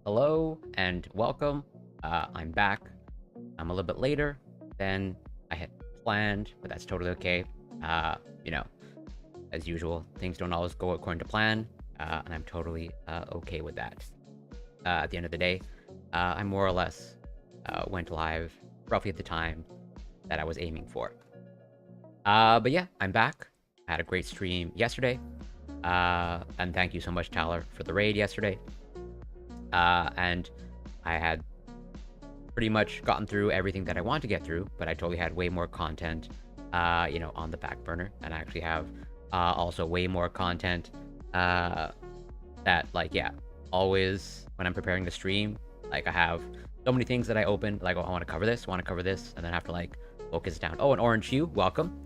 Hello and welcome. I'm back. I'm a little bit later than I had planned, but that's totally okay. Uh, you know, as usual, things don't always go according to plan, and I'm totally okay with that. At the end of the day, I more or less went live roughly at the time that I was aiming for. But yeah, I'm back. I had a great stream yesterday, and thank you so much, Tyler, for the raid yesterday. And I had pretty much gotten through everything that I want to get through, but I totally had way more content, on the back burner, and I actually have also way more content that, like, yeah, always when I'm preparing the stream, like I have so many things that I open, like, oh, I want to cover this, and then I have to like focus down. Oh, and Orange Hue, welcome.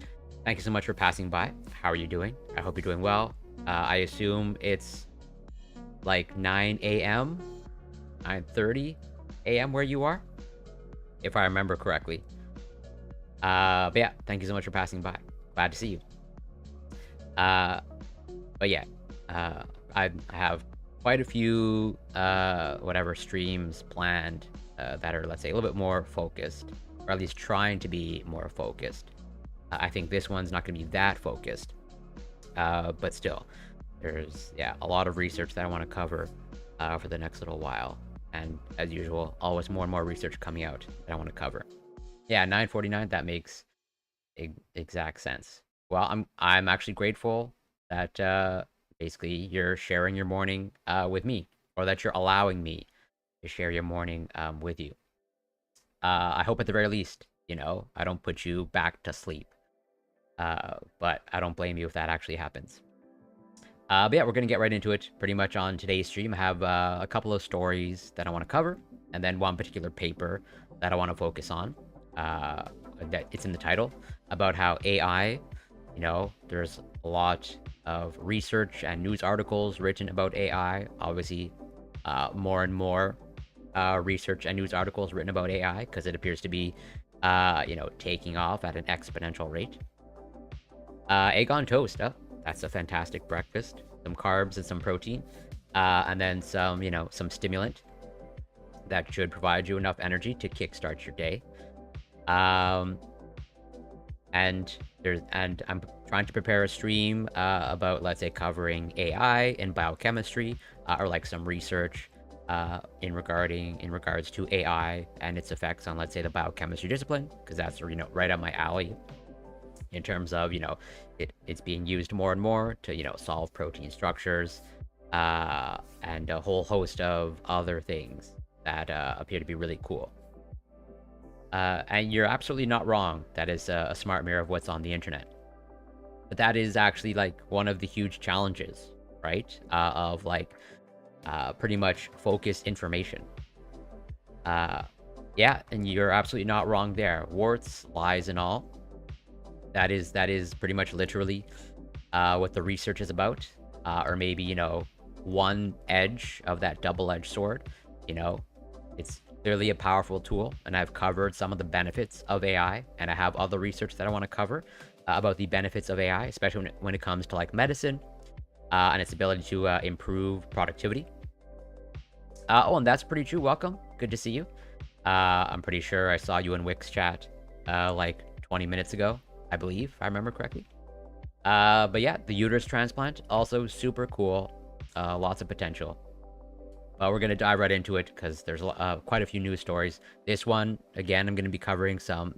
Thank you so much for passing by. How are you doing? I hope you're doing well. I assume it's like 9 a.m., 9:30 a.m. where you are, if I remember correctly. But yeah, thank you so much for passing by. Glad to see you. But yeah, I have quite a few whatever streams planned that are, let's say, a little bit more focused, or at least trying to be more focused. I think this one's not going to be that focused, but still, there's a lot of research that I want to cover for the next little while. And as usual, always more and more research coming out that I want to cover. Yeah, 9:49. That makes exact sense. Well, I'm actually grateful that basically you're sharing your morning with me, or that you're allowing me to share your morning with you. I hope at the very least, I don't put you back to sleep. But I don't blame you if that actually happens. But yeah, we're gonna get right into it. Pretty much on today's stream, I have a couple of stories that I want to cover, and then one particular paper that I want to focus on. That it's in the title about how AI. There's a lot of research and news articles written about AI. Obviously, more and more research and news articles written about AI because it appears to be, taking off at an exponential rate. Egg on toast. Oh, that's a fantastic breakfast. Some carbs and some protein, and then some stimulant that should provide you enough energy to kickstart your day. And I'm trying to prepare a stream about, let's say, covering AI and biochemistry, or like some research in regards to AI and its effects on, let's say, the biochemistry discipline, because that's right up my alley in terms of it's being used more and more to solve protein structures, and a whole host of other things that appear to be really cool. And you're absolutely not wrong. That is a smart mirror of what's on the internet. But that is actually like one of the huge challenges, right? Of like pretty much focused information. Yeah, and you're absolutely not wrong there. Warts, lies, and all. That is pretty much literally what the research is about, or maybe one edge of that double-edged sword. It's clearly a powerful tool, and I've covered some of the benefits of AI, and I have other research that I want to cover about the benefits of AI, especially when it comes to like medicine and its ability to improve productivity. Oh, and that's pretty true. Welcome, good to see you. I'm pretty sure I saw you in Wix chat like 20 minutes ago, I believe, if I remember correctly. But yeah, the uterus transplant, also super cool. Lots of potential. But we're going to dive right into it because there's quite a few news stories. This one, again, I'm going to be covering a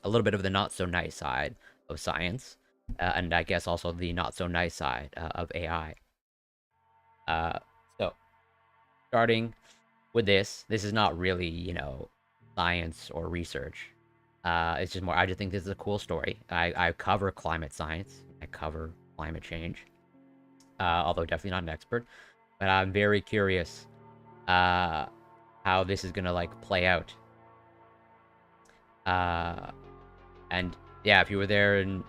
little bit of the not so nice side of science, and I guess also the not so nice side of AI. So, starting with this is not really, science or research. It's just more, I just think this is a cool story. I cover climate science. I cover climate change. Although definitely not an expert. But I'm very curious how this is gonna like play out. And yeah, if you were there in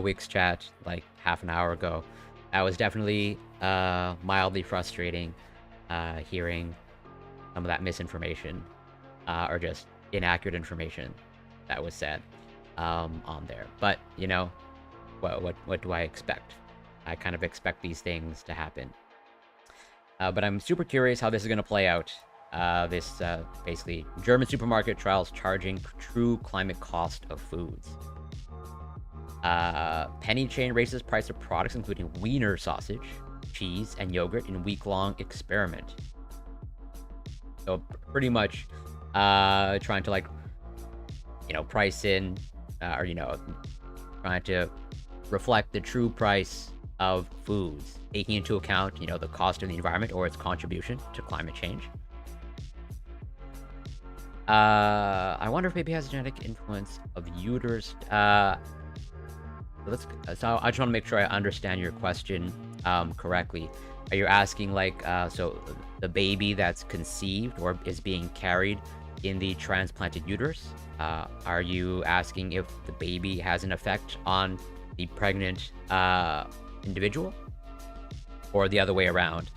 Wix chat like half an hour ago, that was definitely mildly frustrating hearing some of that misinformation or just inaccurate information that was said on there. But what do I expect? I kind of expect these things to happen. But I'm super curious how this is going to play out. This basically German supermarket trials charging true climate cost of foods. Penny chain raises price of products including wiener sausage, cheese, and yogurt in week-long experiment. So pretty much trying to like, price in or, trying to reflect the true price of foods, taking into account, the cost of the environment or its contribution to climate change. I wonder if maybe it has a genetic influence of uterus. So I just want to make sure I understand your question correctly. Are you asking like, so the baby that's conceived or is being carried in the transplanted uterus? Are you asking if the baby has an effect on the pregnant individual, or the other way around?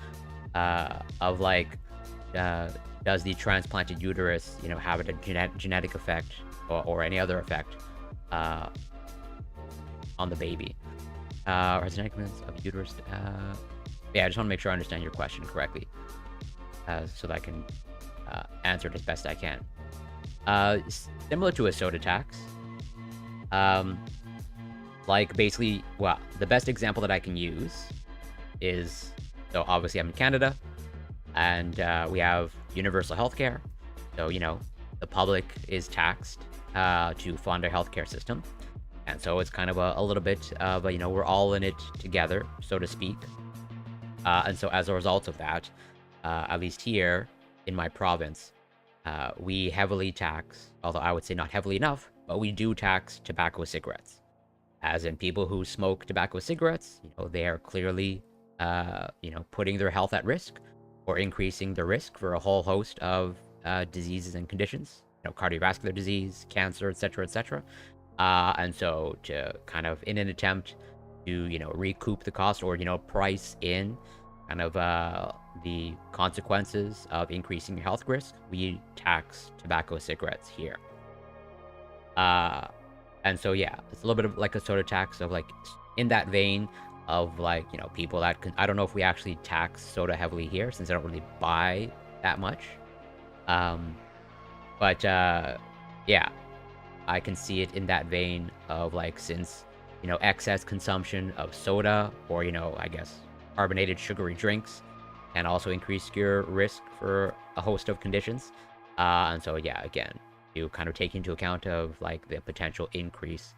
Of like, does the transplanted uterus, have a genetic effect or any other effect on the baby? Or has genetic effects of uterus? Yeah, I just want to make sure I understand your question correctly, so that I can answer it as best I can. Similar to a soda tax. Like basically, well, the best example that I can use is, so obviously I'm in Canada, and we have universal healthcare. So, the public is taxed to fund our healthcare system. And so it's kind of a little bit of a, we're all in it together, so to speak. And so as a result of that, at least here in my province, we heavily tax, although I would say not heavily enough, but we do tax tobacco cigarettes. As in people who smoke tobacco cigarettes, they are clearly, putting their health at risk or increasing the risk for a whole host of diseases and conditions, cardiovascular disease, cancer, etc., etc. And so to kind of, in an attempt to, recoup the cost or, price in kind of the consequences of increasing your health risk, we tax tobacco cigarettes here. And so, yeah, it's a little bit of like a soda tax of like in that vein of like, people that can, I don't know if we actually tax soda heavily here since I don't really buy that much. But yeah, I can see it in that vein of like, since, excess consumption of soda or, I guess carbonated sugary drinks can also increase your risk for a host of conditions. And so, yeah, again, you kind of take into account of like the potential increase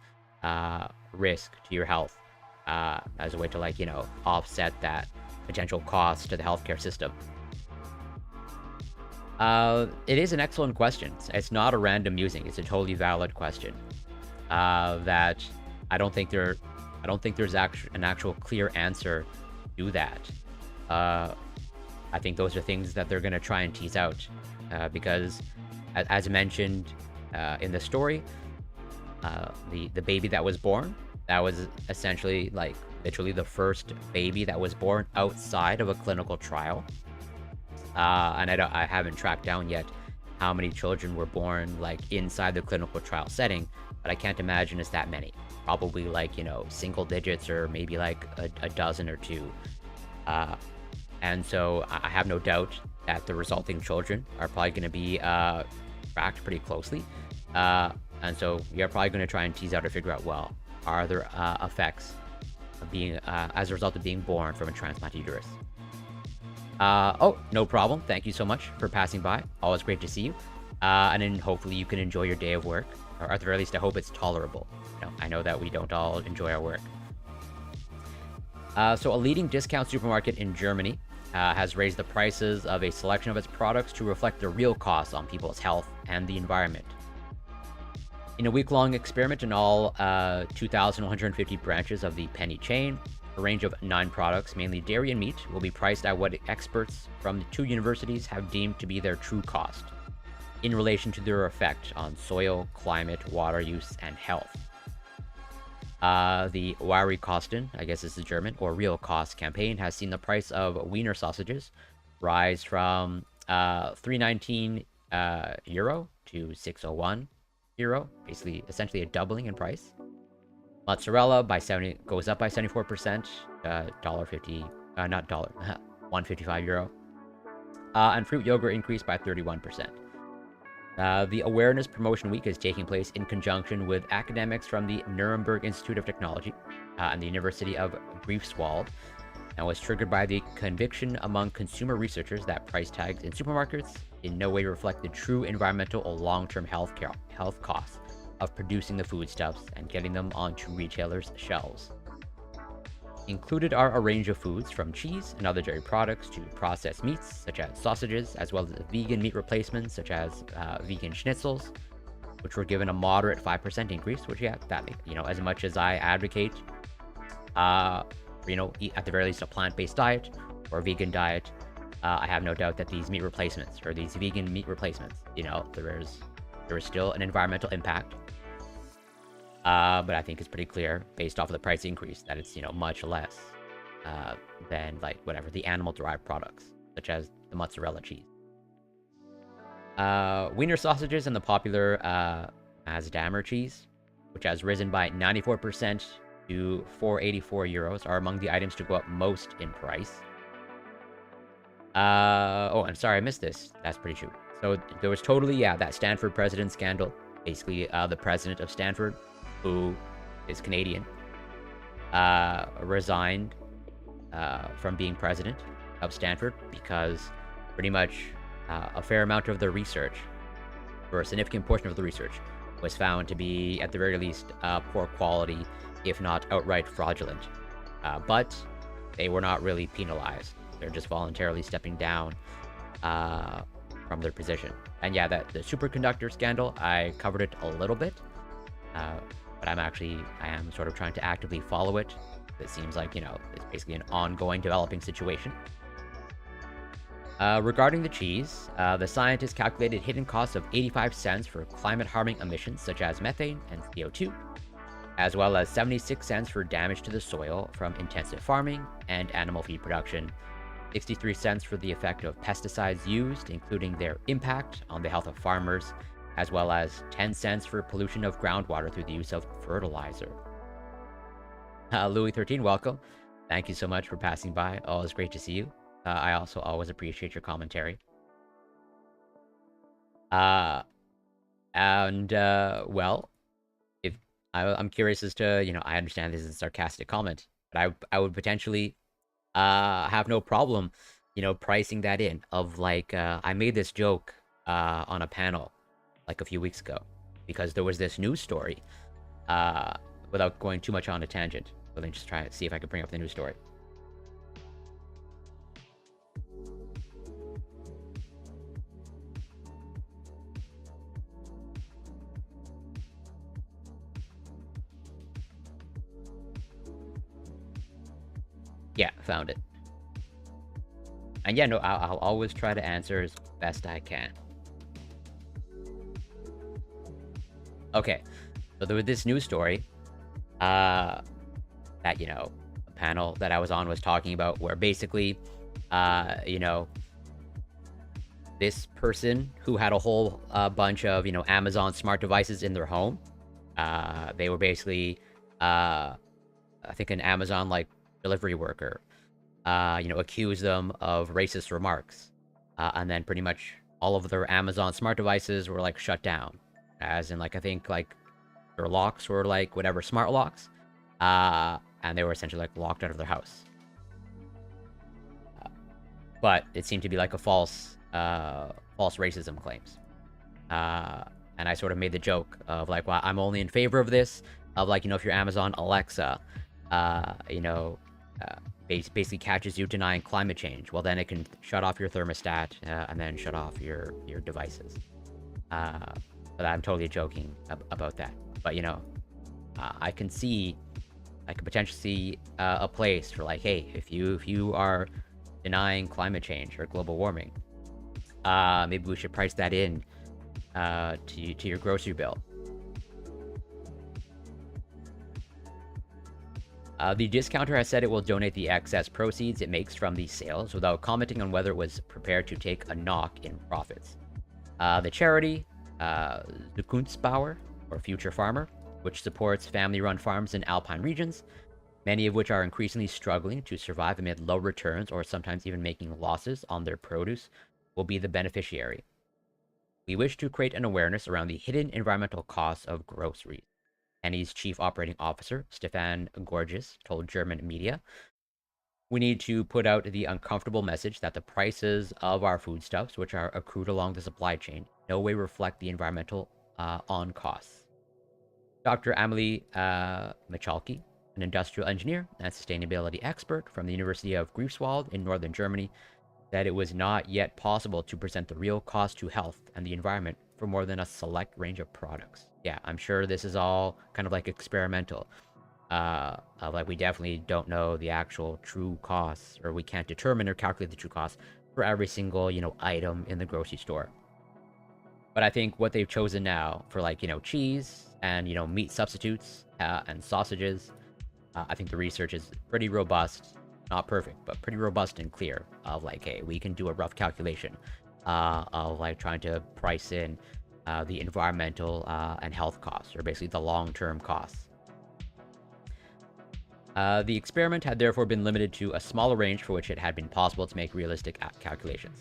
risk to your health as a way to like, offset that potential cost to the healthcare system. It is an excellent question. It's not a random musing. It's a totally valid question. That I don't think there's an actual clear answer to that. I think those are things that they're going to try and tease out, because as mentioned in the story, the baby that was born, that was essentially like literally the first baby that was born outside of a clinical trial. And I haven't tracked down yet how many children were born like inside the clinical trial setting, but I can't imagine it's that many. Probably like, single digits or maybe like a dozen or two. And so I have no doubt that the resulting children are probably going to be tracked pretty closely. And so you're probably going to try and tease out or figure out, well, are there effects of being as a result of being born from a transplanted uterus? Oh, no problem. Thank you so much for passing by. Always great to see you. And then hopefully you can enjoy your day of work, or at the very least, I hope it's tolerable. I know that we don't all enjoy our work. So a leading discount supermarket in Germany has raised the prices of a selection of its products to reflect the real costs on people's health and the environment. In a week-long experiment in all 2,150 branches of the Penny chain, a range of 9 products, mainly dairy and meat, will be priced at what experts from the 2 universities have deemed to be their true cost, in relation to their effect on soil, climate, water use, and health. The Wahre Kosten, I guess this is German, or Real Cost campaign has seen the price of wiener sausages rise from €319 to €601, basically essentially a doubling in price. Mozzarella goes up by 74%, $1.50, not dollar, €155. And fruit yogurt increased by 31%. The Awareness Promotion Week is taking place in conjunction with academics from the Nuremberg Institute of Technology and the University of Greifswald, and was triggered by the conviction among consumer researchers that price tags in supermarkets in no way reflect the true environmental or long-term health costs of producing the foodstuffs and getting them onto retailers' shelves. Included are a range of foods from cheese and other dairy products to processed meats such as sausages, as well as vegan meat replacements such as vegan schnitzels, which were given a moderate 5% increase, which, yeah, that, as much as I advocate, eat at the very least a plant-based diet or a vegan diet, I have no doubt that these meat replacements or these vegan meat replacements, there is still an environmental impact. But I think it's pretty clear, based off of the price increase, that it's, much less than, the animal-derived products, such as the mozzarella cheese. Wiener sausages and the popular Asdamer cheese, which has risen by 94% to 484 euros, are among the items to go up most in price. Oh, I'm sorry, I missed this. That's pretty true. So there was that Stanford president scandal. Basically, the president of Stanford, who is Canadian, resigned from being president of Stanford because pretty much a fair amount of the research, or a significant portion of the research, was found to be, at the very least, poor quality, if not outright fraudulent. But they were not really penalized. They're just voluntarily stepping down from their position. And yeah, the superconductor scandal, I covered it a little bit. But I am sort of trying to actively follow it. It seems like, it's basically an ongoing developing situation. Regarding the cheese, the scientists calculated hidden costs of 85 cents for climate-harming emissions such as methane and CO2, as well as 76 cents for damage to the soil from intensive farming and animal feed production, 63 cents for the effect of pesticides used, including their impact on the health of farmers, as well as 10 cents for pollution of groundwater through the use of fertilizer. Louis 13, welcome. Thank you so much for passing by. Always great to see you. I also always appreciate your commentary. Well, if I'm curious as to, I understand this is a sarcastic comment, but I would potentially have no problem, pricing that in of I made this joke on a panel a few weeks ago because there was this news story, without going too much on a tangent. Let me just try to see if I can bring up the news story. Yeah, found it. And yeah, no, I'll always try to answer as best I can. Okay, so there was this news story that, a panel that I was on was talking about, where basically, this person who had a whole bunch of, Amazon smart devices in their home, they were basically, I think an Amazon, delivery worker, accused them of racist remarks. And then pretty much all of their Amazon smart devices were, shut down. As in, I think, their locks were, whatever, smart locks. And they were essentially, locked out of their house. But it seemed to be, a false racism claims. And I sort of made the joke of, well, I'm only in favor of this. Of, if your Amazon Alexa, basically catches you denying climate change, well, then it can shut off your thermostat and then shut off your devices. But I'm totally joking about that. But, I can potentially see a place for hey, if you are denying climate change or global warming, maybe we should price that in to your grocery bill. The discounter has said it will donate the excess proceeds it makes from these sales without commenting on whether it was prepared to take a knock in profits. The charity, Zukunftsbauer, or Future Farmer, which supports family-run farms in alpine regions, many of which are increasingly struggling to survive amid low returns or sometimes even making losses on their produce, will be the beneficiary. We wish to create an awareness around the hidden environmental costs of groceries. Penny's chief operating officer, Stefan Gorges, told German media, we need to put out the uncomfortable message that the prices of our foodstuffs, which are accrued along the supply chain, in no way reflect the environmental on costs. Dr. Amelie Michalki, an industrial engineer and sustainability expert from the University of Greifswald in northern Germany, said it was not yet possible to present the real cost to health and the environment for more than a select range of products. Yeah, I'm sure this is all kind of like experimental. Like we definitely don't know the actual true costs, or we can't determine or calculate the true costs for every single, item in the grocery store. But I think what they've chosen now for like, cheese and, meat substitutes and sausages, I think the research is pretty robust, not perfect, but pretty robust and clear of like, hey, we can do a rough calculation of like trying to price in the environmental and health costs, or basically the long-term costs. The experiment had therefore been limited to a smaller range for which it had been possible to make realistic calculations.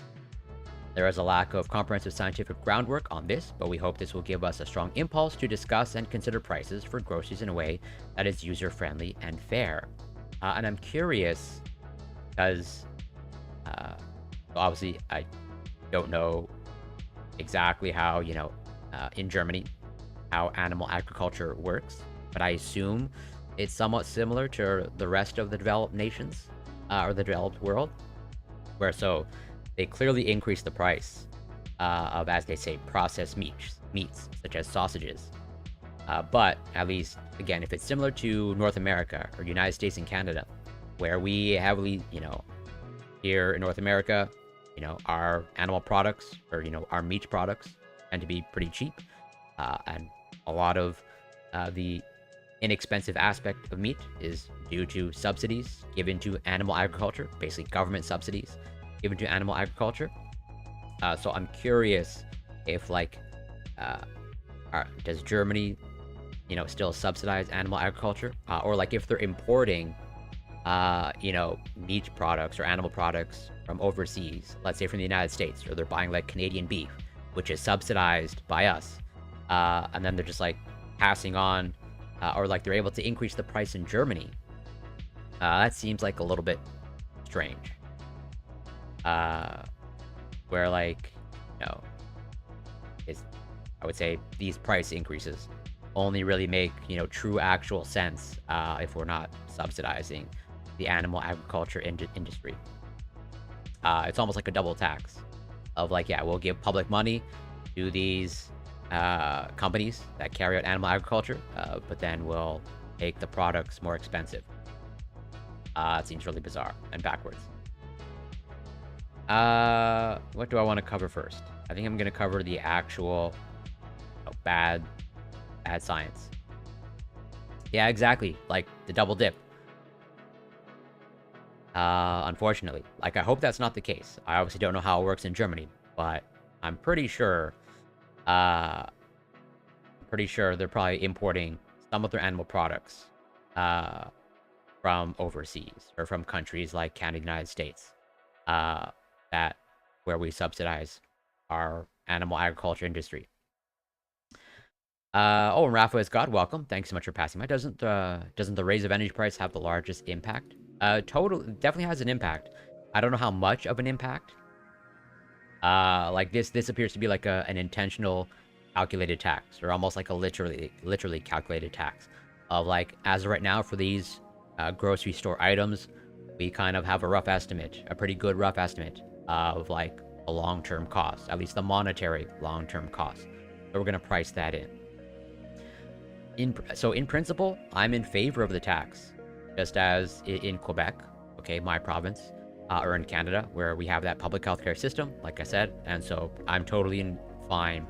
There is a lack of comprehensive scientific groundwork on this, but we hope this will give us a strong impulse to discuss and consider prices for groceries in a way that is user-friendly and fair. And I'm curious, because obviously I don't know exactly how, in Germany, how animal agriculture works, but I assume it's somewhat similar to the rest of the developed nations, or the developed world, where so they clearly increase the price of, as they say, processed meats such as sausages. But at least, again, if it's similar to North America or United States and Canada, where we heavily, here in North America, our animal products, or, our meat products tend to be pretty cheap. And a lot of the inexpensive aspect of meat is due to subsidies given to animal agriculture, basically government subsidies given to animal agriculture. So I'm curious if, like, does Germany, still subsidize animal agriculture? Or, like, if they're importing, meat products or animal products from overseas, let's say from the United States, or they're buying, like, Canadian beef, which is subsidized by us, and then they're just, like, passing on, or, like, they're able to increase the price in Germany. That seems like a little bit strange. Where, like, I would say these price increases only really make, true actual sense if we're not subsidizing the animal agriculture industry. It's almost like a double tax of, like, yeah, we'll give public money to these companies that carry out animal agriculture, but then we'll make the products more expensive. It seems really bizarre and backwards. What do I want to cover first? I think I'm going to cover the actual bad science. Yeah, exactly. Like the double dip. Unfortunately. Like, I hope that's not the case. I obviously don't know how it works in Germany, but I'm pretty sure, they're probably importing some of their animal products, from overseas, or from countries like Canada, United States, where we subsidize our animal agriculture industry. Oh, and Rafa is God, welcome. Thanks so much for passing by. Doesn't the raise of energy price have the largest impact? Definitely has an impact. I don't know how much of an impact. Like this appears to be like an intentional calculated tax, or almost like a literally calculated tax. Of, like, as of right now, for these grocery store items, we kind of have a rough estimate, a pretty good rough estimate of, like, a long-term cost, at least the monetary long-term cost. So we're gonna price that in. So in principle, I'm in favor of the tax, just as in Quebec, okay, my province, or in Canada, where we have that public healthcare system, like I said, and so I'm totally fine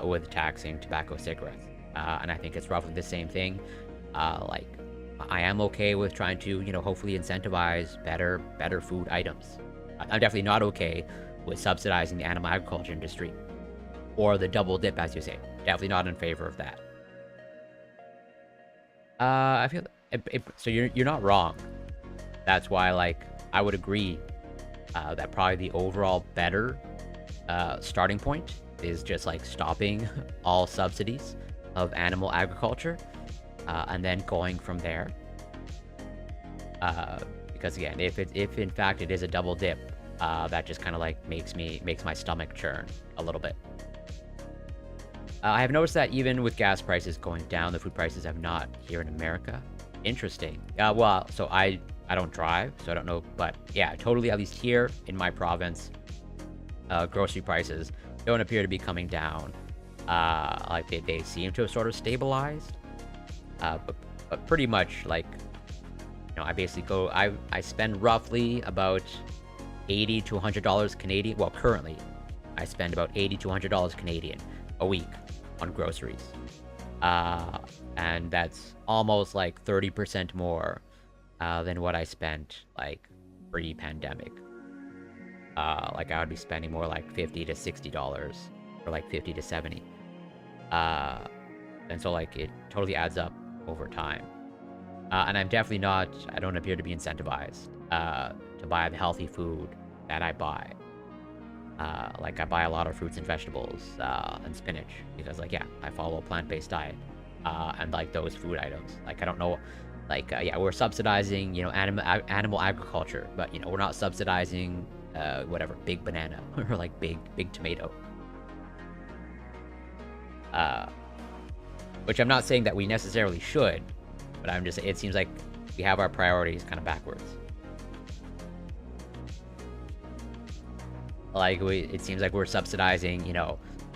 with taxing tobacco cigarettes, and I think it's roughly the same thing. Like, I am okay with trying to, hopefully incentivize better food items. I'm definitely not okay with subsidizing the animal agriculture industry, or the double dip, as you say. Definitely not in favor of that. I feel So you're not wrong. That's why, like, I would agree that probably the overall better starting point is just like stopping all subsidies of animal agriculture, and then going from there. Because again, if in fact it is a double dip, that just kind of like makes my stomach churn a little bit. I have noticed that even with gas prices going down, the food prices have not here in America. Interesting. Well, so I don't drive, so I don't know, but yeah, totally. At least here in my province, grocery prices don't appear to be coming down. Like they seem to have sort of stabilized. But pretty much like, I basically I spend roughly about $80 to $100 Canadian. Well, currently, I spend about $80 to $100 Canadian a week on groceries. And that's almost like 30% more than what I spent like pre-pandemic. Like I would be spending more like $50 to $60 or like $50 to $70. And so like it totally adds up over time. And I'm definitely not, I don't appear to be incentivized to buy the healthy food that I buy. Like I buy a lot of fruits and vegetables and spinach because like, yeah, I follow a plant-based diet. And like those food items, like I don't know, like yeah, we're subsidizing, animal agriculture, but we're not subsidizing whatever, big banana or like big tomato. Which I'm not saying that we necessarily should, but I'm just, it seems like we have our priorities kind of backwards. Like it seems like we're subsidizing,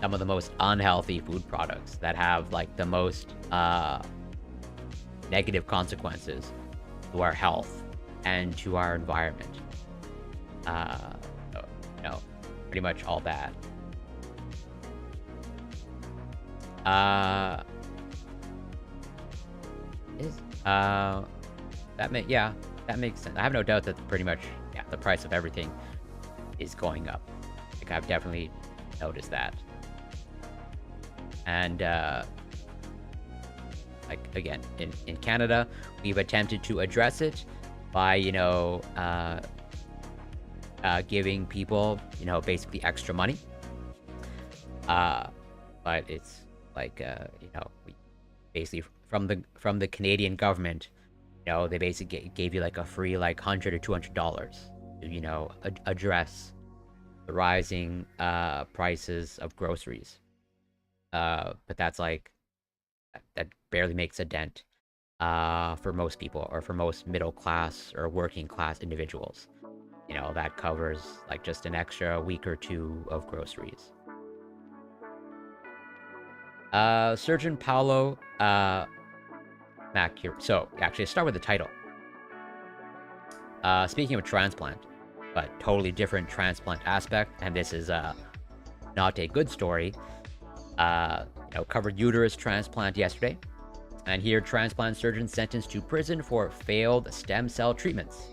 some of the most unhealthy food products that have like the most negative consequences to our health and to our environment. So, pretty much all bad. That makes sense. I have no doubt that pretty much, yeah, the price of everything is going up. Like I've definitely noticed that. And like again, in Canada, we've attempted to address it by giving people basically extra money. But it's like we basically from the Canadian government, they basically gave you like a free like $100 or $200 to address the rising prices of groceries. But that's like that barely makes a dent for most people, or for most middle class or working class individuals. That covers like just an extra week or two of groceries. Surgeon Paolo Macchiarini. So actually, start with the title. Speaking of transplant, but totally different transplant aspect, and this is not a good story. Covered uterus transplant yesterday, and here transplant surgeon sentenced to prison for failed stem cell treatments.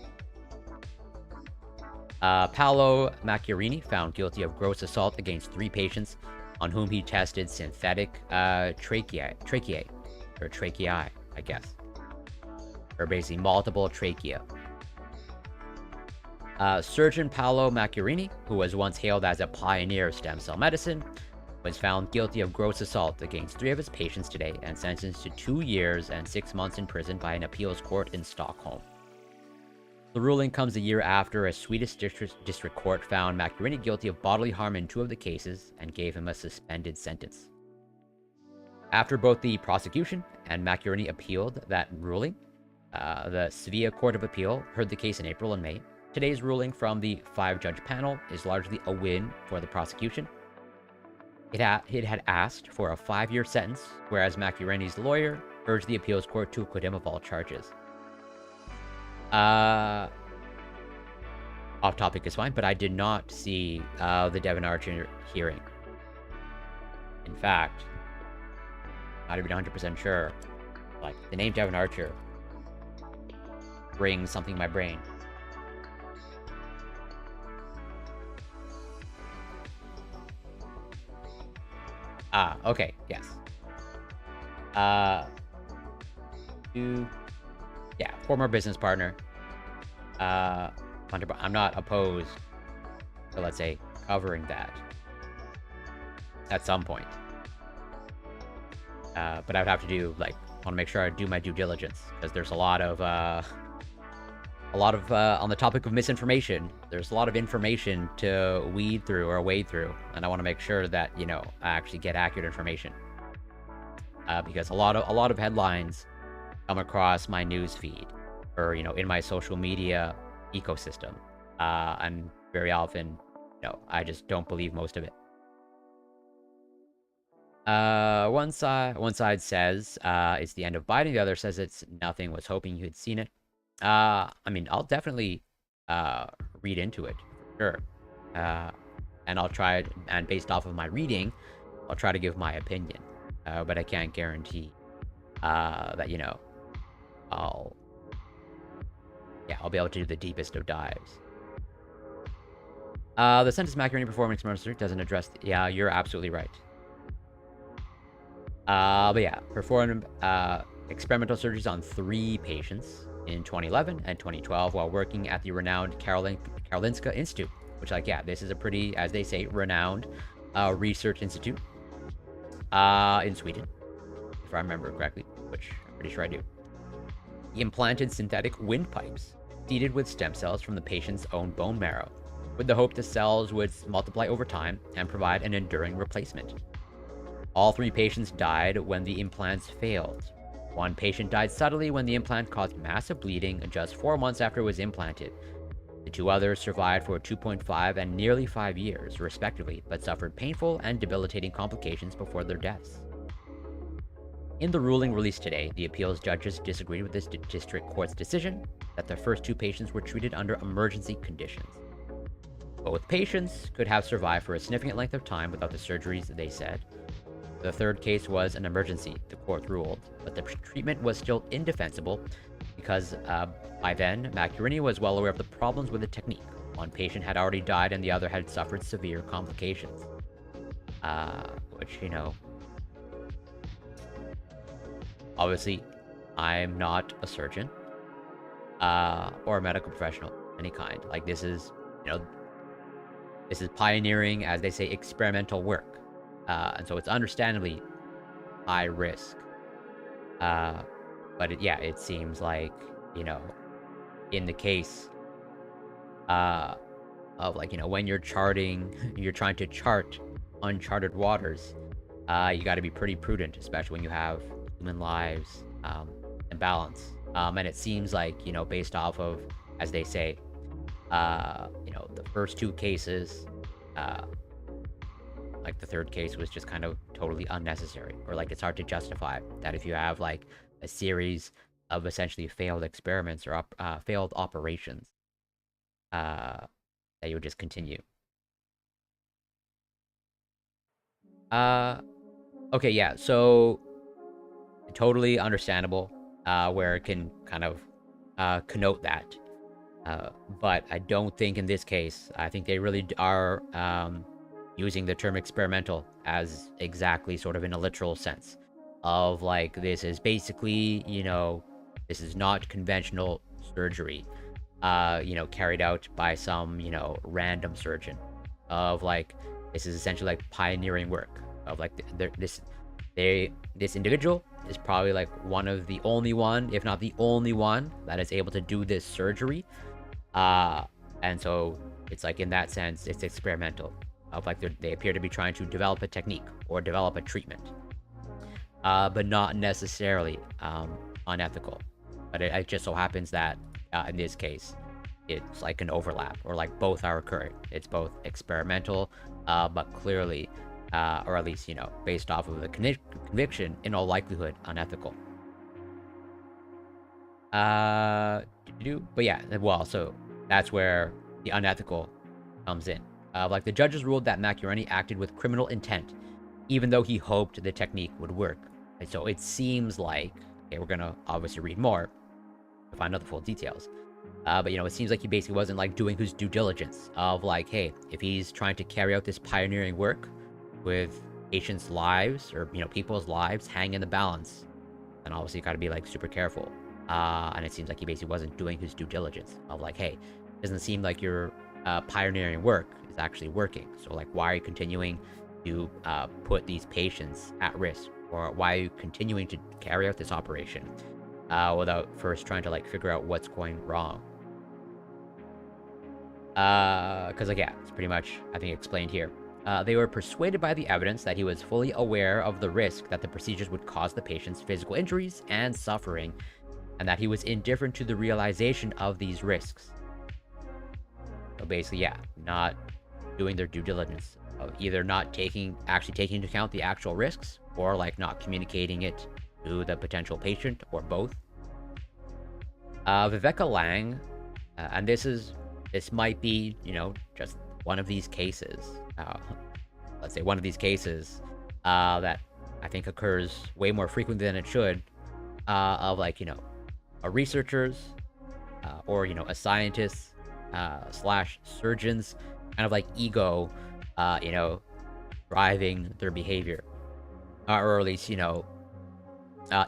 Paolo Macchiarini found guilty of gross assault against 3 patients on whom he tested synthetic tracheae, I guess, or basically multiple trachea. Surgeon Paolo Macchiarini, who was once hailed as a pioneer of stem cell medicine, was found guilty of gross assault against 3 of his patients today and sentenced to 2 years and 6 months in prison by an appeals court in Stockholm. The ruling comes a year after a Swedish district court found Macchiarini guilty of bodily harm in 2 of the cases and gave him a suspended sentence. After both the prosecution and Macchiarini appealed that ruling, the Svea Court of Appeal heard the case in April and May. Today's ruling from the 5-judge panel is largely a win for the prosecution. It had asked for a 5-year sentence, whereas Macchiarini's lawyer urged the appeals court to acquit him of all charges. Off topic is fine, but I did not see the Devon Archer hearing. In fact, not even 100% sure. Like, the name Devon Archer brings something in my brain. Okay, yes. yeah, former business partner. Uh, I'm not opposed to, let's say, covering that at some point. But I would have to do, like, want to make sure I do my due diligence, because there's a lot of on the topic of misinformation, there's a lot of information to weed through or wade through, and I want to make sure that, you know, I actually get accurate information. Because a lot of headlines come across my news feed, or, you know, in my social media ecosystem, and very often, you know, I just don't believe most of it. One side says it's the end of Biden. The other says it's nothing. Was hoping you had seen it. I mean, I'll definitely read into it for sure. And I'll try it, and based off of my reading, I'll try to give my opinion. But I can't guarantee that, you know, I'll be able to do the deepest of dives. The sentence macaroni performance monster doesn't address. Yeah, you're absolutely right. But yeah, performed experimental surgeries on 3 patients in 2011 and 2012 while working at the renowned Karolinska Institute, which, like, yeah, this is a pretty, as they say, renowned research institute in Sweden, if I remember correctly, which I'm pretty sure I do. He implanted synthetic windpipes seeded with stem cells from the patient's own bone marrow, with the hope the cells would multiply over time and provide an enduring replacement. All 3 patients died when the implants failed. 1 patient died suddenly when the implant caused massive bleeding just 4 months after it was implanted. The 2 others survived for 2.5 and nearly 5 years, respectively, but suffered painful and debilitating complications before their deaths. In the ruling released today, the appeals judges disagreed with this district court's decision that the first 2 patients were treated under emergency conditions. Both patients could have survived for a significant length of time without the surgeries, they said. The 3rd case was an emergency, the court ruled, but the treatment was still indefensible because by then, Macurini was well aware of the problems with the technique. 1 patient had already died and the other had suffered severe complications. Which, you know, obviously, I'm not a surgeon or a medical professional of any kind. Like, this is, you know, this is pioneering, as they say, experimental work. And so it's understandably high risk. But it seems like, you know, in the case of, like, you know, when you're trying to chart uncharted waters, you got to be pretty prudent, especially when you have human lives in balance. And it seems like, you know, based off of, as they say, you know, the first 2 cases, like the 3rd case was just kind of totally unnecessary, or like it's hard to justify that if you have like a series of essentially failed experiments or failed operations, that you would just continue. Okay, yeah, so totally understandable where it can kind of connote that. But I don't think in this case, I think they really are using the term experimental as exactly sort of in a literal sense of, like, this is basically, you know, this is not conventional surgery, you know, carried out by some, you know, random surgeon, of like, this is essentially like pioneering work of like this individual is probably like one of the only one, if not the only one, that is able to do this surgery. And so it's like, in that sense, it's experimental, of like they appear to be trying to develop a technique or develop a treatment, but not necessarily unethical. But it just so happens that in this case, it's like an overlap, or like both are occurring. It's both experimental, but clearly, or at least, you know, based off of the conviction, in all likelihood, unethical. But yeah, well, so that's where the unethical comes in. Like, the judges ruled that Macaroni acted with criminal intent, even though he hoped the technique would work. And so it seems like, okay, we're gonna obviously read more to find out the full details. But, you know, it seems like he basically wasn't like doing his due diligence of like, hey, if he's trying to carry out this pioneering work with patients' lives, or, you know, people's lives hang in the balance, then obviously you got to be like super careful. And it seems like he basically wasn't doing his due diligence of like, hey, it doesn't seem like your pioneering work is actually working. So like, why are you continuing to put these patients at risk? Or why are you continuing to carry out this operation without first trying to like figure out what's going wrong? Because like, yeah, it's pretty much, I think, explained here. They were persuaded by the evidence that he was fully aware of the risk that the procedures would cause the patient's physical injuries and suffering, and that he was indifferent to the realization of these risks. So basically, yeah, not doing their due diligence of either not actually taking into account the actual risks, or like not communicating it to the potential patient, or both. Viveka Lang, and this might be, just one of these cases. Let's say one of these cases that I think occurs way more frequently than it should, of like, a researchers or, a scientist slash surgeons kind of like ego, driving their behavior, or at least,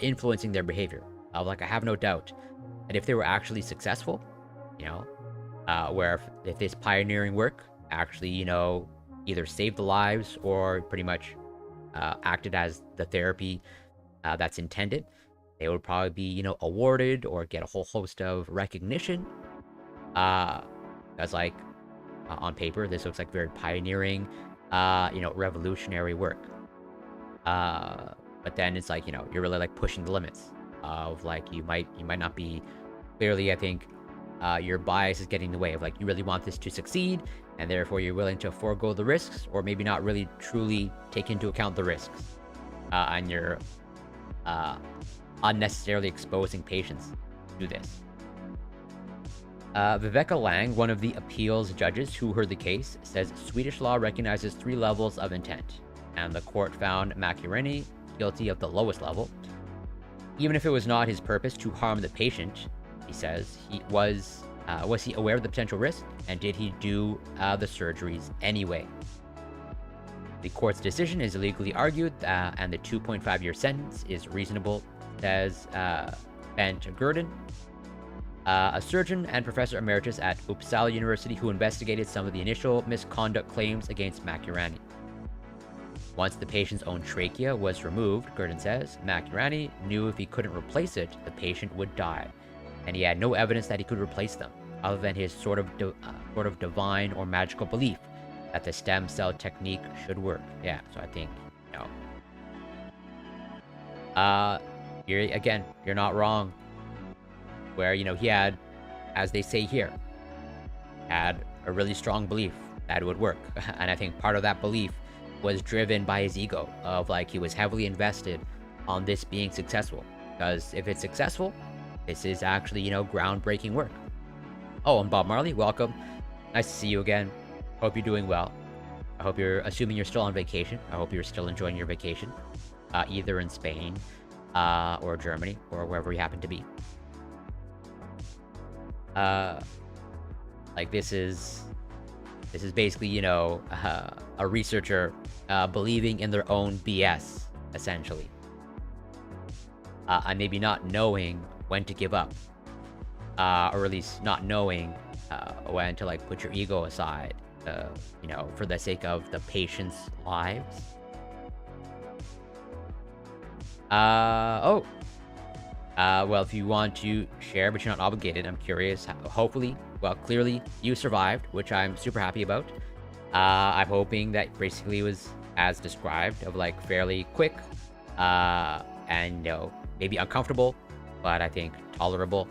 influencing their behavior. Like, I have no doubt that if they were actually successful, you know, where if this pioneering work actually, either saved the lives or pretty much acted as the therapy that's intended, they would probably be, awarded or get a whole host of recognition. As like, on paper, this looks like very pioneering, revolutionary work. But then it's like, you're really like pushing the limits of like, you might not be clearly, I think, your bias is getting in the way of like, you really want this to succeed, and therefore you're willing to forego the risks, or maybe not really truly take into account the risks, and you're unnecessarily exposing patients to this. Viveka Lang, one of the appeals judges who heard the case, says Swedish law recognizes 3 levels of intent, and the court found Macchiarini guilty of the lowest level. Even if it was not his purpose to harm the patient, he says, was he aware of the potential risk, and did he do the surgeries anyway? The court's decision is illegally argued, and the 2.5-year sentence is reasonable, says Bent Gurdon, a surgeon and professor emeritus at Uppsala University who investigated some of the initial misconduct claims against Macchiarini. Once the patient's own trachea was removed, Gurdon says, Macchiarini knew if he couldn't replace it, the patient would die, and he had no evidence that he could replace them, other than his sort of divine or magical belief that the stem cell technique should work. Yeah, so I think, you're not wrong. Where, he had, as they say here, had a really strong belief that it would work. And I think part of that belief was driven by his ego of like, he was heavily invested on this being successful. Because if it's successful, this is actually, groundbreaking work. Oh, and Bob Marley, welcome. Nice to see you again. Hope you're doing well. I hope assuming you're still on vacation. I hope you're still enjoying your vacation, either in Spain or Germany or wherever you happen to be. Like this is basically, a researcher believing in their own BS, essentially. And maybe not knowing when to give up, or at least not knowing when to like put your ego aside, for the sake of the patient's lives. Well, if you want to share, but you're not obligated, I'm curious. Hopefully, well, clearly you survived, which I'm super happy about. I'm hoping that basically was as described, of like fairly quick, and maybe uncomfortable, but I think tolerable.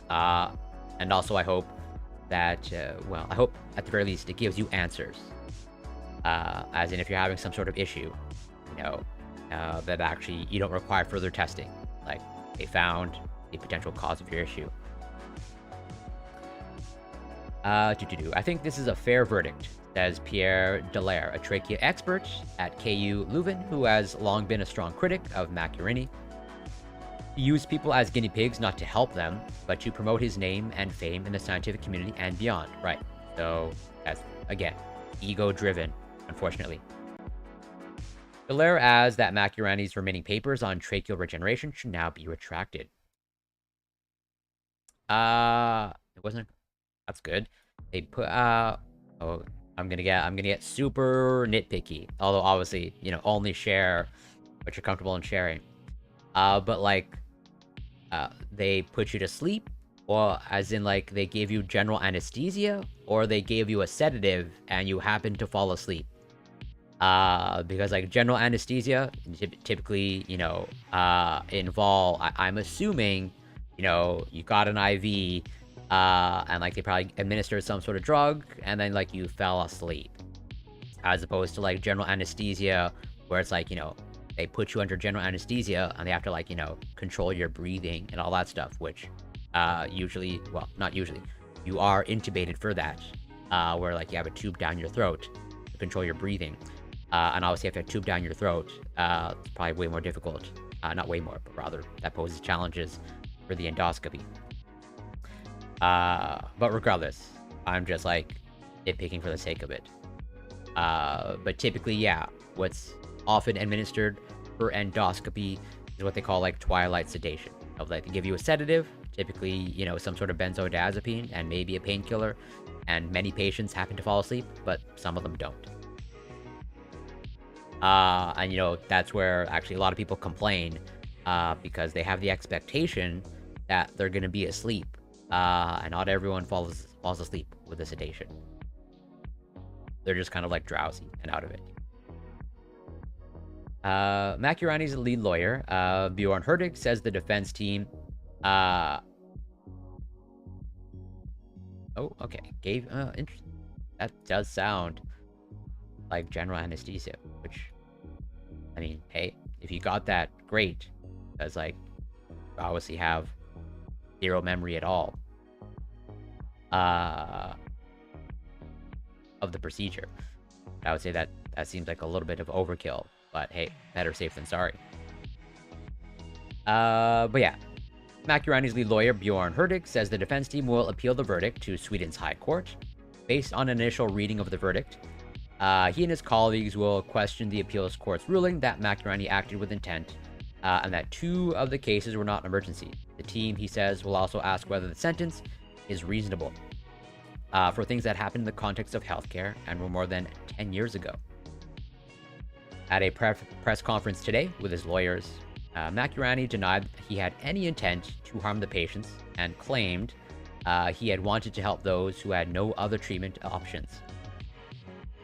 And also I hope that, I hope at the very least it gives you answers. As in if you're having some sort of issue, that actually you don't require further testing. Like, they found the potential cause of your issue. I think this is a fair verdict, says Pierre Dallaire, a trachea expert at KU Leuven, who has long been a strong critic of Macchiarini. He used people as guinea pigs not to help them, but to promote his name and fame in the scientific community and beyond. Right. So that's, again, ego-driven, unfortunately. Dallaire adds that Macchiarini's remaining papers on tracheal regeneration should now be retracted. It wasn't. That's good. They put oh, I'm gonna get super nitpicky. Although obviously, only share what you're comfortable in sharing. But like, they put you to sleep, or as in like they gave you general anesthesia, or they gave you a sedative and you happen to fall asleep. Because like general anesthesia typically, involve. I'm assuming, you got an IV, and like they probably administered some sort of drug, and then like you fell asleep, as opposed to like general anesthesia, where it's like they put you under general anesthesia and they have to like control your breathing and all that stuff, which usually, well, not usually, you are intubated for that, where like you have a tube down your throat to control your breathing. And obviously, if you have a tube down your throat, it's probably way more difficult. Not way more, but rather that poses challenges for the endoscopy. But regardless, I'm just like nitpicking for the sake of it. But typically, yeah, what's often administered for endoscopy is what they call like twilight sedation. Of like they give you a sedative, typically some sort of benzodiazepine and maybe a painkiller, and many patients happen to fall asleep, but some of them don't. And that's where actually a lot of people complain, because they have the expectation that they're gonna be asleep, and not everyone falls asleep with the sedation. They're just kind of like drowsy and out of it. Makurani's lead lawyer, Bjorn Herdig, says the defense team. Oh, okay. Interesting. That does sound like general anesthesia, which, I mean, hey, if you got that, great. Because, like, you obviously have zero memory at all of the procedure. I would say that seems like a little bit of overkill, but hey, better safe than sorry. But yeah. Makurani's lead lawyer, Bjorn Herdig, says the defense team will appeal the verdict to Sweden's High Court. Based on an initial reading of the verdict, he and his colleagues will question the appeals court's ruling that Makurani acted with intent, and that 2 of the cases were not an emergency. The team, he says, will also ask whether the sentence is reasonable for things that happened in the context of healthcare and were more than 10 years ago. At a press conference today with his lawyers, Makurani denied he had any intent to harm the patients and claimed he had wanted to help those who had no other treatment options.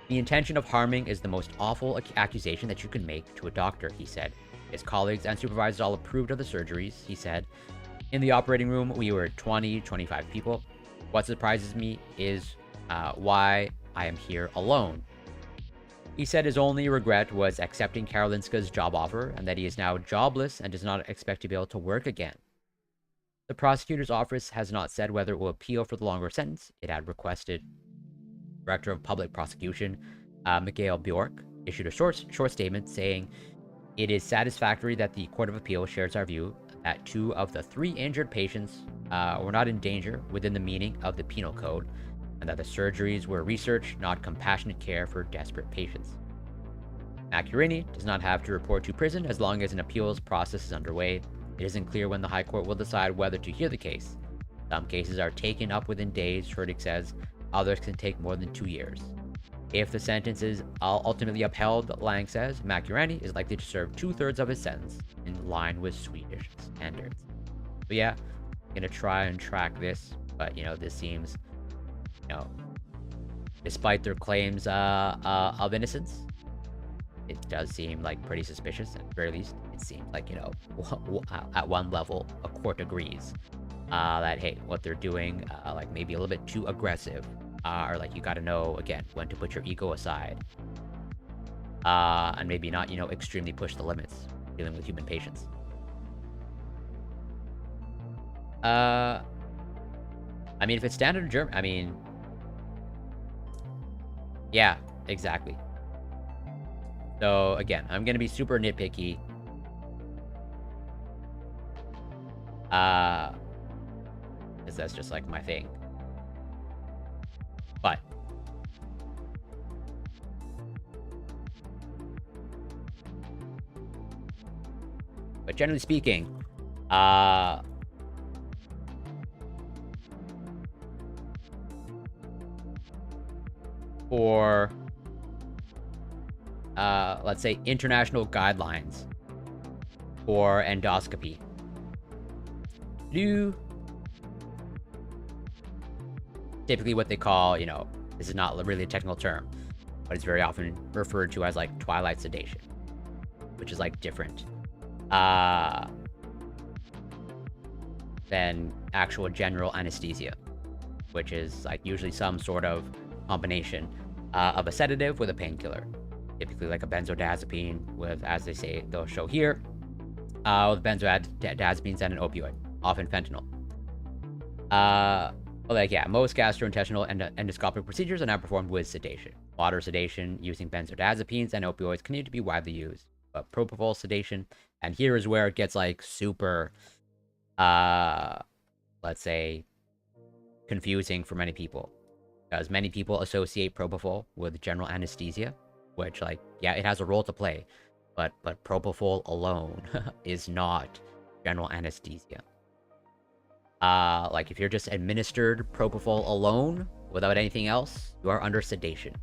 The intention of harming is the most awful accusation that you can make to a doctor, he said. His colleagues and supervisors all approved of the surgeries, he said. In the operating room, we were 20, 25 people. What surprises me is why I am here alone. He said his only regret was accepting Karolinska's job offer and that he is now jobless and does not expect to be able to work again. The prosecutor's office has not said whether it will appeal for the longer sentence it had requested. Director of Public Prosecution, Mikael Bjork, issued a short statement saying, "It is satisfactory that the Court of Appeal shares our view that 2 of the 3 injured patients were not in danger within the meaning of the penal code, and that the surgeries were research, not compassionate care for desperate patients." Makurani does not have to report to prison as long as an appeals process is underway. It isn't clear when the High Court will decide whether to hear the case. Some cases are taken up within days, Herdig says. Others can take more than 2 years. If the sentence is ultimately upheld, Lang says, Makurani is likely to serve 2/3 of his sentence, in line with Swedish standards. So yeah, I'm gonna try and track this, but this seems, despite their claims of innocence, it does seem like pretty suspicious. At the very least, it seems like at one level, a court agrees that hey, what they're doing, like maybe a little bit too aggressive, or like you got to know again when to put your ego aside, and maybe not extremely push the limits dealing with human patients. I mean, if it's standard German, I mean, yeah, exactly. So again, I'm gonna be super nitpicky. Because that's just like my thing. But generally speaking, for, let's say, international guidelines for endoscopy, do typically what they call, this is not really a technical term, but it's very often referred to as like twilight sedation, which is like different than actual general anesthesia, which is like usually some sort of combination of a sedative with a painkiller, typically like a benzodiazepine with, as they say, they'll show here, with benzodiazepines and an opioid, often fentanyl. Most gastrointestinal endoscopic procedures are now performed with sedation. Water sedation using benzodiazepines and opioids continue to be widely used, but propofol sedation, and here is where it gets like super, let's say, confusing for many people, because many people associate propofol with general anesthesia, which, like, yeah, it has a role to play, but propofol alone is not general anesthesia. Like, if you're just administered propofol alone without anything else, you are under sedation.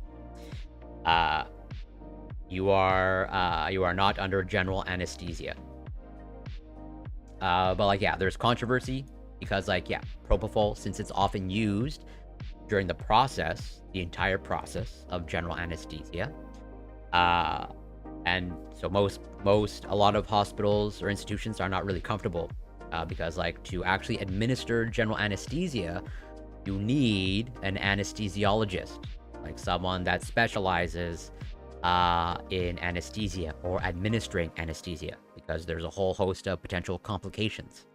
You are not under general anesthesia. But like, yeah, there's controversy because, like, yeah, propofol, since it's often used during the entire process of general anesthesia, and so a lot of hospitals or institutions are not really comfortable, because, like, to actually administer general anesthesia, you need an anesthesiologist, like someone that specializes in anesthesia or administering anesthesia, because there's a whole host of potential complications.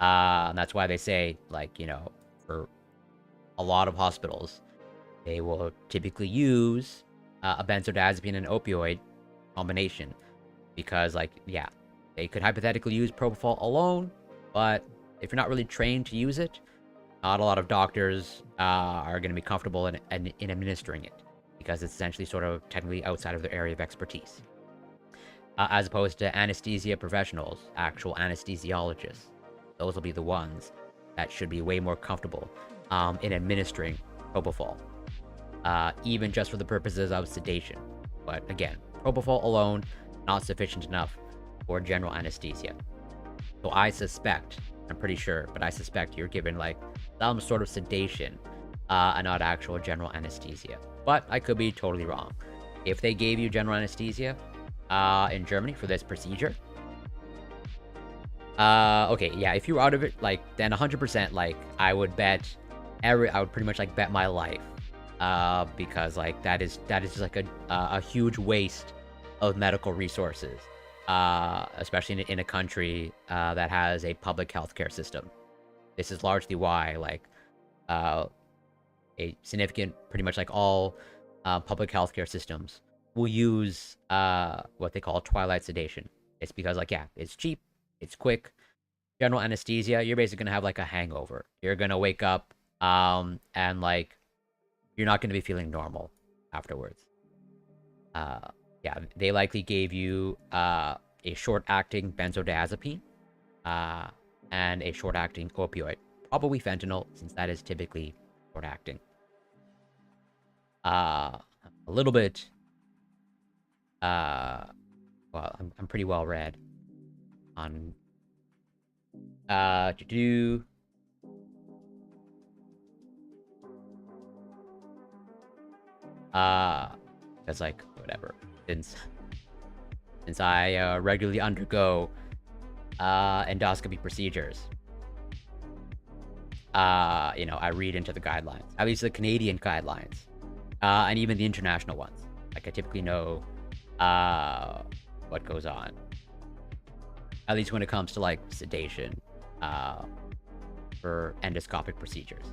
And that's why they say, like, for a lot of hospitals, they will typically use a benzodiazepine and opioid combination, because, like, yeah, they could hypothetically use propofol alone, but if you're not really trained to use it, not a lot of doctors are going to be comfortable in administering it, because it's essentially sort of technically outside of their area of expertise. As opposed to anesthesia professionals, actual anesthesiologists. Those will be the ones that should be way more comfortable in administering propofol, even just for the purposes of sedation. But again, propofol alone, not sufficient enough for general anesthesia. So I suspect, I'm pretty sure, but I suspect you're given like some sort of sedation and not actual general anesthesia. But I could be totally wrong. If they gave you general anesthesia in Germany for this procedure, okay, yeah, if you were out of it, like, then 100%, like, I would pretty much, like, bet my life, because, like, that is just, like, a huge waste of medical resources, especially in a country that has a public healthcare system. This is largely why, like, a significant, pretty much, like, all public healthcare systems will use what they call twilight sedation. It's because, like, yeah, it's cheap, it's quick. General anesthesia, you're basically gonna have like a hangover. You're gonna wake up, and, like, you're not gonna be feeling normal afterwards. Yeah, they likely gave you a short-acting benzodiazepine, and a short-acting opioid, probably fentanyl, since that is typically short-acting. A little bit. Well, I'm pretty well read on to do that's like whatever, since I regularly undergo endoscopy procedures, I read into the guidelines, at least the Canadian guidelines, and even the international ones. Like, I typically know what goes on, at least when it comes to, like, sedation for endoscopic procedures.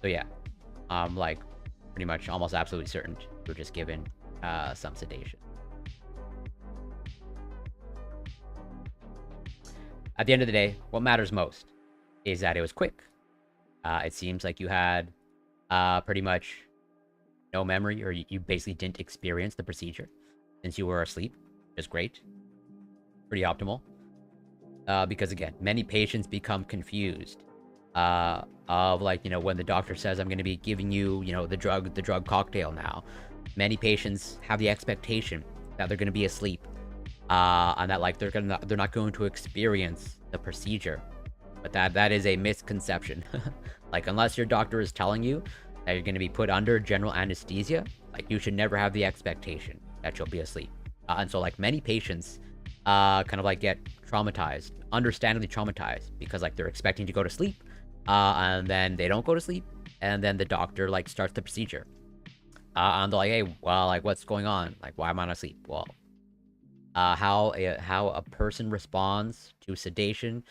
So yeah, I'm, like, pretty much almost absolutely certain you're just given some sedation. At the end of the day, what matters most is that it was quick. It seems like you had pretty much no memory, or you basically didn't experience the procedure since you were asleep. Just great. Pretty optimal. Because again, many patients become confused of like, when the doctor says I'm going to be giving you, the drug cocktail now. Many patients have the expectation that they're going to be asleep, and that like they're not going to experience the procedure. But that is a misconception. Like, unless your doctor is telling you that you're going to be put under general anesthesia, like, you should never have the expectation that you'll be asleep. And so like many patients kind of like get traumatized, understandably traumatized, because like they're expecting to go to sleep, and then they don't go to sleep, and then the doctor like starts the procedure, and they're like, hey, well, like, what's going on? Like, why am I not asleep? Well, how a person responds to sedation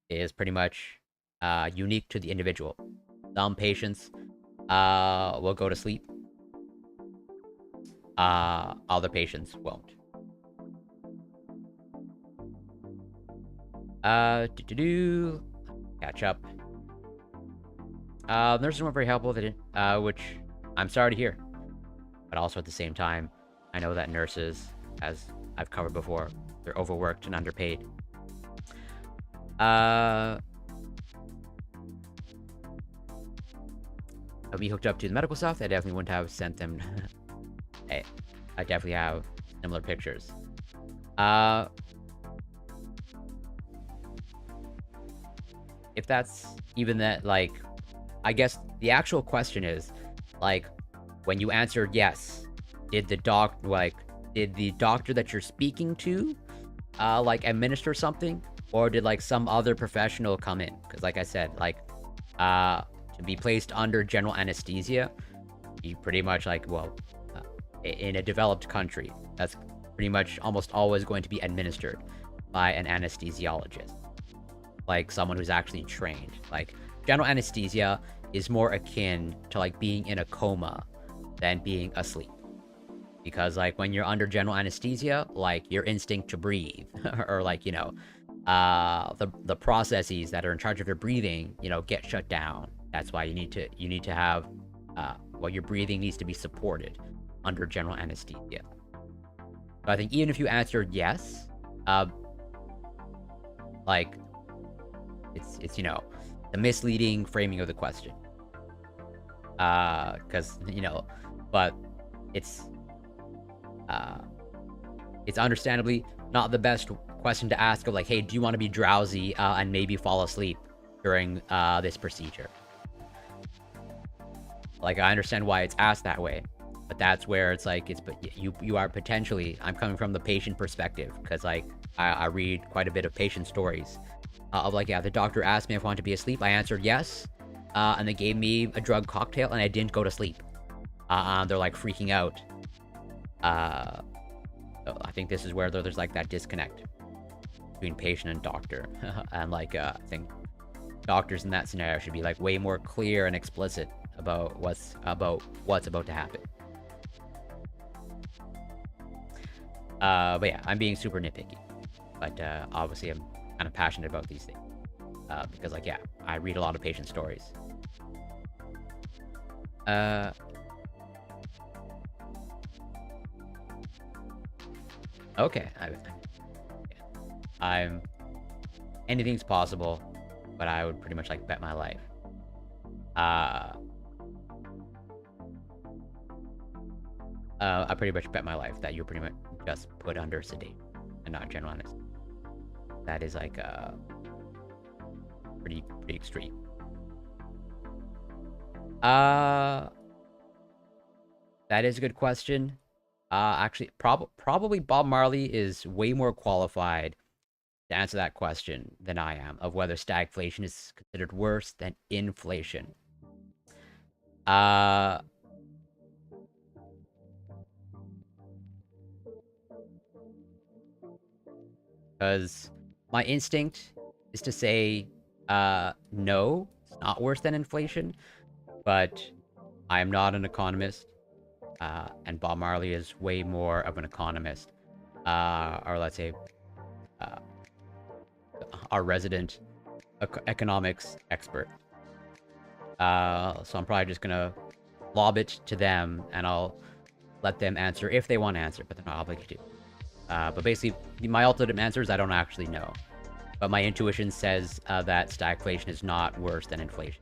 is pretty much unique to the individual. Some patients will go to sleep. Other patients won't. Catch up. Nurses weren't very helpful. They didn't, which I'm sorry to hear. But also at the same time, I know that nurses, as I've covered before, they're overworked and underpaid. I'll be hooked up to the medical stuff. I definitely wouldn't have sent them. Hey, I definitely have similar pictures. If that's even that, like, I guess the actual question is, like, when you answered yes, did the doctor that you're speaking to, like, administer something? Or did, like, some other professional come in? Because, like I said, like, to be placed under general anesthesia, you pretty much, like, well, in a developed country, that's pretty much almost always going to be administered by an anesthesiologist. Like, someone who's actually trained. Like, general anesthesia is more akin to, like, being in a coma than being asleep. Because, like, when you're under general anesthesia, like, your instinct to breathe, or, like, the processes that are in charge of your breathing, get shut down. That's why you need to have, your breathing needs to be supported under general anesthesia. So I think even if you answered yes, like, it's the misleading framing of the question. Because, but it's understandably not the best question to ask of, like, hey, do you want to be drowsy and maybe fall asleep during this procedure? Like, I understand why it's asked that way, but that's where it's like, you are potentially, I'm coming from the patient perspective, because, like, I read quite a bit of patient stories of, like, yeah, the doctor asked me if I wanted to be asleep, I answered yes, and they gave me a drug cocktail, and I didn't go to sleep. They're, like, freaking out. So I think this is where there's, like, that disconnect between patient and doctor. And, like, I think doctors in that scenario should be, like, way more clear and explicit about what's about to happen. But yeah, I'm being super nitpicky. But obviously I'm kind of passionate about these things. Because, like, yeah, I read a lot of patient stories. Okay. I'm anything's possible, but I would pretty much, like, bet my life. I pretty much bet my life that you're pretty much just put under sedation and not general anesthesia. That is, like, pretty extreme. That is a good question. Actually, probably Bob Marley is way more qualified to answer that question than I am, of whether stagflation is considered worse than inflation. Because my instinct is to say, no, it's not worse than inflation, but I am not an economist, and Bob Marley is way more of an economist, or let's say, our resident economics expert. So I'm probably just gonna lob it to them, and I'll let them answer if they want to answer, but they're not obligated to. But basically, my ultimate answer is I don't actually know. but my intuition says that stagflation is not worse than inflation.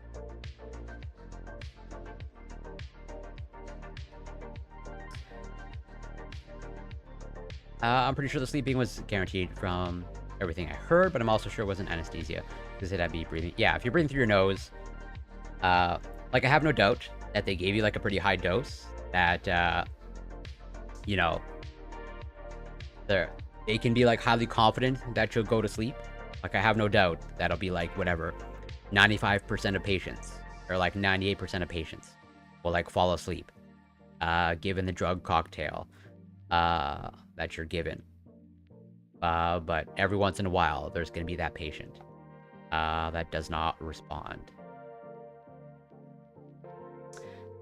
I'm pretty sure the sleeping was guaranteed from everything I heard, but I'm also sure it wasn't anesthesia because it'd be breathing. Yeah, if you're breathing through your nose, like I have no doubt that they gave you like a pretty high dose that, you know, they can be like highly confident that you'll go to sleep. Like I have no doubt that'll be like whatever, 95% of patients or like 98% of patients will like fall asleep, given the drug cocktail that you're given. But every once in a while, there's going to be that patient that does not respond.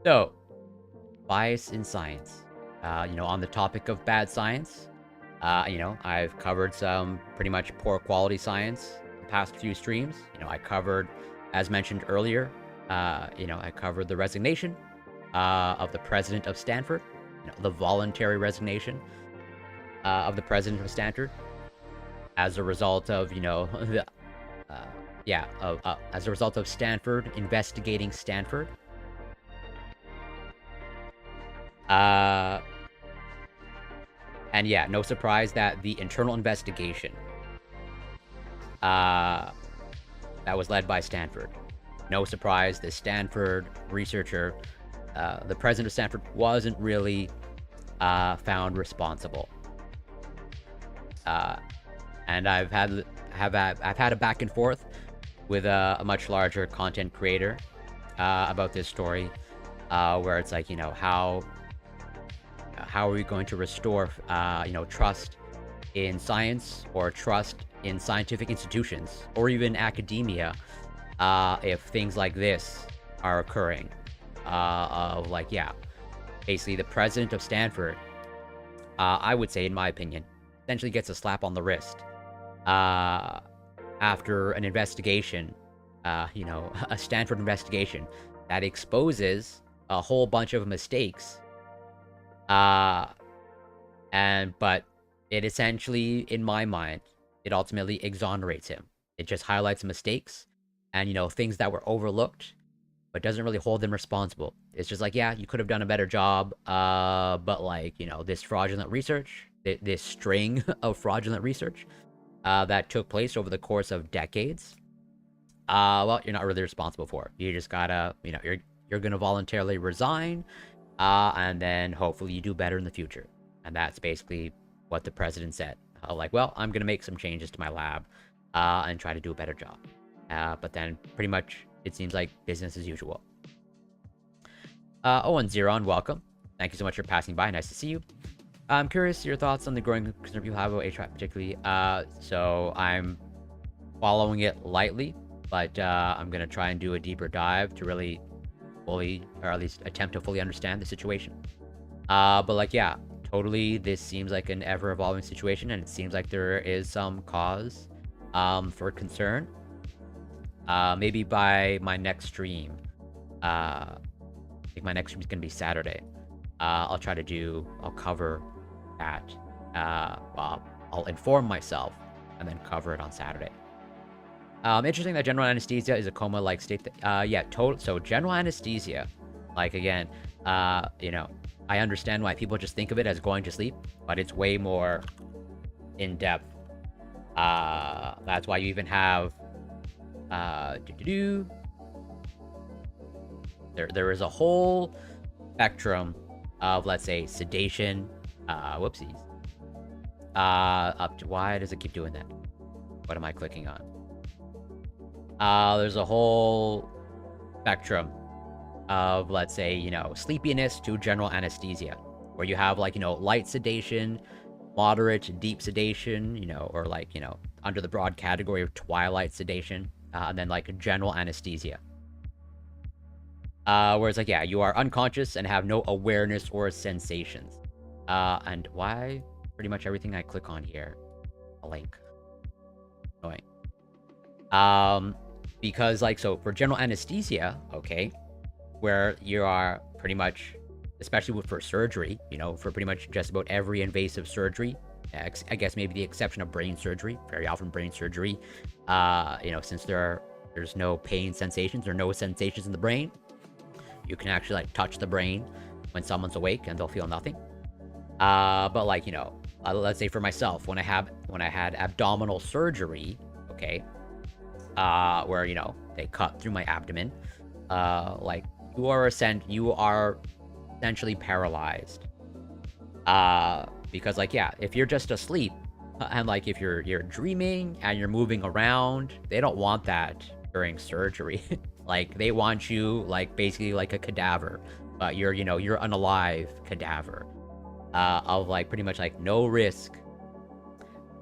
So, bias in science. On the topic of bad science, I've covered some pretty much poor quality science the past few streams. I covered, as mentioned earlier, I covered the resignation of the president of Stanford, the voluntary resignation of the president of Stanford as a result of, as a result of Stanford investigating Stanford. And yeah, no surprise that the internal investigation that was led by Stanford. No surprise, the Stanford researcher, the president of Stanford, wasn't really found responsible. And I've had a back and forth with a much larger content creator about this story, where it's like, how are we going to restore, trust in science or trust in scientific institutions or even academia if things like this are occurring? Basically the president of Stanford, I would say, in my opinion, essentially gets a slap on the wrist after an investigation, a Stanford investigation that exposes a whole bunch of mistakes. But it essentially, in my mind, it ultimately exonerates him. It just highlights mistakes and, things that were overlooked, but doesn't really hold them responsible. It's just like, yeah, you could have done a better job, but this fraudulent research, this string of fraudulent research that took place over the course of decades, well, you're not really responsible for it. You just gotta, you're gonna voluntarily resign, and then hopefully you do better in the future. And that's basically what the president said. Well, I'm gonna make some changes to my lab and try to do a better job. But then pretty much it seems like business as usual. And Zeron, welcome. Thank you so much for passing by. Nice to see you. I'm curious your thoughts on the growing concern people have about HVAC particularly. So I'm following it lightly, but I'm going to try and do a deeper dive to really fully, or at least attempt to fully understand the situation. Totally, this seems like an ever-evolving situation, and it seems like there is some cause for concern. Maybe by my next stream, I think my next stream is going to be Saturday. I'll cover that. I'll inform myself and then cover it on Saturday. Interesting that general anesthesia is a coma-like state. So general anesthesia, again, I understand why people just think of it as going to sleep, but it's way more in depth. That's why you even have there is a whole spectrum of, let's say, sedation, whoopsies, up to, why does it keep doing that? What am I clicking on? There's a whole spectrum of, let's say, sleepiness to general anesthesia, where you have light sedation, moderate, deep sedation, or under the broad category of twilight sedation, and then general anesthesia. Whereas you are unconscious and have no awareness or sensations. And why pretty much everything I click on here, a link. Annoying. Because so for general anesthesia, okay, where you are pretty much, especially for surgery, for pretty much just about every invasive surgery I guess maybe the exception of brain surgery. Very often brain surgery, since there's no pain sensations or no sensations in the brain, you can actually like touch the brain when someone's awake and they'll feel nothing. But like, let's say for myself, when I had abdominal surgery, okay, where they cut through my abdomen, like you are essentially paralyzed. Because like, yeah, if you're just asleep and like if you're dreaming and you're moving around, they don't want that during surgery. Like they want you like basically like a cadaver, but you're an alive cadaver, of like pretty much like no risk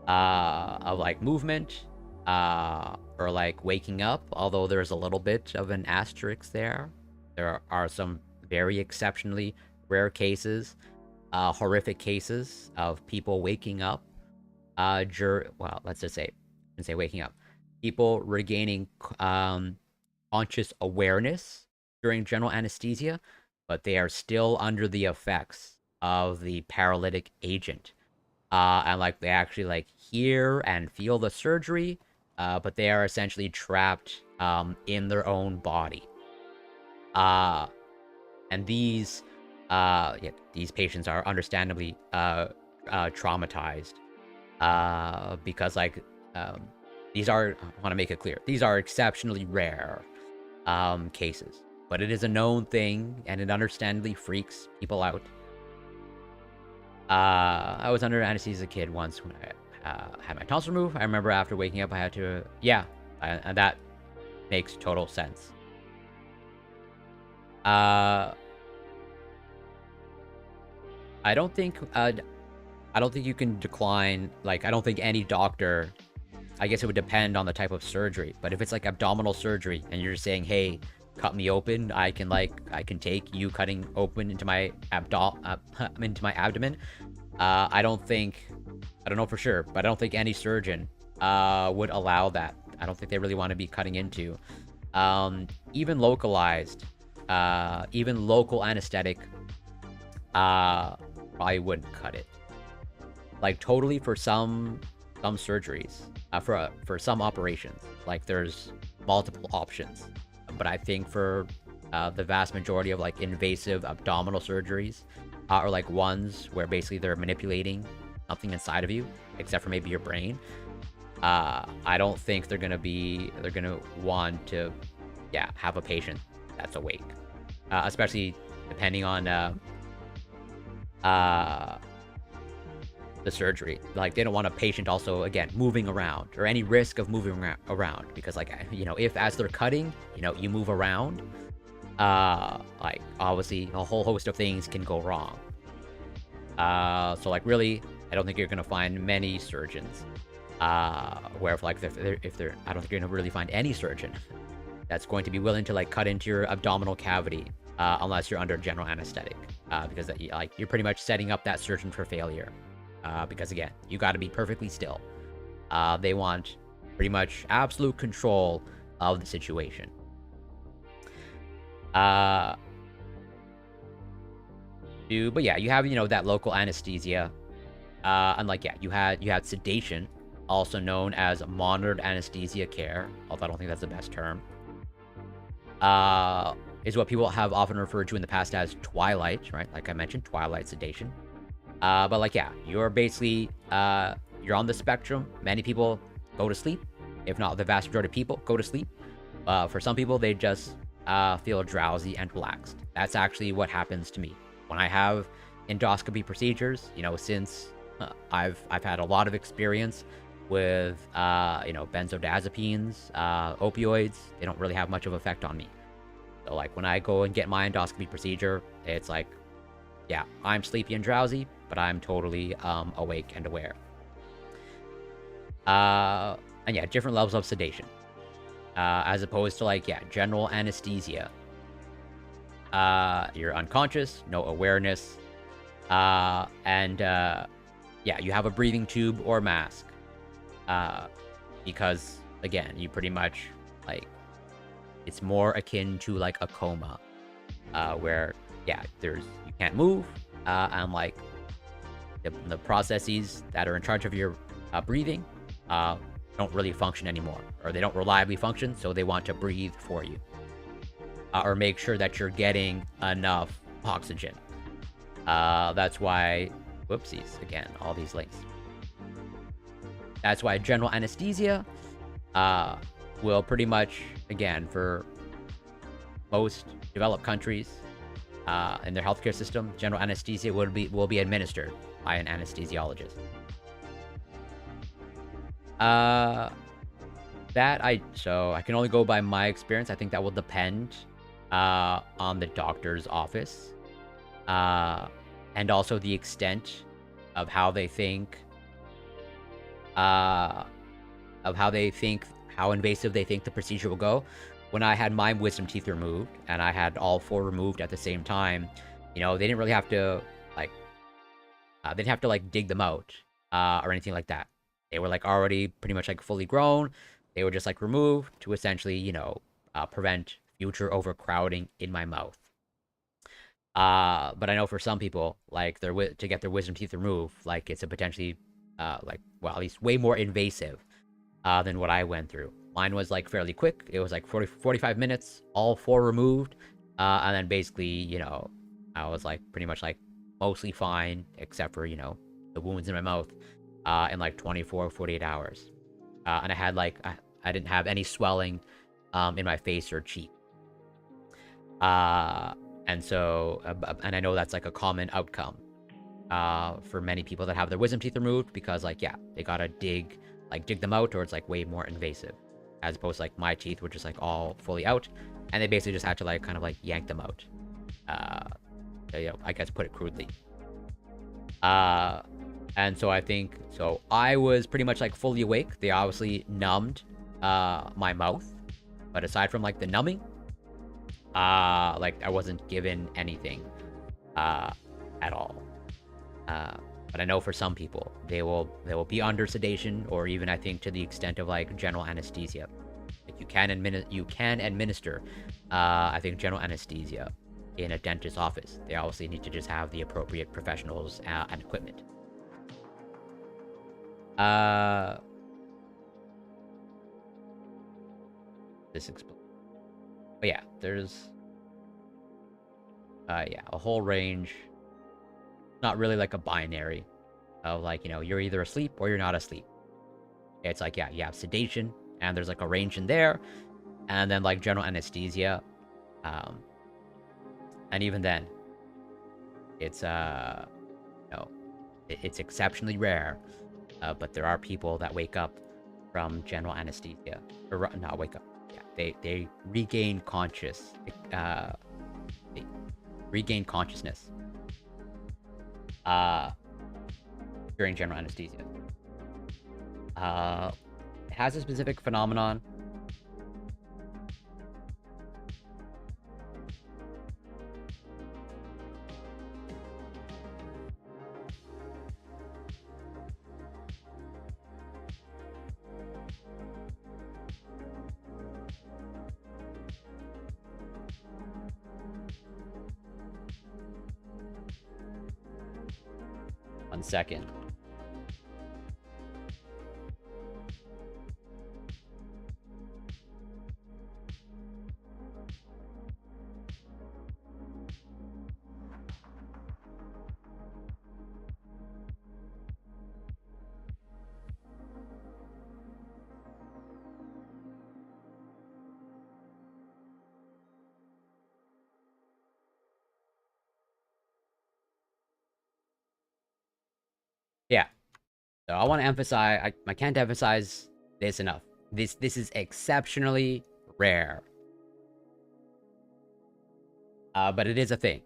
of like movement, or like waking up, although there's a little bit of an asterisk there. There are some very exceptionally rare cases, horrific cases of people waking up, well, let's just say waking up, people regaining conscious awareness during general anesthesia, but they are still under the effects of the paralytic agent. And like they actually like hear and feel the surgery, but they are essentially trapped in their own body. And these patients are understandably traumatized, because like these are, I want to make it clear, these are exceptionally rare cases, but it is a known thing and it understandably freaks people out. I was under anesthesia as a kid once when I had my tonsils removed. I remember after waking up I had to, and that makes total sense. I don't think you can decline, like I don't think any doctor, I guess it would depend on the type of surgery, but if it's like abdominal surgery and you're just saying, hey, cut me open, I can take you cutting open into my abdomen. I don't know for sure, but I don't think any surgeon would allow that. I don't think they really want to be cutting into even localized, even local anesthetic, probably wouldn't cut it. Like totally for some surgeries, for some operations, like there's multiple options. But I think for the vast majority of like invasive abdominal surgeries, or like ones where basically they're manipulating something inside of you, except for maybe your brain, I don't think they're gonna want to, have a patient that's awake, especially depending on the surgery. Like they don't want a patient also, again, moving around or any risk of moving around, because like, if as they're cutting, you move around, like obviously a whole host of things can go wrong. So like really, I don't think you're gonna find many surgeons, where if they're, I don't think you're gonna really find any surgeon that's going to be willing to like cut into your abdominal cavity, unless you're under general anesthetic, because like you're pretty much setting up that surgeon for failure. Because again, you got to be perfectly still. They want pretty much absolute control of the situation. But yeah, you have that local anesthesia, and like you had sedation, also known as monitored anesthesia care, although I don't think that's the best term. Is what people have often referred to in the past as twilight, right? Like I mentioned, twilight sedation. But like, you're basically, you're on the spectrum. Many people go to sleep. If not the vast majority of people go to sleep. For some people, they just feel drowsy and relaxed. That's actually what happens to me when I have endoscopy procedures. Since I've had a lot of experience with benzodiazepines, opioids, they don't really have much of an effect on me. So like when I go and get my endoscopy procedure, it's like, I'm sleepy and drowsy, but I'm totally awake and aware. And different levels of sedation, as opposed to like general anesthesia. You're unconscious, no awareness, and you have a breathing tube or mask, because again, you pretty much like, it's more akin to like a coma, where you can't move, and like the processes that are in charge of your breathing don't really function anymore, or they don't reliably function, so they want to breathe for you, or make sure that you're getting enough oxygen. That's why, whoopsies, again, all these links. That's why general anesthesia will pretty much, again, for most developed countries in their healthcare system, general anesthesia will be administered by an anesthesiologist. So I can only go by my experience. I think that will depend on the doctor's office, and also the extent of how they think, how invasive they think the procedure will go. When I had my wisdom teeth removed, and I had all 4 removed at the same time, they didn't really have to dig them out or anything like that. They were already pretty much fully grown. They were just removed to essentially prevent future overcrowding in my mouth. But I know for some people, to get their wisdom teeth removed, it's a potentially at least way more invasive than what I went through. Mine was fairly quick. It was 45 minutes, all 4 removed, and then basically I was pretty much mostly fine, except for the wounds in my mouth, in 24 48 hours. And I had I didn't have any swelling in my face or cheek. And so and I know that's a common outcome for many people that have their wisdom teeth removed, because they gotta dig them out, or it's way more invasive, as opposed to my teeth were just all fully out, and they basically just had to kind of yank them out. I guess, put it crudely. And so I was pretty much fully awake. They obviously numbed my mouth, but aside from the numbing, I wasn't given anything at all. But I know for some people, they will be under sedation, or even I think to the extent of general anesthesia. You can administer I think general anesthesia in a dentist's office. They obviously need to just have the appropriate professionals and equipment. This explains. But yeah, there's a whole range. Not really a binary of you're either asleep or you're not asleep. It's you have sedation, and there's a range in there, and then general anesthesia, and even then, it's it's exceptionally rare, but there are people that wake up from general anesthesia, or not wake up. Yeah, they regain consciousness during general anesthesia. It has a specific phenomenon. One second. Yeah. So I want to emphasize, I can't emphasize this enough. This is exceptionally rare. But it is a thing.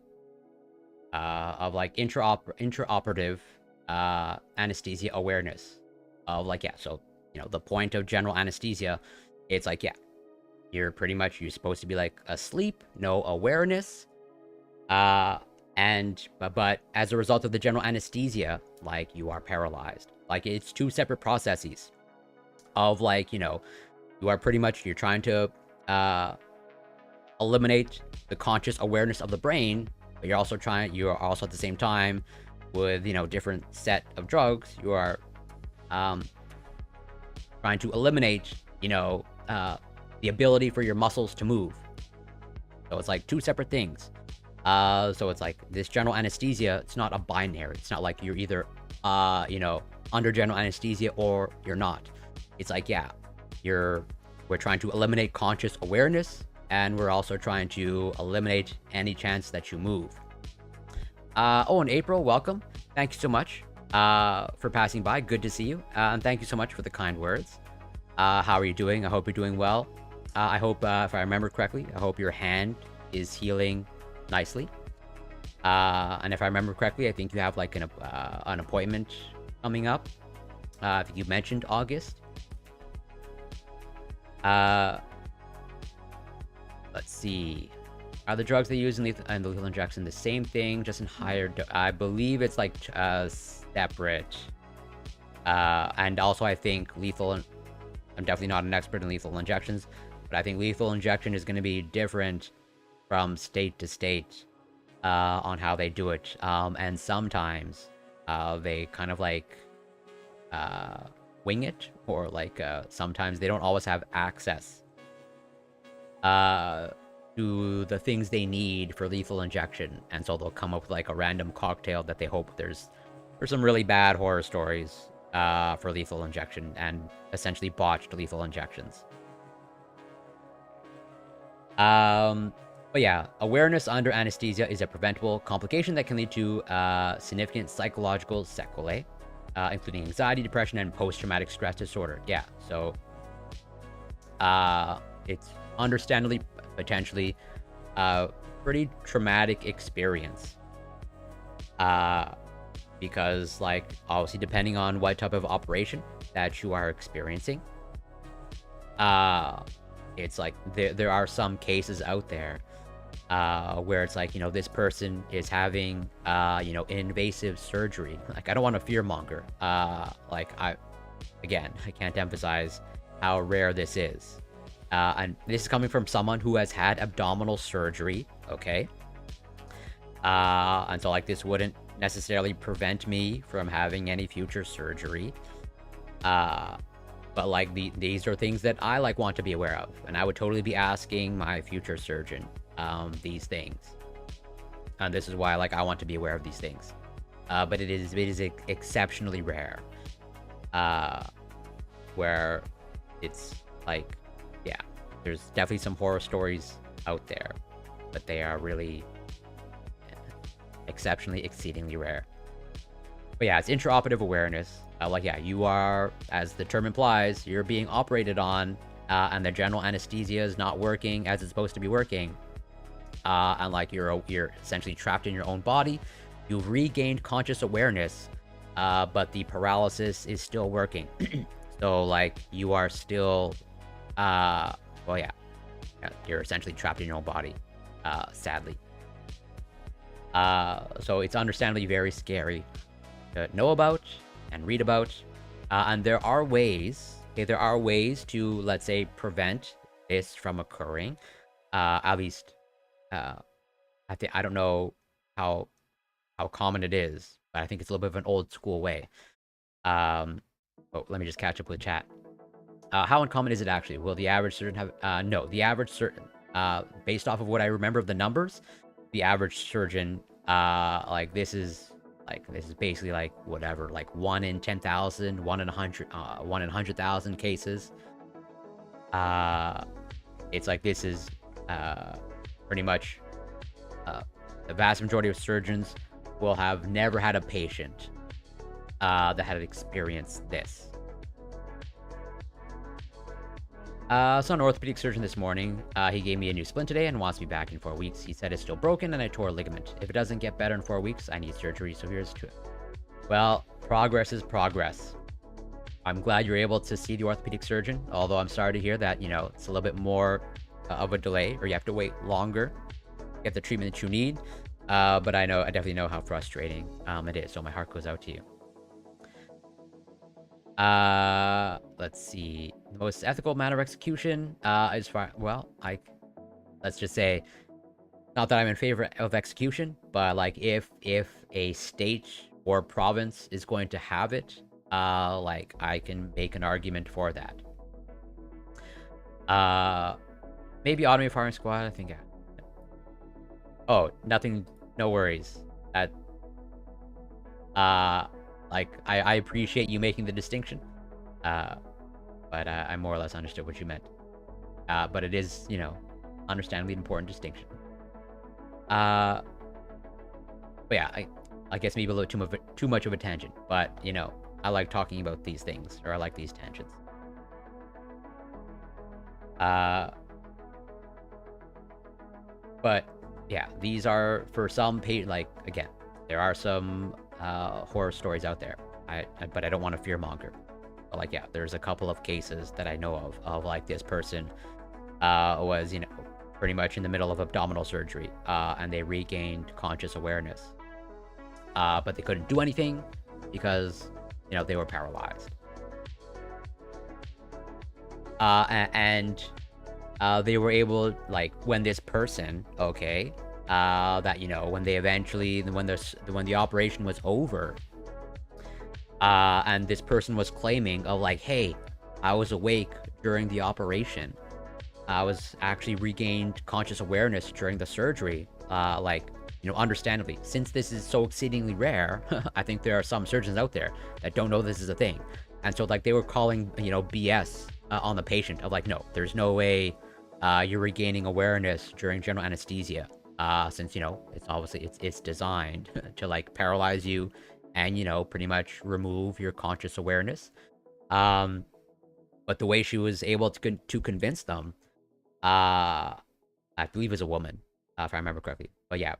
Of intraoperative anesthesia awareness. Of so the point of general anesthesia, it's you're supposed to be asleep, no awareness. But as a result of the general anesthesia, you are paralyzed. It's 2 separate processes of you are pretty much, you're trying to eliminate the conscious awareness of the brain, but you're also at the same time with, different set of drugs, you are um, trying to eliminate, the ability for your muscles to move. So it's like two separate things. So it's like this general anesthesia, it's not a binary. It's not like you're either, under general anesthesia or you're not. It's like, yeah, we're trying to eliminate conscious awareness, and we're also trying to eliminate any chance that you move. And April, welcome. Thank you so much for passing by. Good to see you. And thank you so much for the kind words. How are you doing? I hope you're doing well. I hope, if I remember correctly, I hope your hand is healing nicely. And if I remember correctly, I think you have like an appointment coming up. I think you mentioned August. Let's see. Are the drugs they use in the lethal injection the same thing, just in higher I believe it's like separate. And also I think I'm definitely not an expert in lethal injections, but I think lethal injection is going to be different from state to state on how they do it. And sometimes they kind of like wing it, or like sometimes they don't always have access to the things they need for lethal injection, and so they'll come up with like a random cocktail that they hope there's some really bad horror stories for lethal injection, and essentially botched lethal injections. But yeah, awareness under anesthesia is a preventable complication that can lead to significant psychological sequelae, including anxiety, depression, and post-traumatic stress disorder. Yeah, so it's understandably potentially a pretty traumatic experience. Because, like, obviously depending on what type of operation that you are experiencing, it's like there are some cases out there where it's like, this person is having invasive surgery. Like, I don't want to fearmonger. I can't emphasize how rare this is. And this is coming from someone who has had abdominal surgery, okay? And so, like, this wouldn't necessarily prevent me from having any future surgery. But, like, these are things that I, like, want to be aware of. And I would totally be asking my future surgeon these things. And this is why, like, I want to be aware of these things. But it is exceptionally rare. Where it's, like, yeah, there's definitely some horror stories out there, but they are really exceptionally, exceedingly rare. But yeah, it's intraoperative awareness. Like, yeah, you are, as the term implies, you're being operated on, and the general anesthesia is not working as it's supposed to be working. And like you're essentially trapped in your own body. You've regained conscious awareness, but the paralysis is still working. So like you are still, you're essentially trapped in your own body, sadly. So it's understandably very scary to know about and read about. And there are ways, to, let's say, prevent this from occurring. At least, I don't know how common it is, but I think it's a little bit of an old school way. Let me just catch up with chat. How uncommon is it actually? Will the average surgeon have... no, the average surgeon, based off of what I remember of the numbers, the average surgeon, this is basically like whatever, like 1 in 10,000, 1 in 100, 1 in 100,000 cases. It's like this is pretty much the vast majority of surgeons will have never had a patient that had experienced this. Saw an orthopedic surgeon this morning. He gave me a new splint today and wants me back in 4 weeks. He said it's still broken and I tore a ligament. If it doesn't get better in 4 weeks, I need surgery, so here's to it. Well, progress is progress. I'm glad you're able to see the orthopedic surgeon, although I'm sorry to hear that, it's a little bit more of a delay, or you have to wait longer to get the treatment that you need. But I definitely know how frustrating it is, so my heart goes out to you. Let's see. The most ethical manner of execution is fine. Well, let's just say, not that I'm in favor of execution, but like if a state or province is going to have it, like I can make an argument for that. Maybe automated firing squad, I think. Oh, nothing, no worries. That, like, I appreciate you making the distinction. But I more or less understood what you meant. But it is, understandably important distinction. But yeah, I guess maybe a little too much of a tangent. But, I like talking about these things, or I like these tangents. But yeah, these are for some like, again, there are some horror stories out there. But I don't want to fearmonger. But like, yeah, there's a couple of cases that I know of like this person was, pretty much in the middle of abdominal surgery, and they regained conscious awareness. But they couldn't do anything because, they were paralyzed. And they were able, like, when this person, okay, that, when they eventually, when the operation was over, and this person was claiming of like, hey, I was awake during the operation. I was actually regained conscious awareness during the surgery. Like, understandably, since this is so exceedingly rare, I think there are some surgeons out there that don't know this is a thing. And so, like, they were calling, BS on the patient of like, no, there's no way you're regaining awareness during general anesthesia. Since, it's obviously, it's designed to, like, paralyze you and, pretty much remove your conscious awareness. But the way she was able to convince them, I believe is a woman, if I remember correctly. But yeah,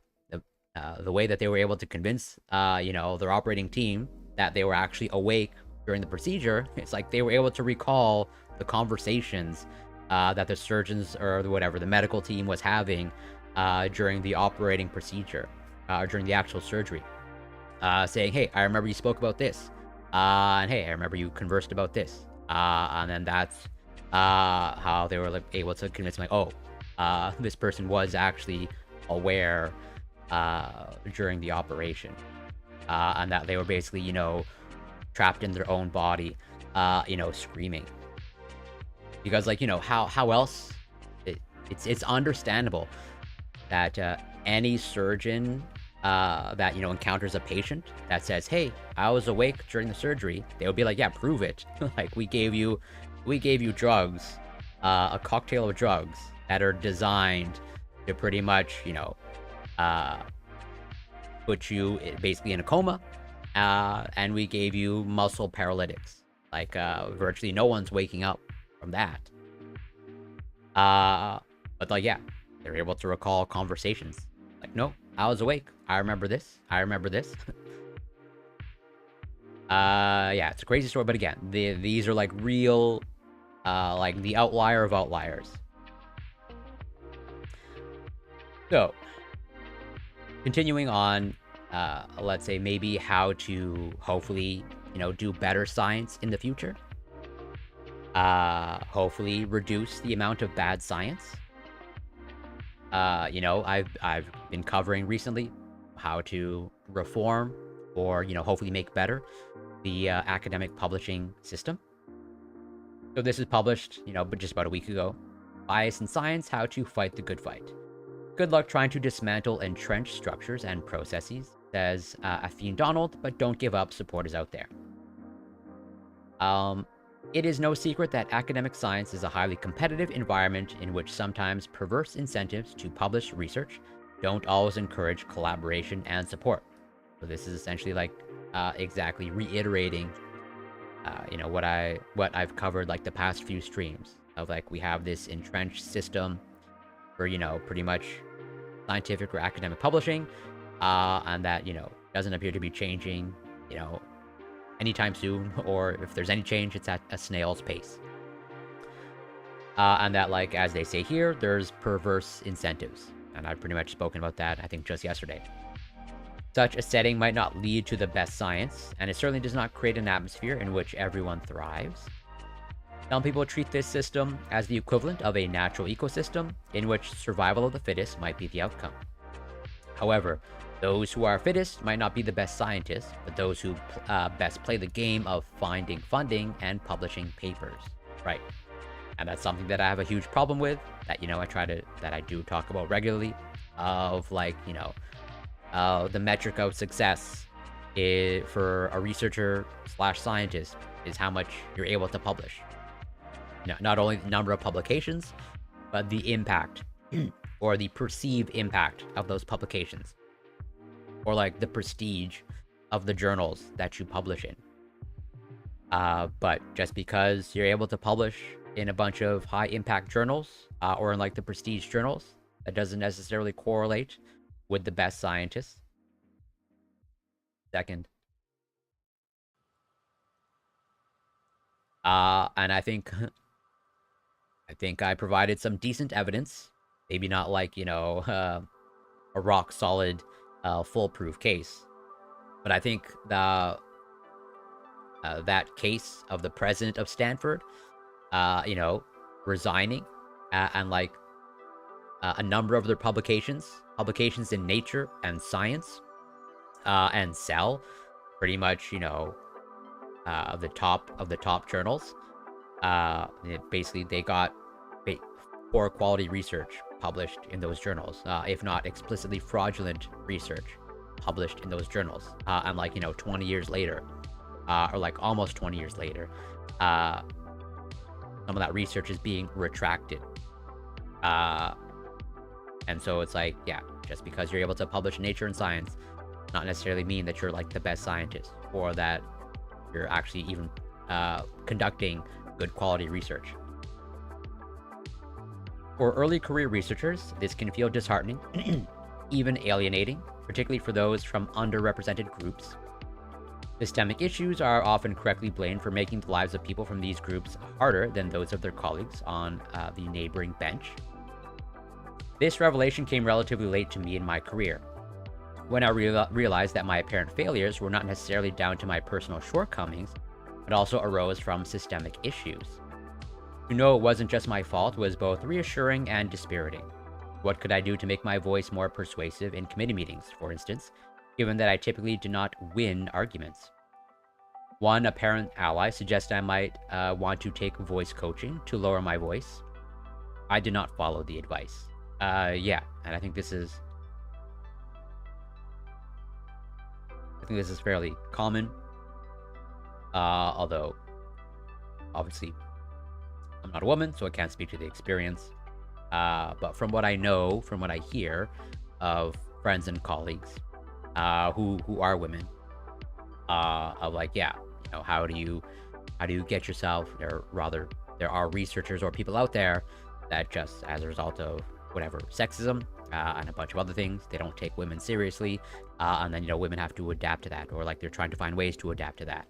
the way that they were able to convince, their operating team that they were actually awake during the procedure, it's like they were able to recall the conversations that the surgeons or whatever, the medical team was having during the operating procedure, or during the actual surgery. Saying, hey, I remember you spoke about this. And hey, I remember you conversed about this. And then that's how they were able to convince me, like, oh, this person was actually aware during the operation. And that they were basically, trapped in their own body, screaming. Because, like, how else? It's understandable that any surgeon that, encounters a patient that says, hey, I was awake during the surgery, they would be like, yeah, prove it. Like, we gave you drugs, a cocktail of drugs that are designed to pretty much, put you basically in a coma, and we gave you muscle paralytics. Like, virtually no one's waking up from that. But like, yeah, they're able to recall conversations. Like, no, I was awake. I remember this. I remember this. Yeah, it's a crazy story, but again, these are like real, like the outlier of outliers. So, continuing on, let's say maybe how to hopefully, do better science in the future. Hopefully reduce the amount of bad science. I've been covering recently how to reform or, hopefully make better the academic publishing system. So this is published, but just about a week ago. Bias in Science, How to Fight the Good Fight. Good luck trying to dismantle entrenched structures and processes, says Athene Donald, but don't give up, supporters out there. It is no secret that academic science is a highly competitive environment in which sometimes perverse incentives to publish research don't always encourage collaboration and support. So this is essentially like exactly reiterating, what I've covered like the past few streams of like we have this entrenched system for pretty much scientific or academic publishing, and that doesn't appear to be changing, anytime soon, or if there's any change, it's at a snail's pace. And that, like, as they say here, there's perverse incentives. And I've pretty much spoken about that, I think, just yesterday. Such a setting might not lead to the best science, and it certainly does not create an atmosphere in which everyone thrives. Some people treat this system as the equivalent of a natural ecosystem, in which survival of the fittest might be the outcome. However, those who are fittest might not be the best scientists, but those who best play the game of finding funding and publishing papers. Right. And that's something that I have a huge problem with, that, that I do talk about regularly, of like, the metric of success for a researcher slash scientist is how much you're able to publish. Not only the number of publications, but the impact or the perceived impact of those publications, or like the prestige of the journals that you publish in. But just because you're able to publish in a bunch of high impact journals, or in like the prestige journals, that doesn't necessarily correlate with the best scientists. Second. And I think I provided some decent evidence. Maybe not like, a rock solid, foolproof case. But I think that case of the president of Stanford, resigning, and like a number of their publications in Nature and Science, and Cell, pretty much, the top journals. Basically, they got poor quality research published in those journals, if not explicitly fraudulent research published in those journals. And like, 20 years later, or like almost 20 years later, some of that research is being retracted. And so it's like, yeah, just because you're able to publish in Nature and Science, not necessarily mean that you're like the best scientist, or that you're actually even conducting good quality research. For early career researchers, this can feel disheartening, even alienating, particularly for those from underrepresented groups. Systemic issues are often correctly blamed for making the lives of people from these groups harder than those of their colleagues on the neighboring bench. This revelation came relatively late to me in my career, when I realized that my apparent failures were not necessarily down to my personal shortcomings, but also arose from systemic issues. To know it wasn't just my fault was both reassuring and dispiriting. What could I do to make my voice more persuasive in committee meetings, for instance, given that I typically do not win arguments? One apparent ally suggested I might want to take voice coaching to lower my voice. I did not follow the advice. Yeah, and I think this is fairly common, although obviously I'm not a woman, so I can't speak to the experience. But from what I know, from what I hear of friends and colleagues who are women, of like, yeah, how do you get yourself, or rather, there are researchers or people out there that just as a result of whatever sexism and a bunch of other things, they don't take women seriously, and then women have to adapt to that, or like they're trying to find ways to adapt to that.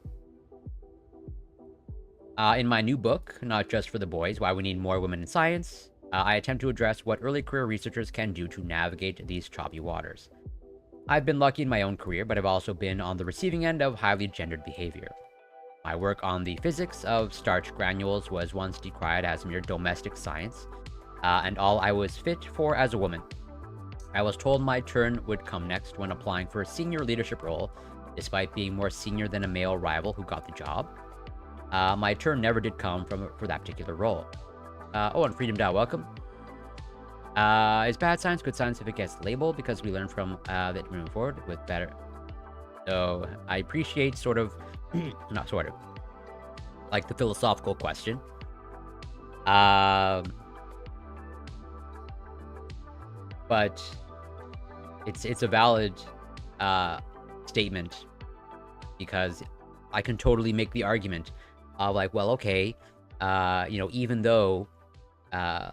In my new book, Not Just for the Boys, Why We Need More Women in Science, I attempt to address what early career researchers can do to navigate these choppy waters. I've been lucky in my own career, but I've also been on the receiving end of highly gendered behavior. My work on the physics of starch granules was once decried as mere domestic science, and all I was fit for as a woman. I was told my turn would come next when applying for a senior leadership role, despite being more senior than a male rival who got the job. My turn never did come for that particular role. And Freedom Dow, welcome. Is bad science good science if it gets labeled? Because we learn from that moving forward with better. So I appreciate like the philosophical question. But it's a valid statement, because I can totally make the argument of like, well, okay, even though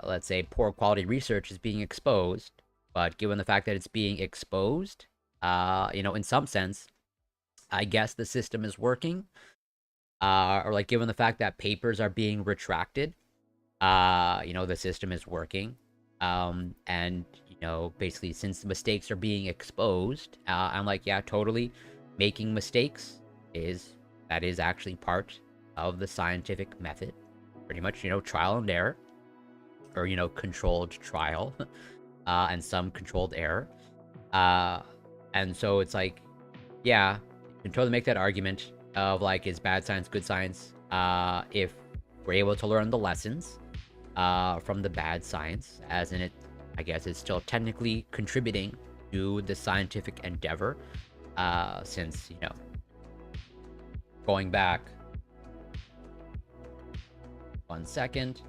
let's say poor quality research is being exposed, but given the fact that it's being exposed, in some sense, I guess the system is working, or like given the fact that papers are being retracted, the system is working, and basically, since the mistakes are being exposed, I'm like, yeah, totally, making mistakes is actually part of the scientific method, pretty much, trial and error, or controlled trial, and some controlled error. Uh, and so it's like, yeah, you can totally make that argument of like, is bad science good science? If we're able to learn the lessons from the bad science, as in it, I guess it's still technically contributing to the scientific endeavor. Since, going back 1 second.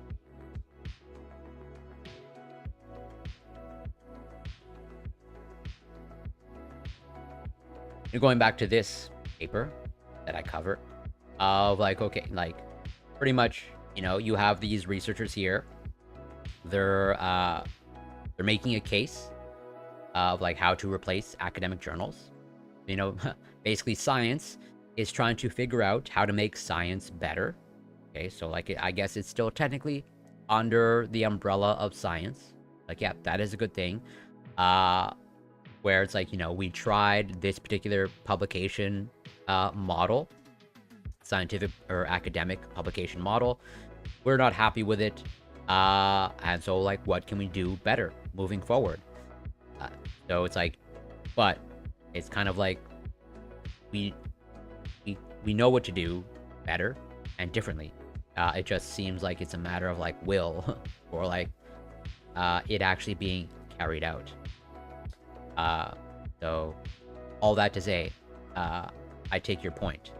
Going back to this paper that I cover, of like, okay, like pretty much, you have these researchers here. They're making a case of like how to replace academic journals. You know, basically science is trying to figure out how to make science better. Okay, so like I guess it's still technically under the umbrella of science. Like, yeah, that is a good thing. Where it's like, we tried this particular publication model, scientific or academic publication model. We're not happy with it. And so like, what can we do better moving forward? So it's like, but it's kind of like we we know what to do better and differently. It just seems like it's a matter of like will or like it actually being carried out. So all that to say, I take your point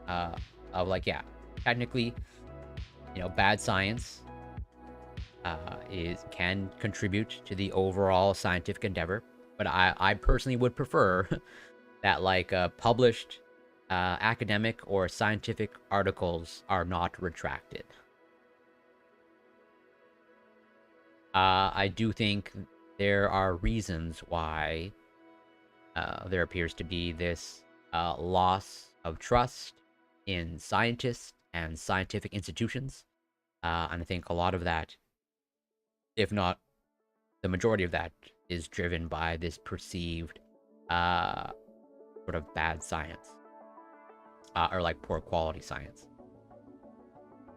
of like, yeah, technically, bad science can contribute to the overall scientific endeavor, but I personally would prefer that like published academic or scientific articles are not retracted. I do think there are reasons why there appears to be this loss of trust in scientists and scientific institutions. And I think a lot of that, if not the majority of that, is driven by this perceived sort of bad science or like poor quality science.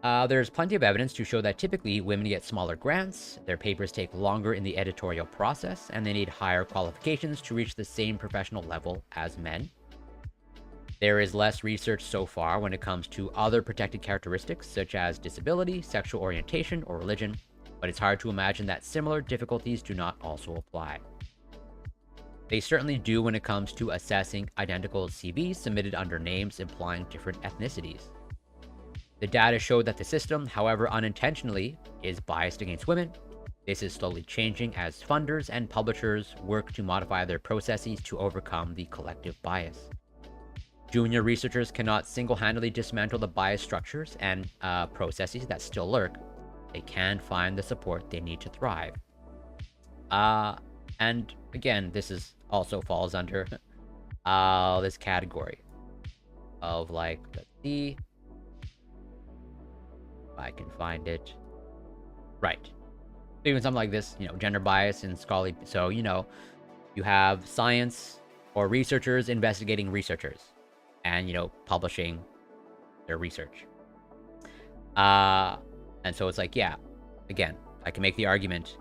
There's plenty of evidence to show that typically women get smaller grants, their papers take longer in the editorial process, and they need higher qualifications to reach the same professional level as men. There is less research so far when it comes to other protected characteristics such as disability, sexual orientation, or religion, but it's hard to imagine that similar difficulties do not also apply. They certainly do when it comes to assessing identical CVs submitted under names implying different ethnicities. The data showed that the system, however unintentionally, is biased against women. This is slowly changing as funders and publishers work to modify their processes to overcome the collective bias. Junior researchers cannot single-handedly dismantle the bias structures and processes that still lurk. They can find the support they need to thrive. And again, this is also falls under this category of like, let's see if I can find it. Right. Even something like this, gender bias and scholarly. So, you have science or researchers investigating researchers and, publishing their research. And so it's like, yeah, again, I can make the argument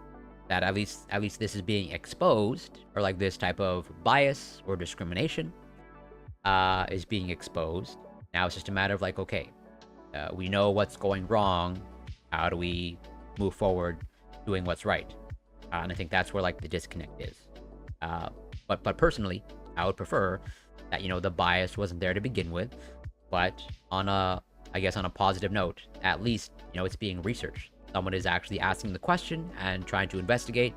that at least this is being exposed, or like this type of bias or discrimination is being exposed. Now it's just a matter of like, okay, we know what's going wrong. How do we move forward doing what's right? And I think that's where like the disconnect is. But personally, I would prefer that, the bias wasn't there to begin with, but on a positive note, at least, it's being researched. Someone is actually asking the question and trying to investigate,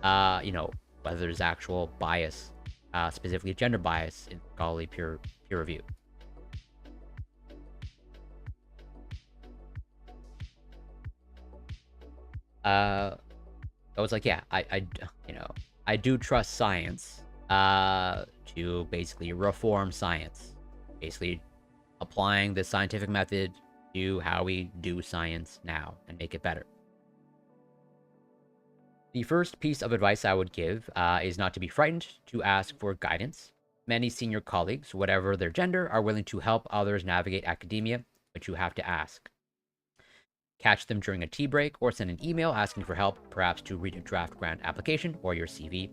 whether there's actual bias, specifically gender bias in scholarly peer review. So it's like, yeah, I do trust science to basically reform science, basically applying the scientific method to how we do science now and make it better. The first piece of advice I would give is not to be frightened to ask for guidance. Many senior colleagues, whatever their gender, are willing to help others navigate academia, but you have to ask. Catch them during a tea break or send an email asking for help, perhaps to read a draft grant application or your CV.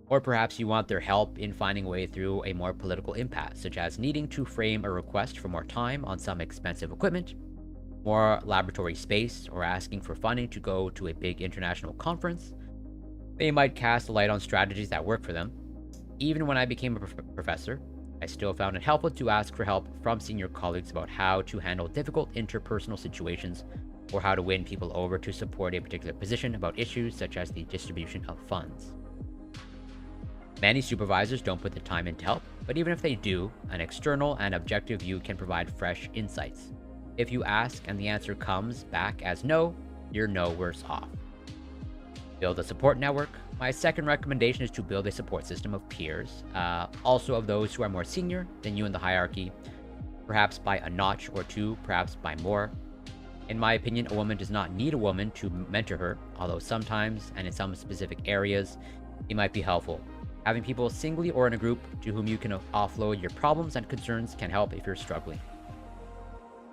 Or perhaps you want their help in finding a way through a more political impasse, such as needing to frame a request for more time on some expensive equipment, more laboratory space, or asking for funding to go to a big international conference. They might cast a light on strategies that work for them. Even when I became a professor, I still found it helpful to ask for help from senior colleagues about how to handle difficult interpersonal situations or how to win people over to support a particular position about issues such as the distribution of funds. Many supervisors don't put the time in to help, but even if they do, an external and objective view can provide fresh insights. If you ask and the answer comes back as no, you're no worse off. Build a support network. My second recommendation is to build a support system of peers, also of those who are more senior than you in the hierarchy, perhaps by a notch or two, perhaps by more. In my opinion, a woman does not need a woman to mentor her, although sometimes, and in some specific areas, it might be helpful. Having people singly or in a group to whom you can offload your problems and concerns can help if you're struggling.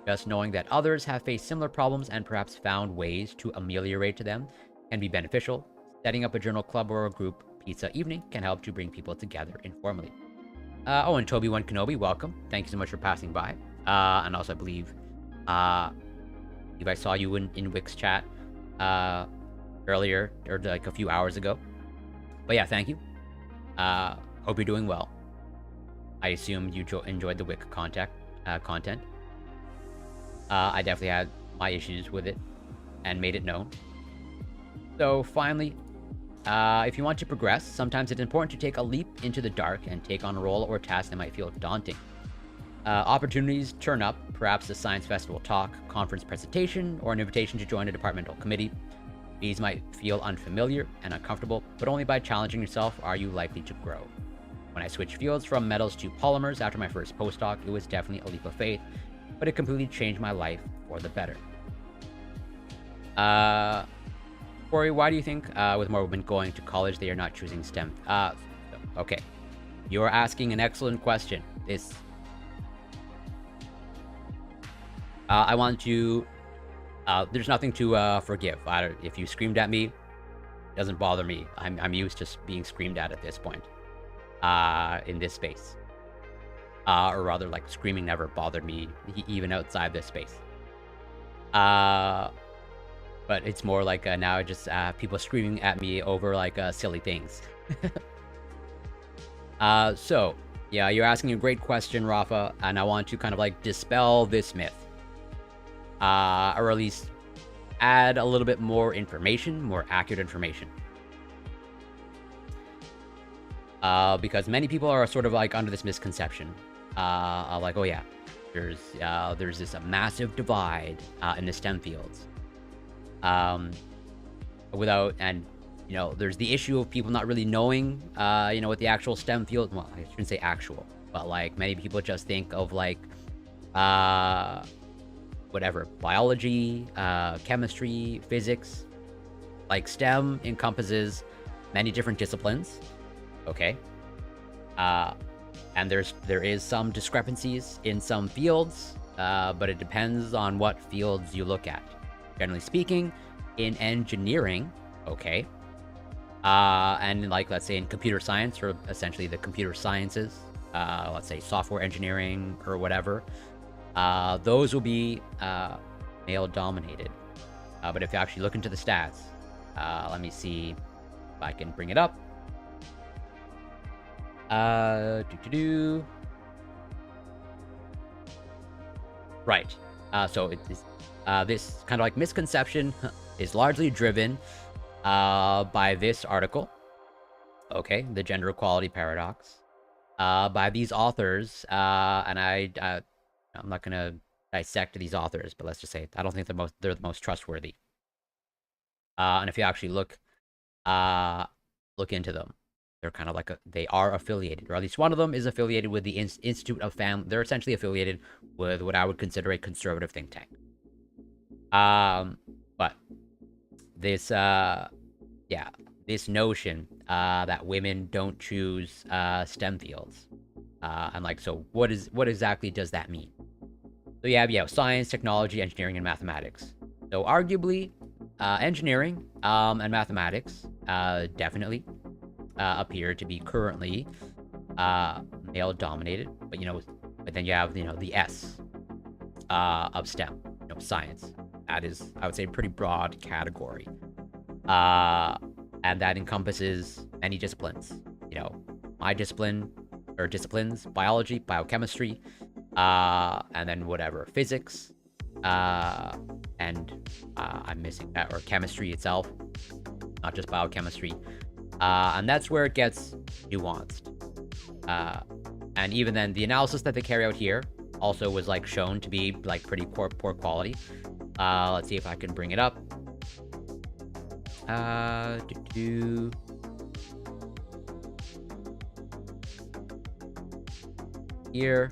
Just knowing that others have faced similar problems and perhaps found ways to ameliorate them can be beneficial. Setting up a journal club or a group pizza evening can help to bring people together informally. And Toby1 Kenobi, welcome. Thank you so much for passing by. And also, I believe I saw you in Wix chat earlier, or like a few hours ago. But yeah, thank you. Hope you're doing well. I assume you enjoyed the Wix content. I definitely had my issues with it and made it known. So finally, if you want to progress, sometimes it's important to take a leap into the dark and take on a role or task that might feel daunting. Opportunities turn up, perhaps a science festival talk, conference presentation, or an invitation to join a departmental committee. These might feel unfamiliar and uncomfortable, but only by challenging yourself are you likely to grow. When I switched fields from metals to polymers after my first postdoc, it was definitely a leap of faith, but it completely changed my life for the better. Corey, why do you think with more women going to college, they are not choosing STEM? Okay, you're asking an excellent question. I want to... there's nothing to forgive. If you screamed at me, it doesn't bother me. I'm used to being screamed at this point in this space. Or rather, like, screaming never bothered me, even outside this space. But it's more like now just people screaming at me over like silly things. So, yeah, you're asking a great question, Rafa, and I want to kind of like dispel this myth. Or at least add a little bit more information, more accurate information. Because many people are sort of like under this misconception. Like, oh yeah, there's this massive divide in the STEM fields. There's the issue of people not really knowing, what the actual STEM field, well, I shouldn't say actual, but like many people just think of like, biology, chemistry, physics. Like STEM encompasses many different disciplines. Okay. And there is some discrepancies in some fields, but it depends on what fields you look at. Generally speaking, in engineering, okay, and like, let's say in computer science, or essentially the computer sciences, let's say software engineering or whatever, those will be male dominated. But if you actually look into the stats, let me see if I can bring it up. Right. So it is this kind of like misconception is largely driven by this article. Okay, the gender equality paradox, by these authors, and I'm not gonna dissect these authors, but let's just say I don't think they're the most trustworthy. And if you actually look into them, they're kind of like they are affiliated, or at least one of them is affiliated with the Institute of Family. They're essentially affiliated with what I would consider a conservative think tank. But this this notion that women don't choose STEM fields, and like, so what exactly does that mean? So you have science, technology, engineering, and mathematics. So arguably, engineering and mathematics, definitely. appear to be currently male dominated, but but then you have the S of STEM, science. That is, I would say, a pretty broad category, and that encompasses many disciplines. My discipline or disciplines: biology, biochemistry, and then whatever physics, and I'm missing that, or chemistry itself, not just biochemistry, and that's where it gets nuanced. And even then, the analysis that they carry out here also was like shown to be like pretty poor quality. Let's see if I can bring it up. Here.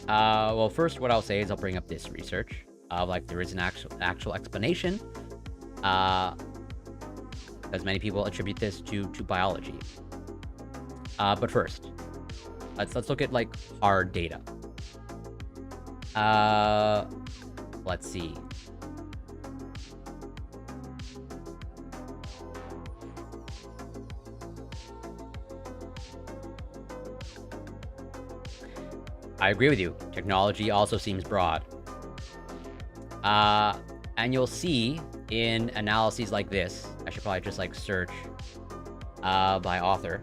Well, first, what I'll say is I'll bring up this research. Like there is an actual explanation. As many people attribute this to biology. But first, let's look at like hard data. Let's see. I agree with you. Technology also seems broad. And you'll see in analyses like this, I should probably just like search by author.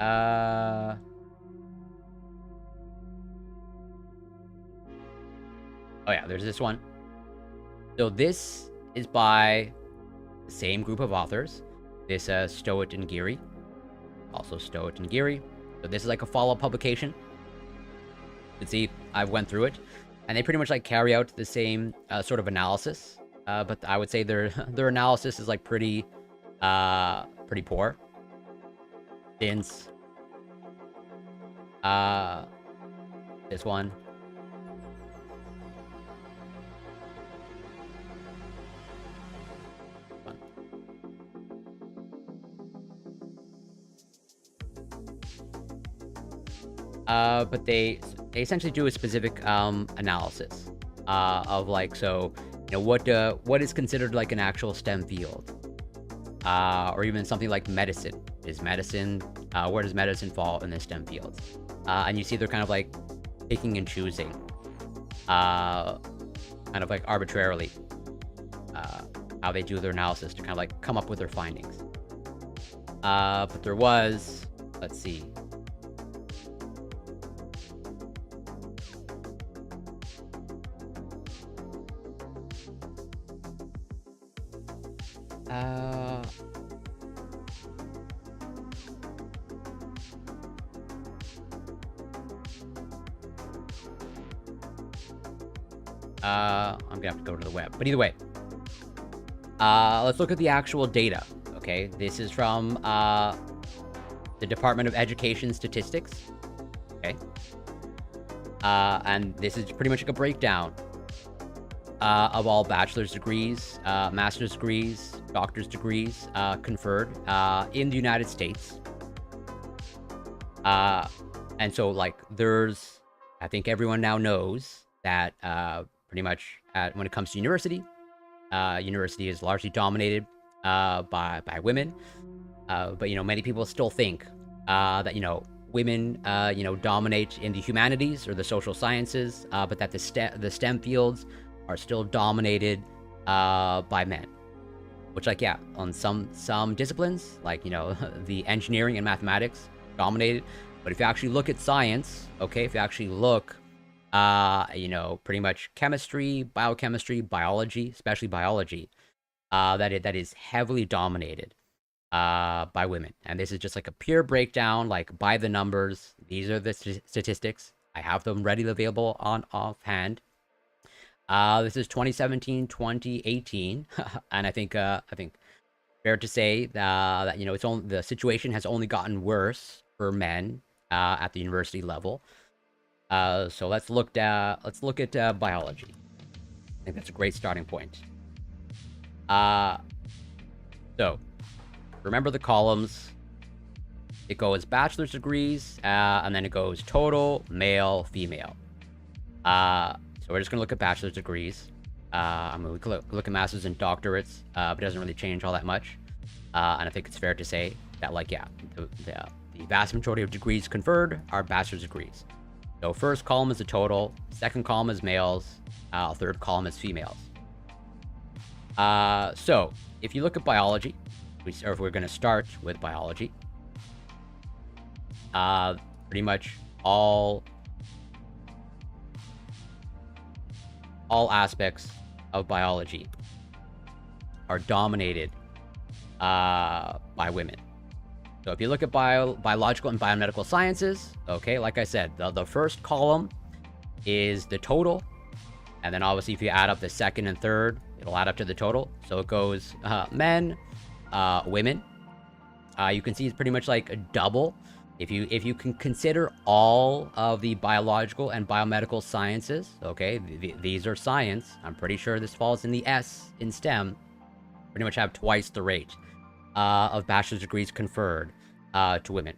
Oh yeah, there's this one. So this is by the same group of authors. This Stowett and Geary. Also Stowett and Geary. So this is like a follow-up publication. You can see I went through it. And they pretty much like carry out the same sort of analysis. But I would say their analysis is like pretty poor. Since this one. But they essentially do a specific analysis of like, so what is considered like an actual STEM field, or even something like medicine. Is medicine where does medicine fall in the STEM fields? And you see they're kind of like picking and choosing, kind of like arbitrarily, how they do their analysis to kind of like come up with their findings. But there was, let's see. I'm gonna have to go to the web, but either way, let's look at the actual data. Okay, this is from the Department of Education Statistics. Okay, and this is pretty much like a breakdown of all bachelor's degrees, master's degrees, doctor's degrees conferred in the United States. And so, like, I think everyone now knows that pretty much when it comes to university is largely dominated by women. But many people still think that women dominate in the humanities or the social sciences, but that the STEM fields are still dominated by men. Which, like, yeah, on some disciplines, like the engineering and mathematics, dominated. But if you actually look at science, okay, if you actually look pretty much chemistry, biochemistry, biology, especially biology, that is heavily dominated by women. And this is just like a pure breakdown, like by the numbers. These are the statistics. I have them readily available on offhand. This is 2017, 2018, and I think fair to say that it's the situation has only gotten worse for men at the university level. So let's look at biology. I think that's a great starting point. So remember the columns. It goes bachelor's degrees, and then it goes total, male, female. So we're just going to look at bachelor's degrees. I mean, we can look at masters and doctorates, but it doesn't really change all that much. And I think it's fair to say that, like, yeah, the vast majority of degrees conferred are bachelor's degrees. So first column is the total, second column is males, third column is females. So if you look at biology, or if we're going to start with biology, pretty much all aspects of biology are dominated by women. So if you look at biological and biomedical sciences, okay, like I said, the first column is the total, and then obviously if you add up the second and third, it'll add up to the total. So it goes men, women. You can see it's pretty much like a double. If you can consider all of the biological and biomedical sciences, okay, these are science. I'm pretty sure this falls in the S in STEM. Pretty much have twice the rate of bachelor's degrees conferred to women.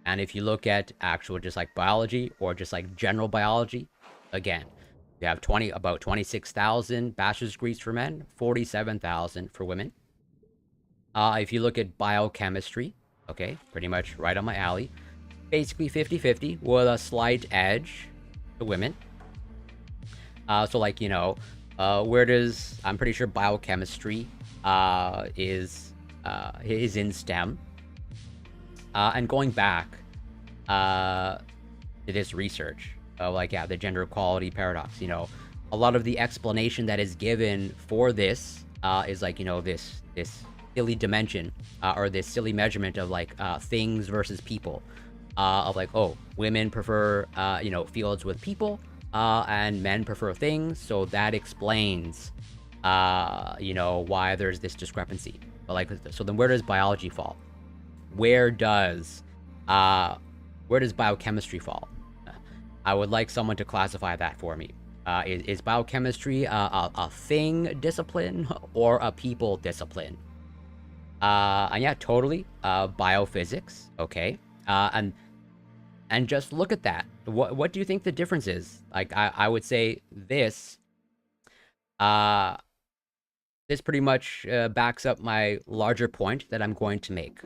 And if you look at actual just like biology or just like general biology, again, you have about 26,000 bachelor's degrees for men, 47,000 for women. If you look at biochemistry, okay, pretty much right on my alley. Basically 50-50 with a slight edge to women. So like, you know, where does, I'm pretty sure biochemistry is in STEM. And going back to this research of like, yeah, the gender equality paradox, you know, a lot of the explanation that is given for this is like, you know, this silly dimension or this silly measurement of like things versus people. Of like, oh, women prefer, you know, fields with people, and men prefer things. So that explains, you know, why there's this discrepancy. But like, so then where does biology fall? Where does biochemistry fall? I would like someone to classify that for me. Is biochemistry a thing discipline or a people discipline? And yeah, totally. Biophysics. Okay. And just look at that. What do you think the difference is? Like, I would say this pretty much backs up my larger point that I'm going to make.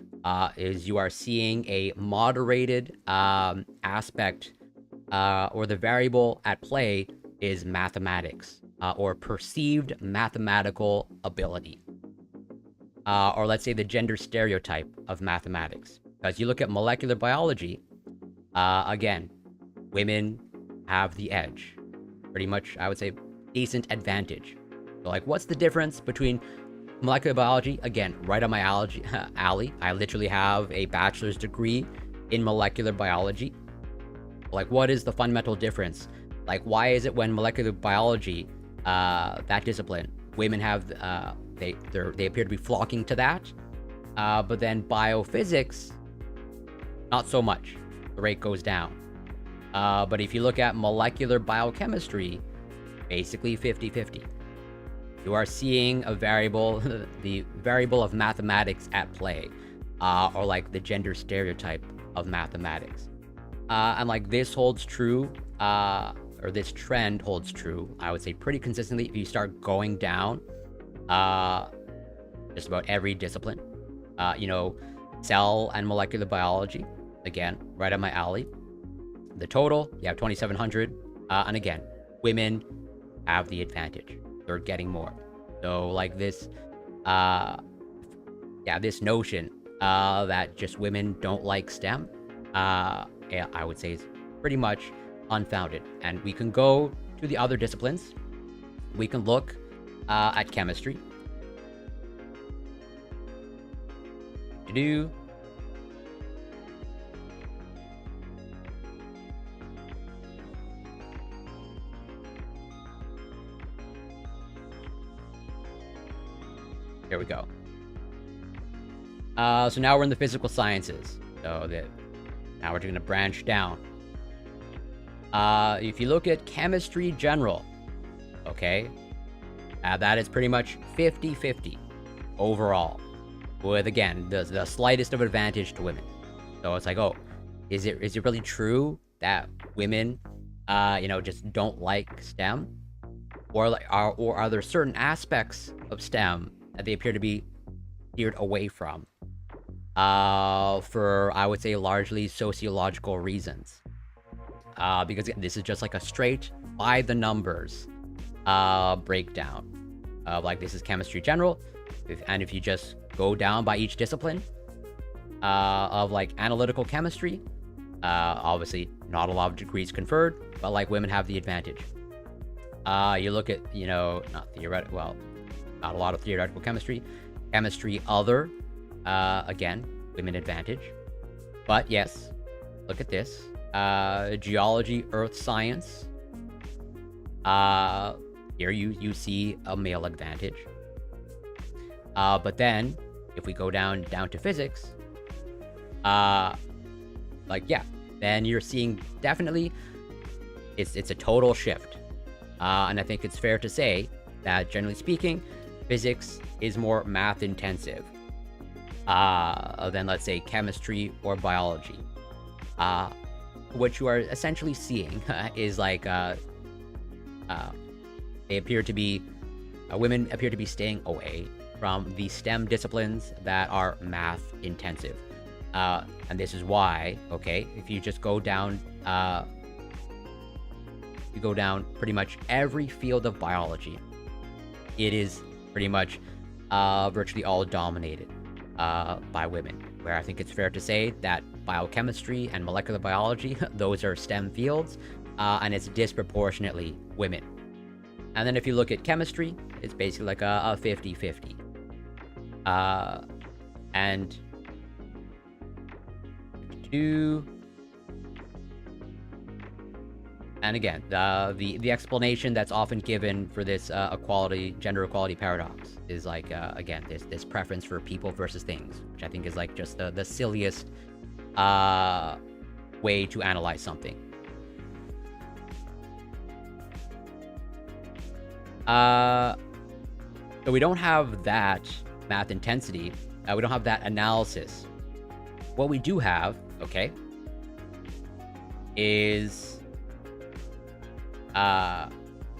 Is you are seeing a moderated aspect, or the variable at play is mathematics, or perceived mathematical ability. Or let's say the gender stereotype of mathematics. Because you look at molecular biology, again, women have the edge. Pretty much, I would say, decent advantage. So, like, what's the difference between molecular biology? Again, right on my alley. I literally have a bachelor's degree in molecular biology. Like, what is the fundamental difference? Like, why is it when molecular biology, that discipline, women have, they appear to be flocking to that, but then biophysics, not so much. The rate goes down. But if you look at molecular biochemistry, basically 50-50. You are seeing a variable, the variable of mathematics at play, or like the gender stereotype of mathematics. And like this holds true, or this trend holds true, I would say pretty consistently if you start going down just about every discipline. You know, cell and molecular biology, again, right up my alley. The total, you have 2,700. And again, women have the advantage. They're getting more. So like this, this notion that just women don't like STEM, I would say is pretty much unfounded. And we can go to the other disciplines. We can look at chemistry. Here we go. So now we're in the physical sciences. So now we're going to branch down. If you look at chemistry general, okay, that is pretty much 50-50 overall. with, again, the slightest of advantage to women. So it's like, oh, is it really true that women, just don't like STEM, or are there certain aspects of STEM that they appear to be steered away from, for, I would say, largely sociological reasons? Because this is just like a straight by the numbers breakdown. Like, this is chemistry general, and if you just go down by each discipline of like analytical chemistry, obviously not a lot of degrees conferred, but like women have the advantage. You look at, not theoretical, well, not a lot of theoretical chemistry. Chemistry other, again, women advantage. But yes, look at this. Geology, earth science. Here you see a male advantage. But then, if we go down to physics, then you're seeing definitely it's a total shift. And I think it's fair to say that, generally speaking, physics is more math intensive than, let's say, chemistry or biology. What you are essentially seeing is like they appear to be women appear to be staying away from the STEM disciplines that are math intensive. And this is why, okay, if you just go down, pretty much every field of biology, it is pretty much virtually all dominated by women. Where I think it's fair to say that biochemistry and molecular biology, those are STEM fields, and it's disproportionately women. And then if you look at chemistry, it's basically like a 50-50. And again, the explanation that's often given for this gender equality paradox is like, again, this preference for people versus things, which I think is like just the silliest way to analyze something. So we don't have that math intensity. We don't have that analysis. What we do have, okay, is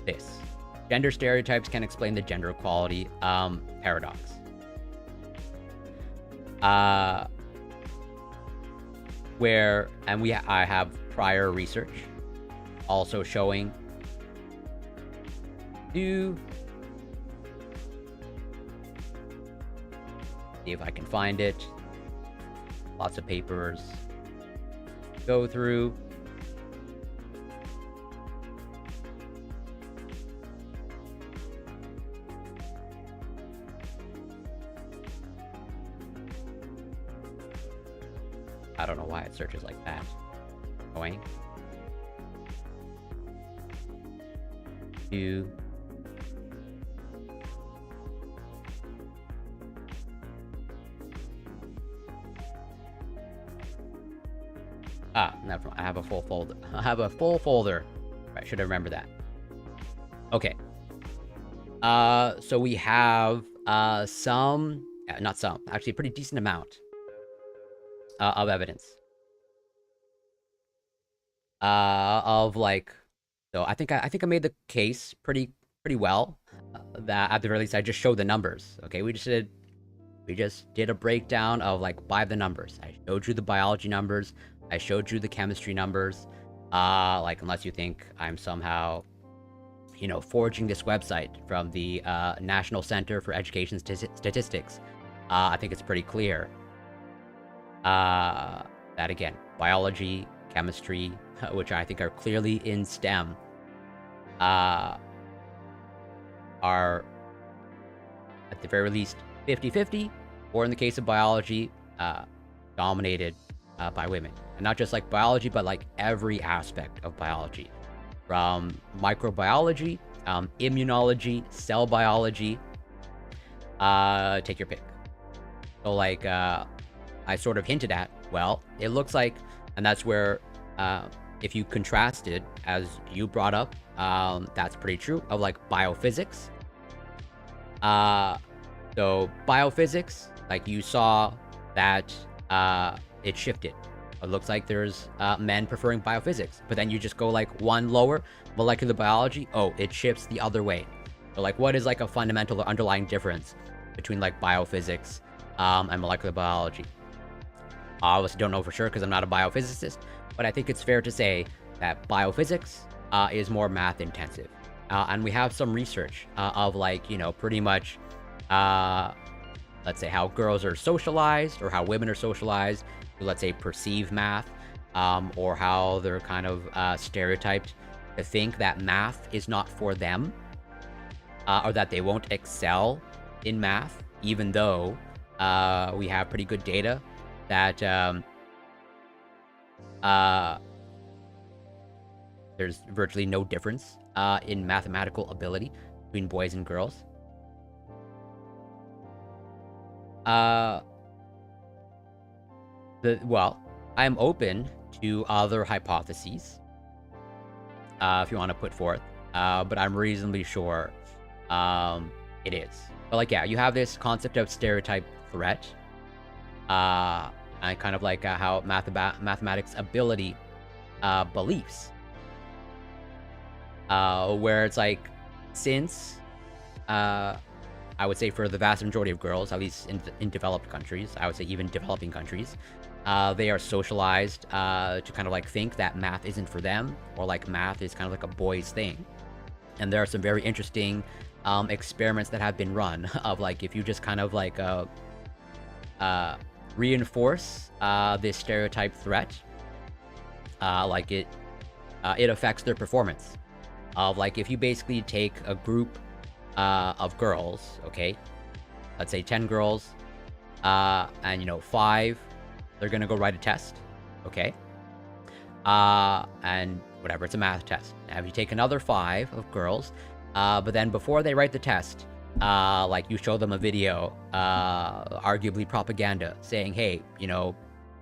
this. Gender stereotypes can explain the gender equality paradox. I have prior research also showing see if I can find it. Lots of papers go through. I don't know why it searches like that. Going to never mind. I have a full folder. I should remember that. Okay. So we have not some, actually a pretty decent amount of evidence of like, so I think I made the case pretty well, that at the very least I just showed the numbers. Okay, we just did a breakdown of like by the numbers. I showed you the biology numbers, I showed you the chemistry numbers. Like, unless you think I'm somehow, forging this website from the National Center for Education Statistics, I think it's pretty clear that, again, biology, chemistry, which I think are clearly in STEM, are at the very least 50-50, or in the case of biology, dominated by women. And not just like biology, but like every aspect of biology, from microbiology, immunology, cell biology, take your pick. So like, I sort of hinted at, well, it looks like, and that's where, if you contrasted, as you brought up, that's pretty true, of like biophysics. So biophysics, Like you saw that it shifted. It looks like there's men preferring biophysics, but then you just go like one lower, molecular biology. Oh, it shifts the other way. So like, what is like a fundamental or underlying difference between like biophysics and molecular biology? I obviously don't know for sure because I'm not a biophysicist, but I think it's fair to say that biophysics is more math intensive. And we have some research of like, pretty much, let's say how girls are socialized or how women are socialized to, let's say, perceive math, or how they're kind of stereotyped to think that math is not for them, or that they won't excel in math, even though we have pretty good data that there's virtually no difference in mathematical ability between boys and girls. Well, I'm open to other hypotheses if you want to put forth, but I'm reasonably sure it is. But like, yeah, you have this concept of stereotype threat, and kind of like how mathematics ability beliefs, where it's like, since I would say for the vast majority of girls, at least in developed countries, I would say even developing countries, they are socialized to kind of like think that math isn't for them, or like math is kind of like a boys thing. And there are some very interesting experiments that have been run of like, if you just kind of like reinforce this stereotype threat, like it affects their performance. Of like, if you basically take a group of girls, okay, let's say 10 girls, and 5, they're gonna go write a test, okay, and whatever, it's a math test. Now if you take another 5 of girls, but then before they write the test, like you show them a video, arguably propaganda, saying, hey,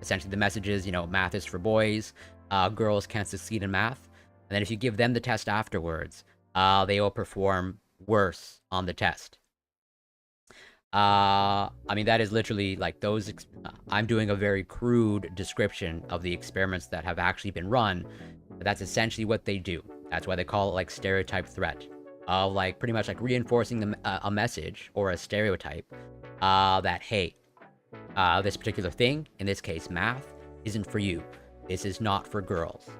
essentially the message is, math is for boys, girls can't succeed in math. And then if you give them the test afterwards, they will perform worse on the test. I mean, that is literally like those. I'm doing a very crude description of the experiments that have actually been run, but that's essentially what they do. That's why they call it like stereotype threat, of like pretty much like reinforcing a message or a stereotype that, hey, this particular thing, in this case math, isn't for you. This is not for girls.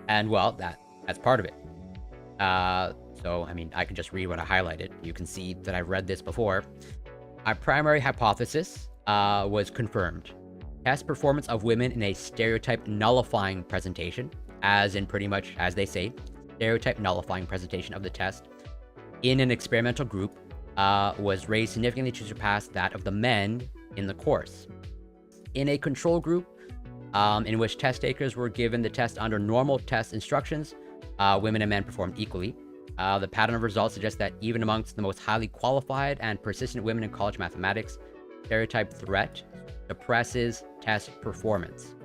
And well, that's part of it. So, I mean, I can just read what I highlighted. You can see that I've read this before. Our primary hypothesis was confirmed. Test performance of women in a stereotype nullifying presentation, as in pretty much, as they say, stereotype nullifying presentation of the test in an experimental group was raised significantly to surpass that of the men in the course. In a control group, in which test takers were given the test under normal test instructions, women and men performed equally. The pattern of results suggests that even amongst the most highly qualified and persistent women in college mathematics, stereotype threat suppresses test performance,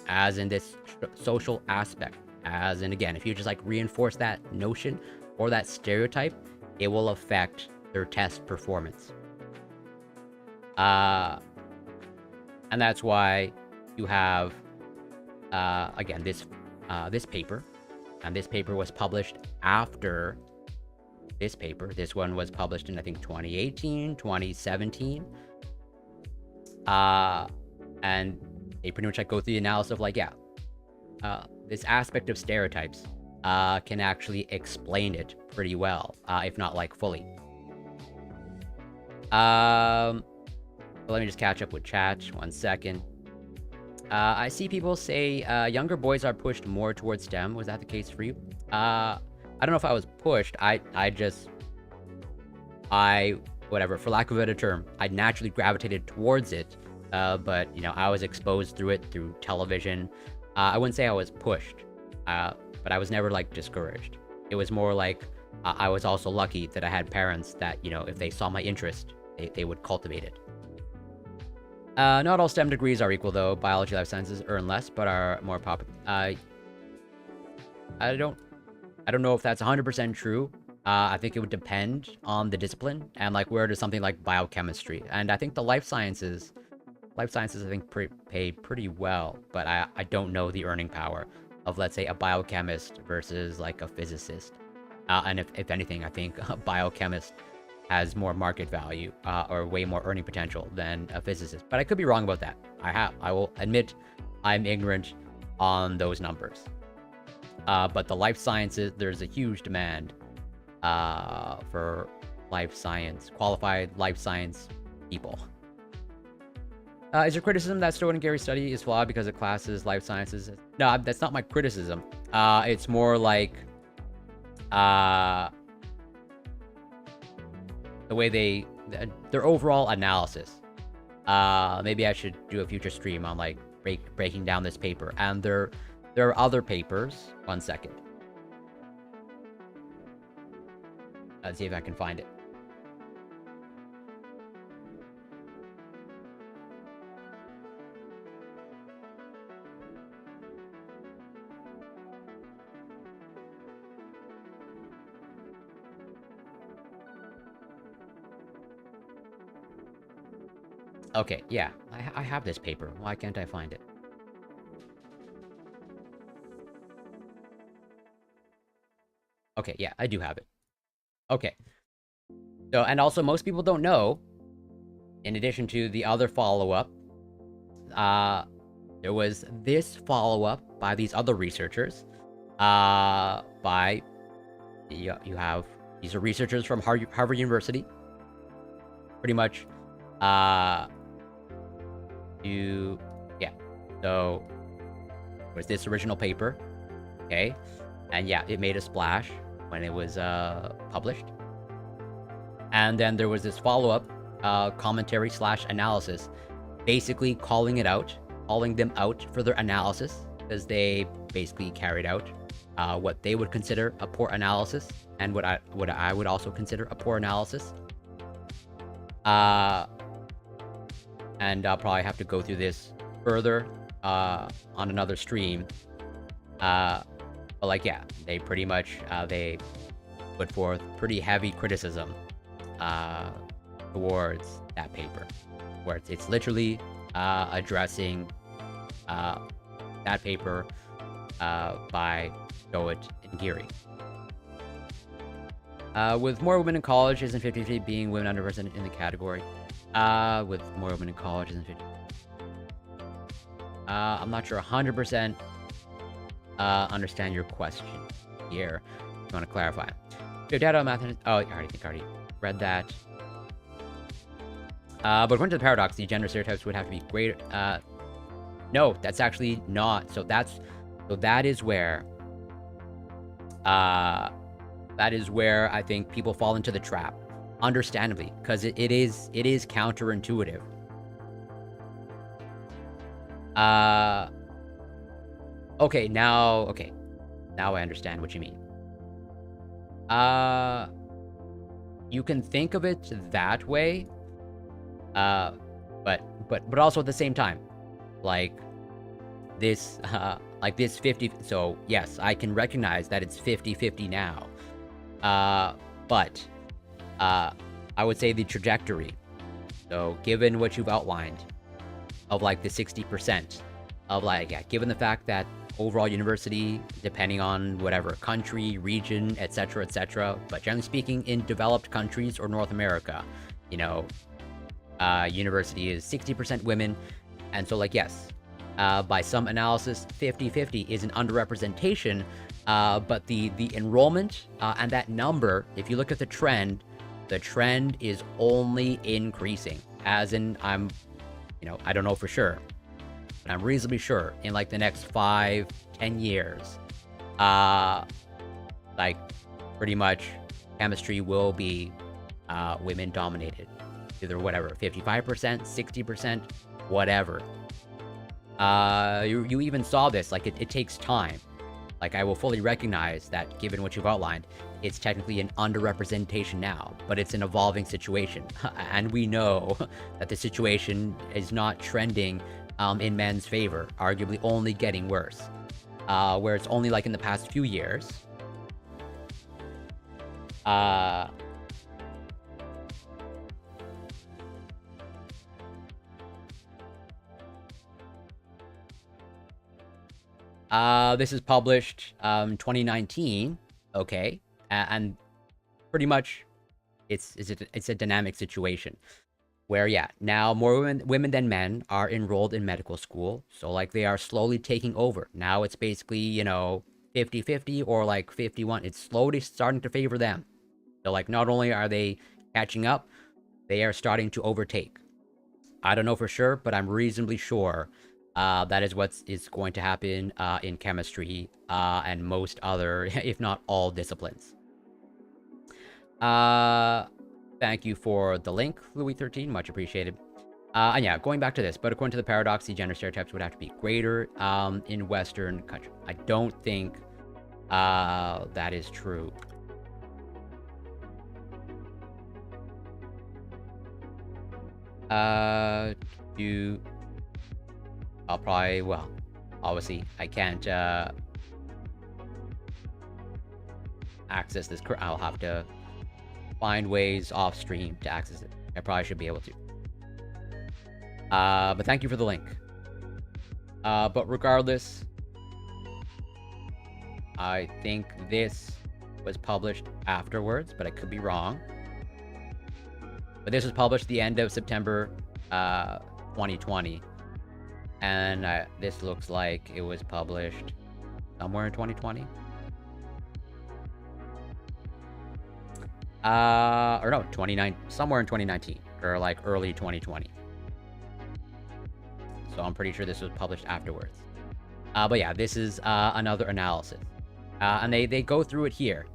as in this social aspect. As in, again, if you just like reinforce that notion or that stereotype, it will affect their test performance. And that's why you have, again, this paper, and this paper was published after this paper. This one was published in, I think, 2018, 2017. And they pretty much like go through the analysis of like, yeah, this aspect of stereotypes can actually explain it pretty well, if not like fully. Let me just catch up with chat 1 second. I see people say younger boys are pushed more towards STEM. Was that the case for you? I don't know if I was pushed. Whatever, for lack of a better term, I naturally gravitated towards it. But, I was exposed through it through television. I wouldn't say I was pushed, but I was never like discouraged. It was more like I was also lucky that I had parents that, if they saw my interest, they would cultivate it. Not all STEM degrees are equal, though. Biology, life sciences earn less, but are more popular. I don't know if that's 100% true. I think it would depend on the discipline and like where does something like biochemistry. And I think the life sciences I think pay pretty well, but I don't know the earning power of, let's say, a biochemist versus like a physicist. And if anything, I think a biochemist has more market value or way more earning potential than a physicist. But I could be wrong about that. I will admit I'm ignorant on those numbers. But the life sciences, there's a huge demand for qualified life science people. Is your criticism that Stowe and Gary study is flawed because it classes life sciences? No, that's not my criticism. It's more like the way their overall analysis. Maybe I should do a future stream on like breaking down this paper. And there are other papers. 1 second. Let's see if I can find it. Okay, yeah, I have this paper. Why can't I find it? Okay, yeah, I do have it. Okay. So, and also most people don't know, in addition to the other follow-up, there was this follow-up by these other researchers. You have, these are researchers from Harvard University. Pretty much, so was this original paper, okay? And yeah, it made a splash when it was published. And then there was this follow-up commentary / analysis, basically calling them out for their analysis, because they basically carried out what they would consider a poor analysis, and what I would also consider a poor analysis. And I'll probably have to go through this further on another stream. But like, yeah, they pretty much they put forth pretty heavy criticism towards that paper, where it's literally addressing that paper by Stowe and Geary. With more women in college, isn't 50-50 being women underrepresented in the category? With more women in college, isn't 50? I'm not sure 100% understand your question here. If you want to clarify. Your data on math. Oh, I already read that. But according to the paradox, the gender stereotypes would have to be greater. No, that's actually not. So that is where I think people fall into the trap, understandably, because it is counterintuitive. Okay, now I understand what you mean. You can think of it that way, but also at the same time, like this 50. So yes, I can recognize that it's 50-50 now. But I would say the trajectory. So given what you've outlined, of like the 60%, of like, yeah, given the fact that overall university, depending on whatever country, region, etc., but generally speaking, in developed countries or North America, university is 60% women, and so like, yes, by some analysis, 50-50 is an underrepresentation, but the enrollment and that number, if you look at the trend is only increasing. As in, I don't know for sure, but I'm reasonably sure in like the next 5-10 years, like pretty much chemistry will be women dominated, either whatever, 55%, 60%, whatever. You even saw this, like it takes time. Like, I will fully recognize that given what you've outlined, it's technically an underrepresentation now, but it's an evolving situation. And we know that the situation is not trending in men's favor, arguably only getting worse. Where it's only like in the past few years. Uh, this is published 2019. Okay, and pretty much it's a dynamic situation where, yeah, now more women than men are enrolled in medical school, so like they are slowly taking over. Now it's basically, 50-50 or like 51. It's slowly starting to favor them. So like not only are they catching up, they are starting to overtake. I don't know for sure, but I'm reasonably sure that is what is going to happen in chemistry and most other, if not all, disciplines. Thank you for the link, Louis13. Much appreciated. And yeah, going back to this, but according to the paradox, the gender stereotypes would have to be greater in Western countries. I don't think that is true. I'll probably, well, obviously, I can't access this. I'll have to find ways off stream to access it. I probably should be able to. But thank you for the link. But regardless, I think this was published afterwards, but I could be wrong. But this was published the end of September 2020. And this looks like it was published somewhere in 2020. Or no, somewhere in 2019, or like early 2020. So I'm pretty sure this was published afterwards. But yeah, this is another analysis. And they go through it here.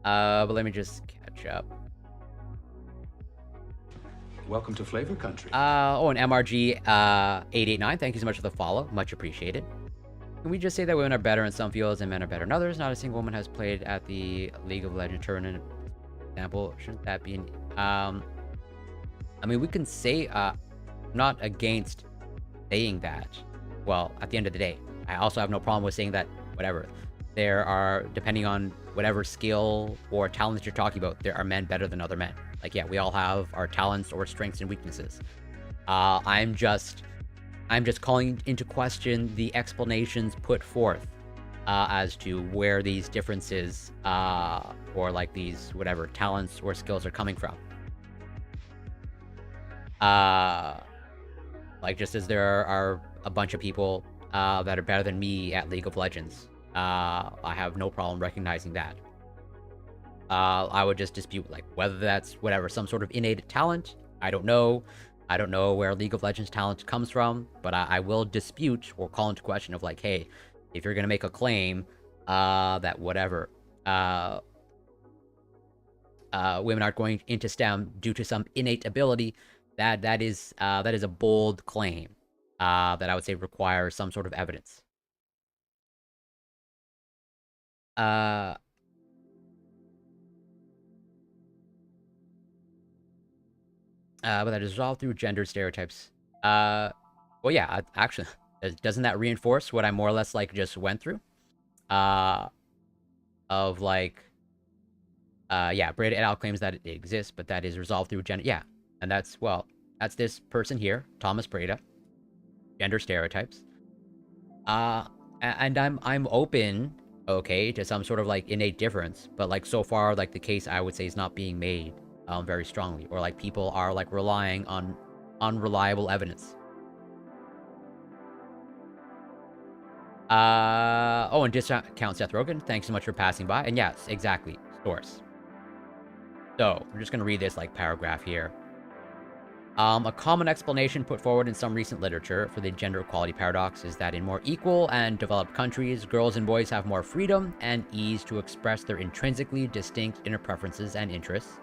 But let me just catch up. Welcome to Flavor Country. And MRG 889, thank you so much for the follow. Much appreciated. Can we just say that women are better in some fields and men are better in others? Not a single woman has played at the League of Legends tournament. Example, shouldn't that be an... I mean, we can say... not against saying that. Well, at the end of the day, I also have no problem with saying that, whatever. There are, depending on whatever skill or talent that you're talking about, there are men better than other men. Like, yeah, we all have our talents or strengths and weaknesses. I'm just calling into question the explanations put forth as to where these differences or like these whatever talents or skills are coming from. Like, just as there are a bunch of people that are better than me at League of Legends, I have no problem recognizing that. I would just dispute, like, whether that's, whatever, some sort of innate talent. I don't know. I don't know where League of Legends talent comes from, but I will dispute or call into question of, like, hey, if you're going to make a claim that, whatever, women aren't going into STEM due to some innate ability, that is a bold claim that I would say requires some sort of evidence. But that is resolved through gender stereotypes. Well, yeah, actually, doesn't that reinforce what I more or less, like, just went through? Of, like, yeah, Breda et al. Claims that it exists, but that is resolved through gender. Yeah, and that's, well, that's this person here, Thomas Breda. Gender stereotypes. And I'm open, okay, to some sort of, like, innate difference, but, like, so far, like, the case I would say is not being made very strongly, or like people are like relying on unreliable evidence. And discount Seth Rogen, thanks so much for passing by. And yes, exactly, source. So I'm just gonna read this like paragraph here. A common explanation put forward in some recent literature for the gender equality paradox is that in more equal and developed countries, girls and boys have more freedom and ease to express their intrinsically distinct inner preferences and interests.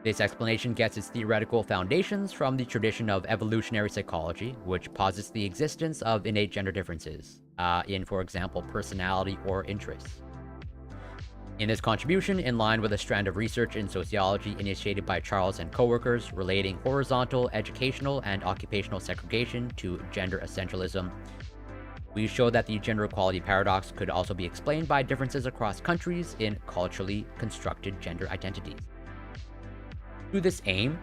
This explanation gets its theoretical foundations from the tradition of evolutionary psychology, which posits the existence of innate gender differences in, for example, personality or interests. In this contribution, in line with a strand of research in sociology initiated by Charles and coworkers relating horizontal educational and occupational segregation to gender essentialism, We showed that the gender equality paradox could also be explained by differences across countries in culturally constructed gender identities. To this aim,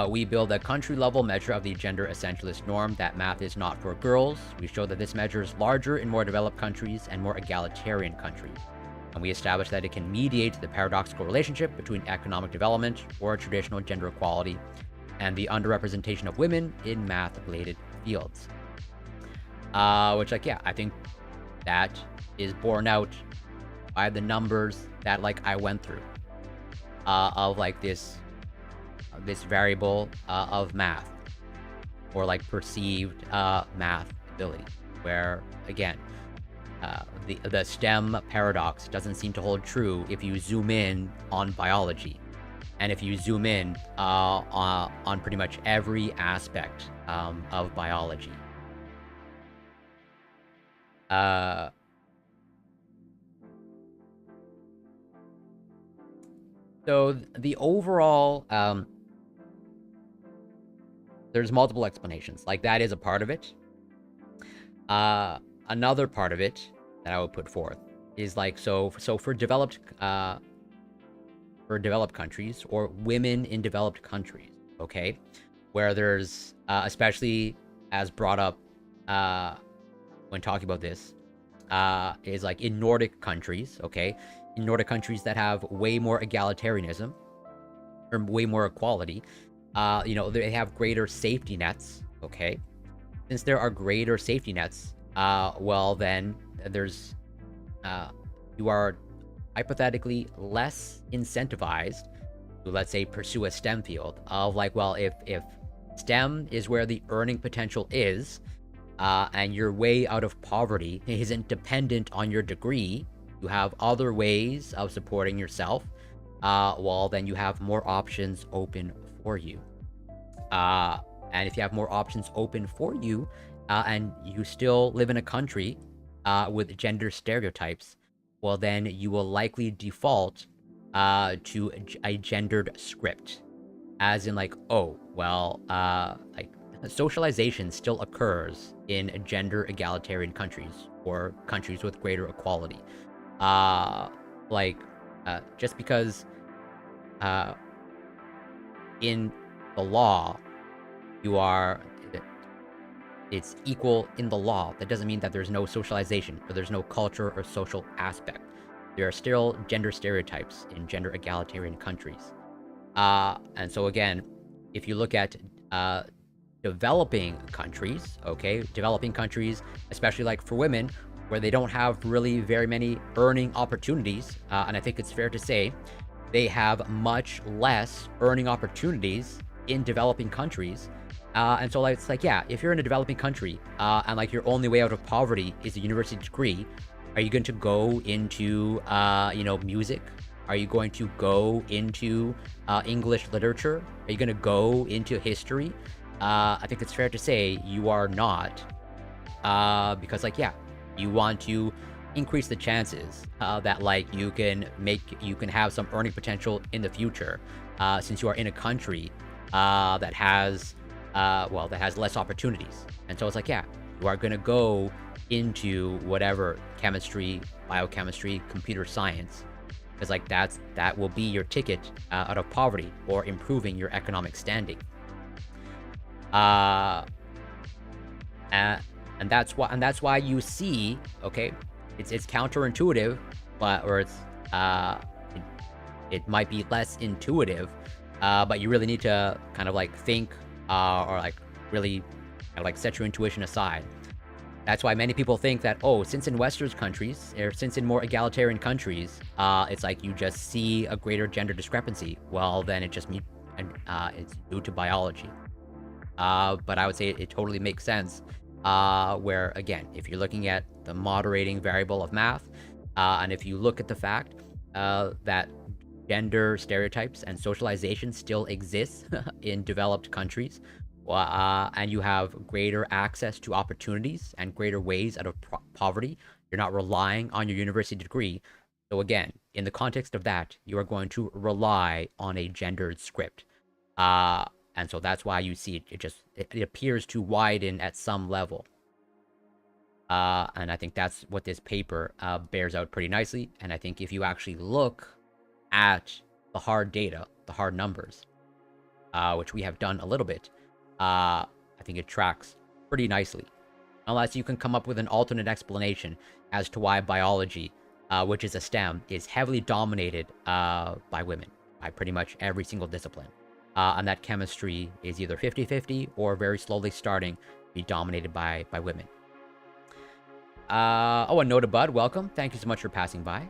we build a country-level measure of the gender essentialist norm that math is not for girls. We show that this measure is larger in more developed countries and more egalitarian countries. And we establish that it can mediate the paradoxical relationship between economic development or traditional gender equality and the underrepresentation of women in math-related fields. Which, like, yeah, I think that is borne out by the numbers that, like, I went through of, like, this variable of math, or like perceived math ability, where again, the STEM paradox doesn't seem to hold true if you zoom in on biology, and if you zoom in on pretty much every aspect of biology. So the overall, there's multiple explanations. Like, that is a part of it. Another part of it that I would put forth is like, so for developed countries, or women in developed countries, okay, where there's especially as brought up when talking about this, is like in Nordic countries, okay, in Nordic countries that have way more egalitarianism or way more equality, they have greater safety nets, okay? Since there are greater safety nets, well, then there's, you are hypothetically less incentivized to, let's say, pursue a STEM field of like, well, if STEM is where the earning potential is, and your way out of poverty isn't dependent on your degree, you have other ways of supporting yourself, well, then you have more options open for you. And if you have more options open for you, and you still live in a country with gender stereotypes, well, then you will likely default to a gendered script. As in, like, oh, well, like, socialization still occurs in gender egalitarian countries, or countries with greater equality. Just because in the law it's equal in the law, that doesn't mean that there's no socialization, or there's no culture or social aspect. There are still gender stereotypes in gender egalitarian countries. And so again, if you look at developing countries, okay, developing countries, especially like for women, where they don't have really very many earning opportunities, and I think it's fair to say they have much less earning opportunities in developing countries. And so, like, it's like, yeah, if you're in a developing country, and like your only way out of poverty is a university degree, are you going to go into, music? Are you going to go into English literature? Are you going to go into history? I think it's fair to say you are not, because, like, yeah, you want to increase the chances that, like, you can have some earning potential in the future, since you are in a country that has less opportunities. And so it's like, yeah, you are going to go into whatever, chemistry, biochemistry, computer science, because, like, that will be your ticket out of poverty, or improving your economic standing. And that's why you see, okay, it's counterintuitive, it might be less intuitive, but you really need to kind of like think, or like really kind of like set your intuition aside. That's why many people think that, oh, since in Western countries, or since in more egalitarian countries, it's like you just see a greater gender discrepancy. Well, then it's due to biology. But I would say it totally makes sense, where, again, if you're looking at the moderating variable of math, and if you look at the fact that gender stereotypes and socialization still exists in developed countries, and you have greater access to opportunities and greater ways out of poverty, you're not relying on your university degree. So again, in the context of that, you are going to rely on a gendered script. And so that's why you see it appears to widen at some level. And I think that's what this paper bears out pretty nicely. And I think if you actually look at the hard data, the hard numbers, which we have done a little bit, I think it tracks pretty nicely. Unless you can come up with an alternate explanation as to why biology, which is a STEM, is heavily dominated by women, by pretty much every single discipline. And that chemistry is either 50-50 or very slowly starting to be dominated by women. Oh, and Nota Bud, welcome. Thank you so much for passing by.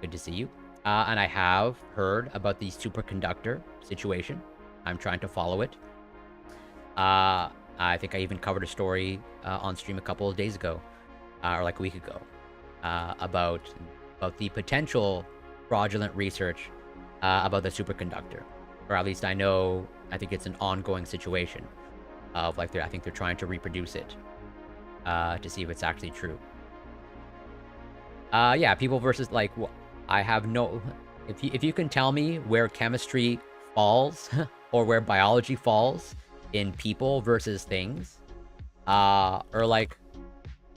Good to see you. And I have heard about the superconductor situation. I'm trying to follow it. I think I even covered a story on stream a couple of days ago, or like a week ago, about the potential fraudulent research about the superconductor, or at least I think it's an ongoing situation of like I think they're trying to reproduce it to see if it's actually true. Yeah, people versus like I have no. If you can tell me where chemistry falls or where biology falls in people versus things, or like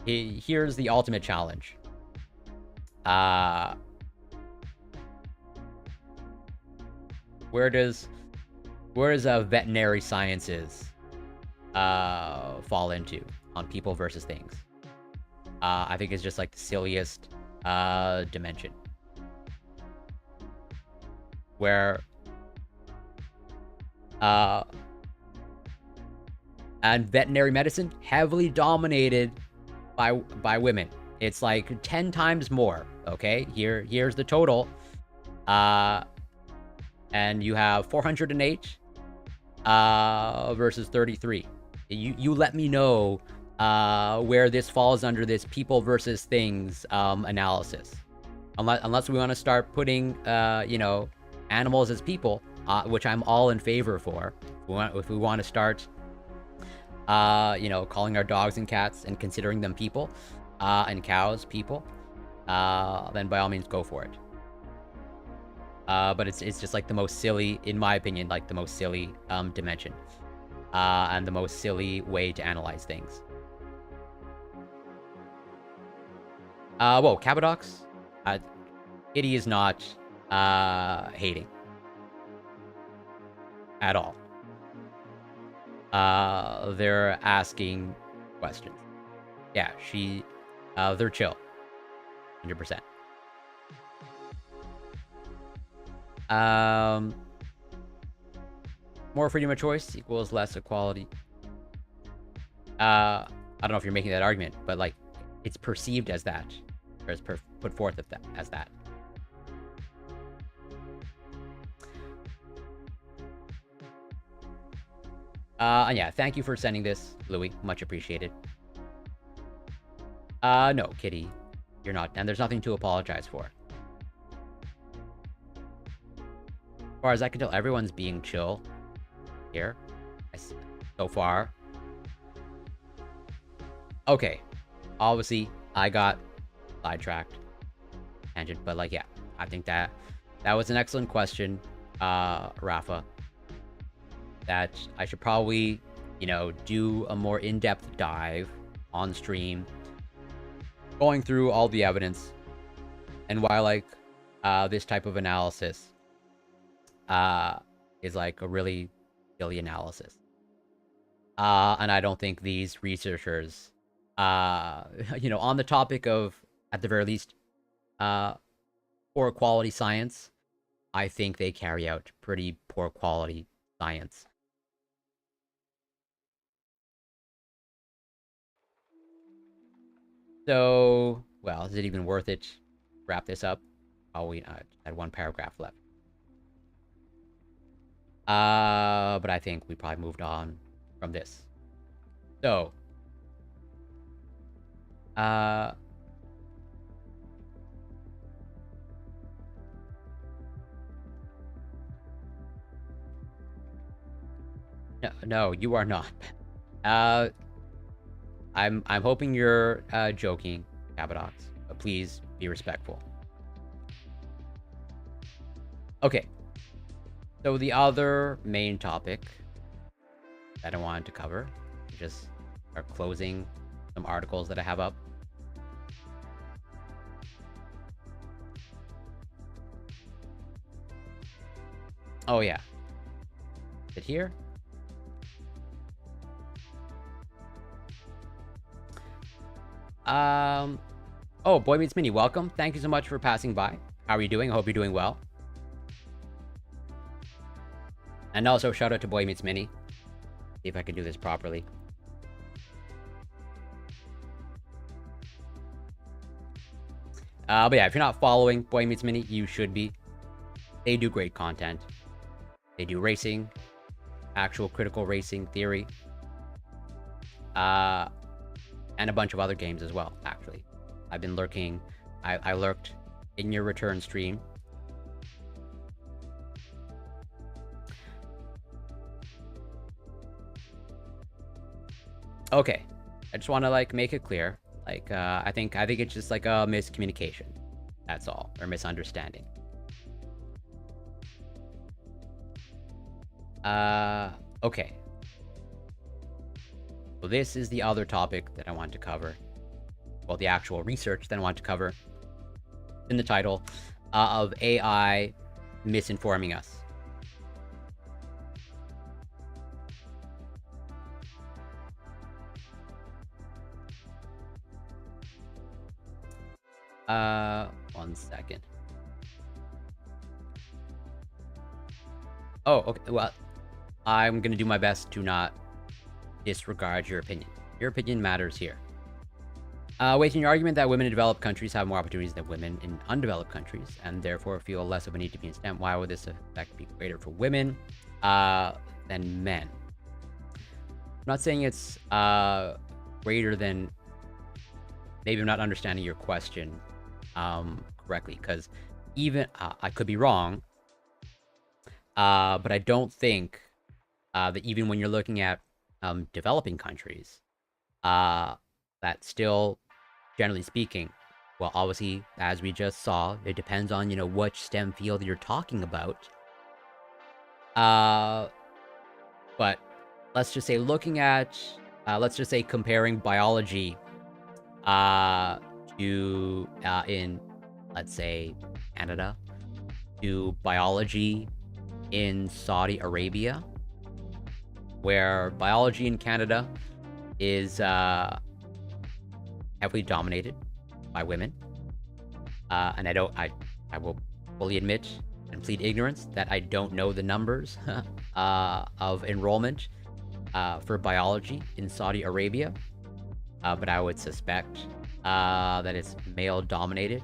here's the ultimate challenge. Where does veterinary sciences fall into on people versus things? I think it's just like the silliest dimension where and veterinary medicine heavily dominated by women. It's like 10 times more. Okay, here's the total. And you have 408 versus 33. You let me know where this falls under this people versus things analysis. Unless we want to start putting animals as people, which I'm all in favor for. If we want to start calling our dogs and cats and considering them people, and cows people, then by all means go for it. But it's just like the most silly, in my opinion, like the most silly dimension, and the most silly way to analyze things. Whoa, Cabodox? Kitty is not hating at all. They're asking questions. Yeah, they're chill. 100%. More freedom of choice equals less equality. I don't know if you're making that argument, but like, it's perceived as that, or it's put forth as that. And yeah, thank you for sending this, Louis. Much appreciated. No, Kitty, you're not, and there's nothing to apologize for. As far as I can tell, everyone's being chill here so far. Okay, obviously I got sidetracked, tangent, but like, yeah, I think that was an excellent question, Rafa. That I should probably, do a more in-depth dive on stream, going through all the evidence, and why like this type of analysis is like a really silly analysis. And I don't think these researchers, on the topic of, at the very least, poor quality science, I think they carry out pretty poor quality science. So, well, is it even worth it? Wrap this up. Oh, we had one paragraph left. But I think we probably moved on from this. So, no, you are not. I'm hoping you're joking, Cabodox, but please be respectful. Okay. So the other main topic that I wanted to cover, just are closing some articles that I have up. Oh yeah. Is it here? Oh, Boy Meets Mini, welcome. Thank you so much for passing by. How are you doing? I hope you're doing well. And also, shout out to Boy Meets Mini. See if I can do this properly. But yeah, if you're not following Boy Meets Mini, you should be. They do great content. They do racing, actual critical racing theory, and a bunch of other games as well, actually. I've been lurking. I lurked in your return stream. Okay, I just want to like make it clear. Like, I think it's just like a miscommunication. That's all, or misunderstanding. Okay. So this is the other topic that I want to cover. Well, the actual research that I want to cover in the title of AI misinforming us. One second. Oh, okay. Well, I'm gonna do my best to not disregard your opinion. Your opinion matters here. Waging your argument that women in developed countries have more opportunities than women in undeveloped countries, and therefore feel less of a need to be in STEM. Why would this effect be greater for women than men? I'm not saying it's greater than. Maybe I'm not understanding your question correctly, because even I could be wrong, but I don't think that even when you're looking at developing countries, that still, generally speaking, well, obviously, as we just saw, it depends on, you know, which STEM field you're talking about. But let's just say looking at, let's just say comparing biology to, in, let's say, Canada, to biology in Saudi Arabia, where biology in Canada is heavily dominated by women. And I will fully admit and plead ignorance that I don't know the numbers of enrollment for biology in Saudi Arabia, but I would suspect that it's male dominated.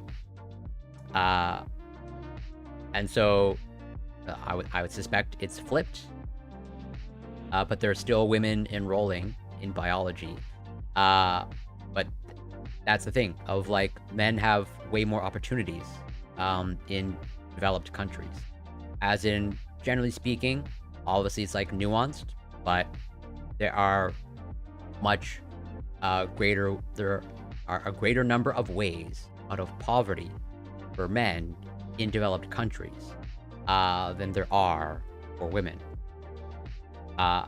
And so I would suspect it's flipped. But there are still women enrolling in biology. But that's the thing of like men have way more opportunities in developed countries. As in, generally speaking, obviously it's like nuanced, but there are much there are a greater number of ways out of poverty for men in developed countries than there are for women. I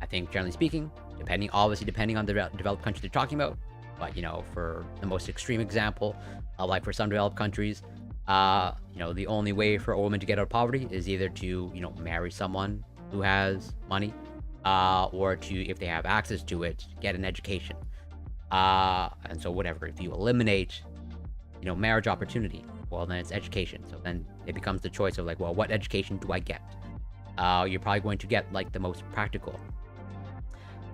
think generally speaking, depending on the developed country they're talking about, but you know, for the most extreme example, like for some developed countries, you know, the only way for a woman to get out of poverty is either to, you know, marry someone who has money, or to, if they have access to it, get an education. And so whatever, if you eliminate, you know, marriage opportunity, well, then it's education. So then it becomes the choice of like, well, what education do I get? You're probably going to get like the most practical.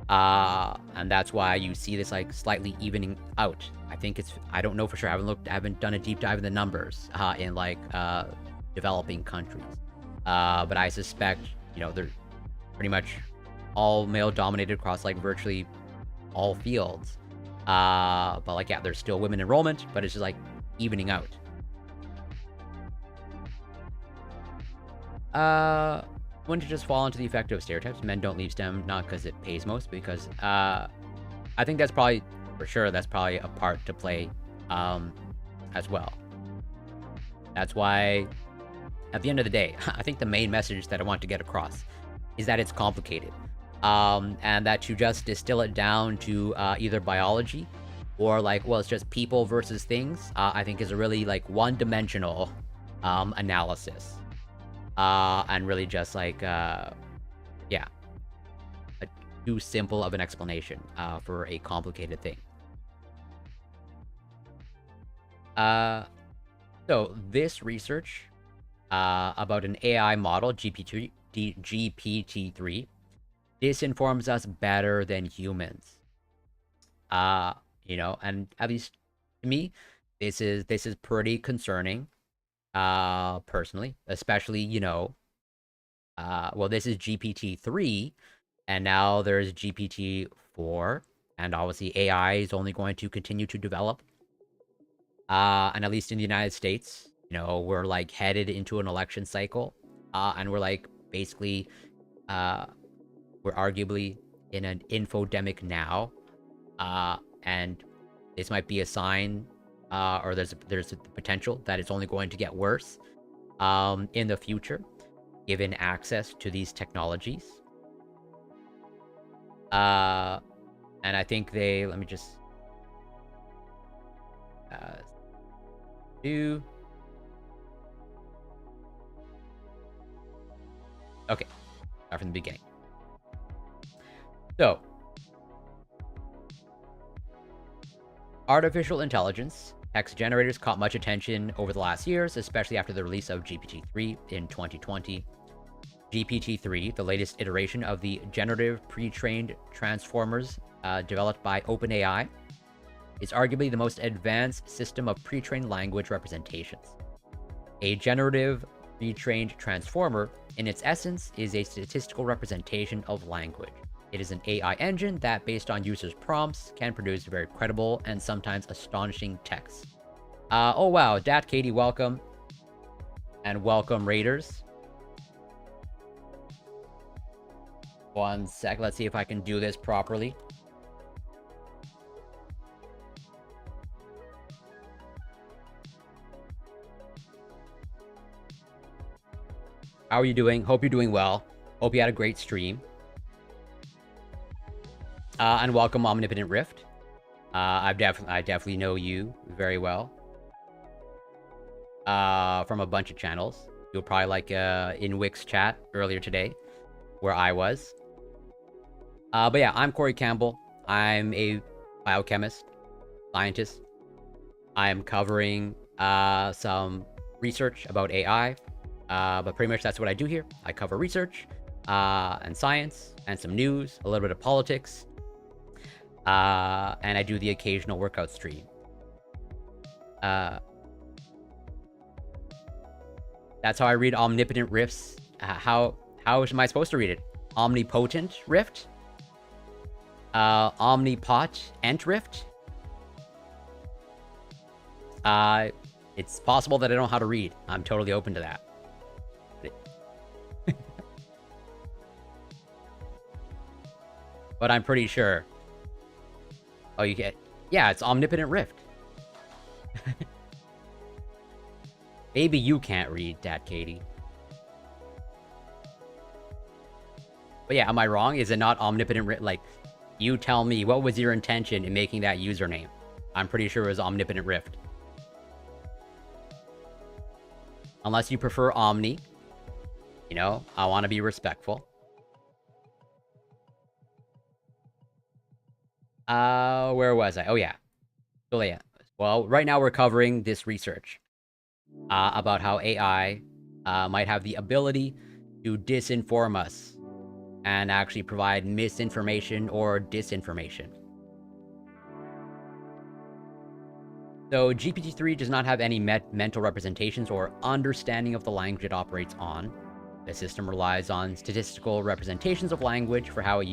And that's why you see this like slightly evening out. I think I don't know for sure. I haven't done a deep dive in the numbers in like developing countries. But I suspect, you know, they're pretty much all male dominated across like virtually all fields. But like, yeah, there's still women enrollment, but it's just like evening out. Wouldn't it just fall into the effect of stereotypes? Men don't leave STEM not because it pays most, because I think that's probably, for sure, that's probably a part to play as well. That's why, at the end of the day, I think the main message that I want to get across is that it's complicated. And that to just distill it down to either biology or like, well, it's just people versus things, I think is a really like one-dimensional analysis. and really just like, yeah, too simple of an explanation for a complicated thing. So this research about an AI model, GPT-3, disinforms us better than humans. And at least to me, this is pretty concerning, personally, especially, well, this is GPT-3, and now there's GPT-4, and obviously AI is only going to continue to develop. And at least in the United States, we're like headed into an election cycle, and we're like basically, we're arguably in an infodemic now, and this might be a sign, or there's the potential that it's only going to get worse, in the future, given access to these technologies. And I think let me just do. Okay, start from the beginning. So, artificial intelligence text generators caught much attention over the last years, especially after the release of GPT-3 in 2020. GPT-3, the latest iteration of the generative pre-trained transformers developed by OpenAI, is arguably the most advanced system of pre-trained language representations. A generative pre-trained transformer, in its essence, is a statistical representation of language. It is an AI engine that, based on users' prompts, can produce very credible and sometimes astonishing text. Oh wow, Dat Katie, welcome. And welcome, Raiders. One sec, let's see if I can do this properly. How are you doing? Hope you're doing well. Hope you had a great stream. And welcome, Omnipotent Rift. I definitely know you very well. From a bunch of channels. You'll probably like in Wix chat earlier today, where I was. But yeah, I'm Corey Campbell. I'm a biochemist, scientist. I am covering some research about AI. But pretty much that's what I do here. I cover research and science and some news, a little bit of politics. And I do the occasional workout stream. That's how I read Omnipotent Rift's. How am I supposed to read it? Omnipotent Rift? Omnipot Ent Rift? It's possible that I don't know how to read. I'm totally open to that. But I'm pretty sure. Oh, you get... Yeah, it's Omnipotent Rift. Maybe you can't read, Dat Katie. But yeah, am I wrong? Is it not Omnipotent Rift? Like, you tell me, what was your intention in making that username? I'm pretty sure it was Omnipotent Rift. Unless you prefer Omni. I want to be respectful. Where was I? Oh, yeah. So, yeah. Well, right now we're covering this research about how AI might have the ability to disinform us and actually provide misinformation or disinformation. So, GPT-3 does not have any mental representations or understanding of the language it operates on. The system relies on statistical representations of language for how it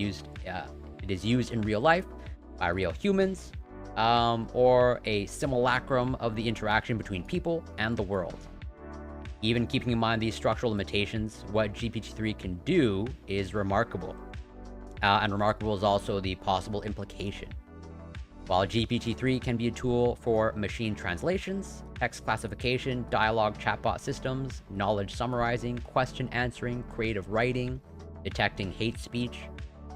is used in real life by real humans, or a simulacrum of the interaction between people and the world. Even keeping in mind these structural limitations, what GPT-3 can do is remarkable. And remarkable is also the possible implication. While GPT-3 can be a tool for machine translations, text classification, dialogue chatbot systems, knowledge summarizing, question answering, creative writing, detecting hate speech,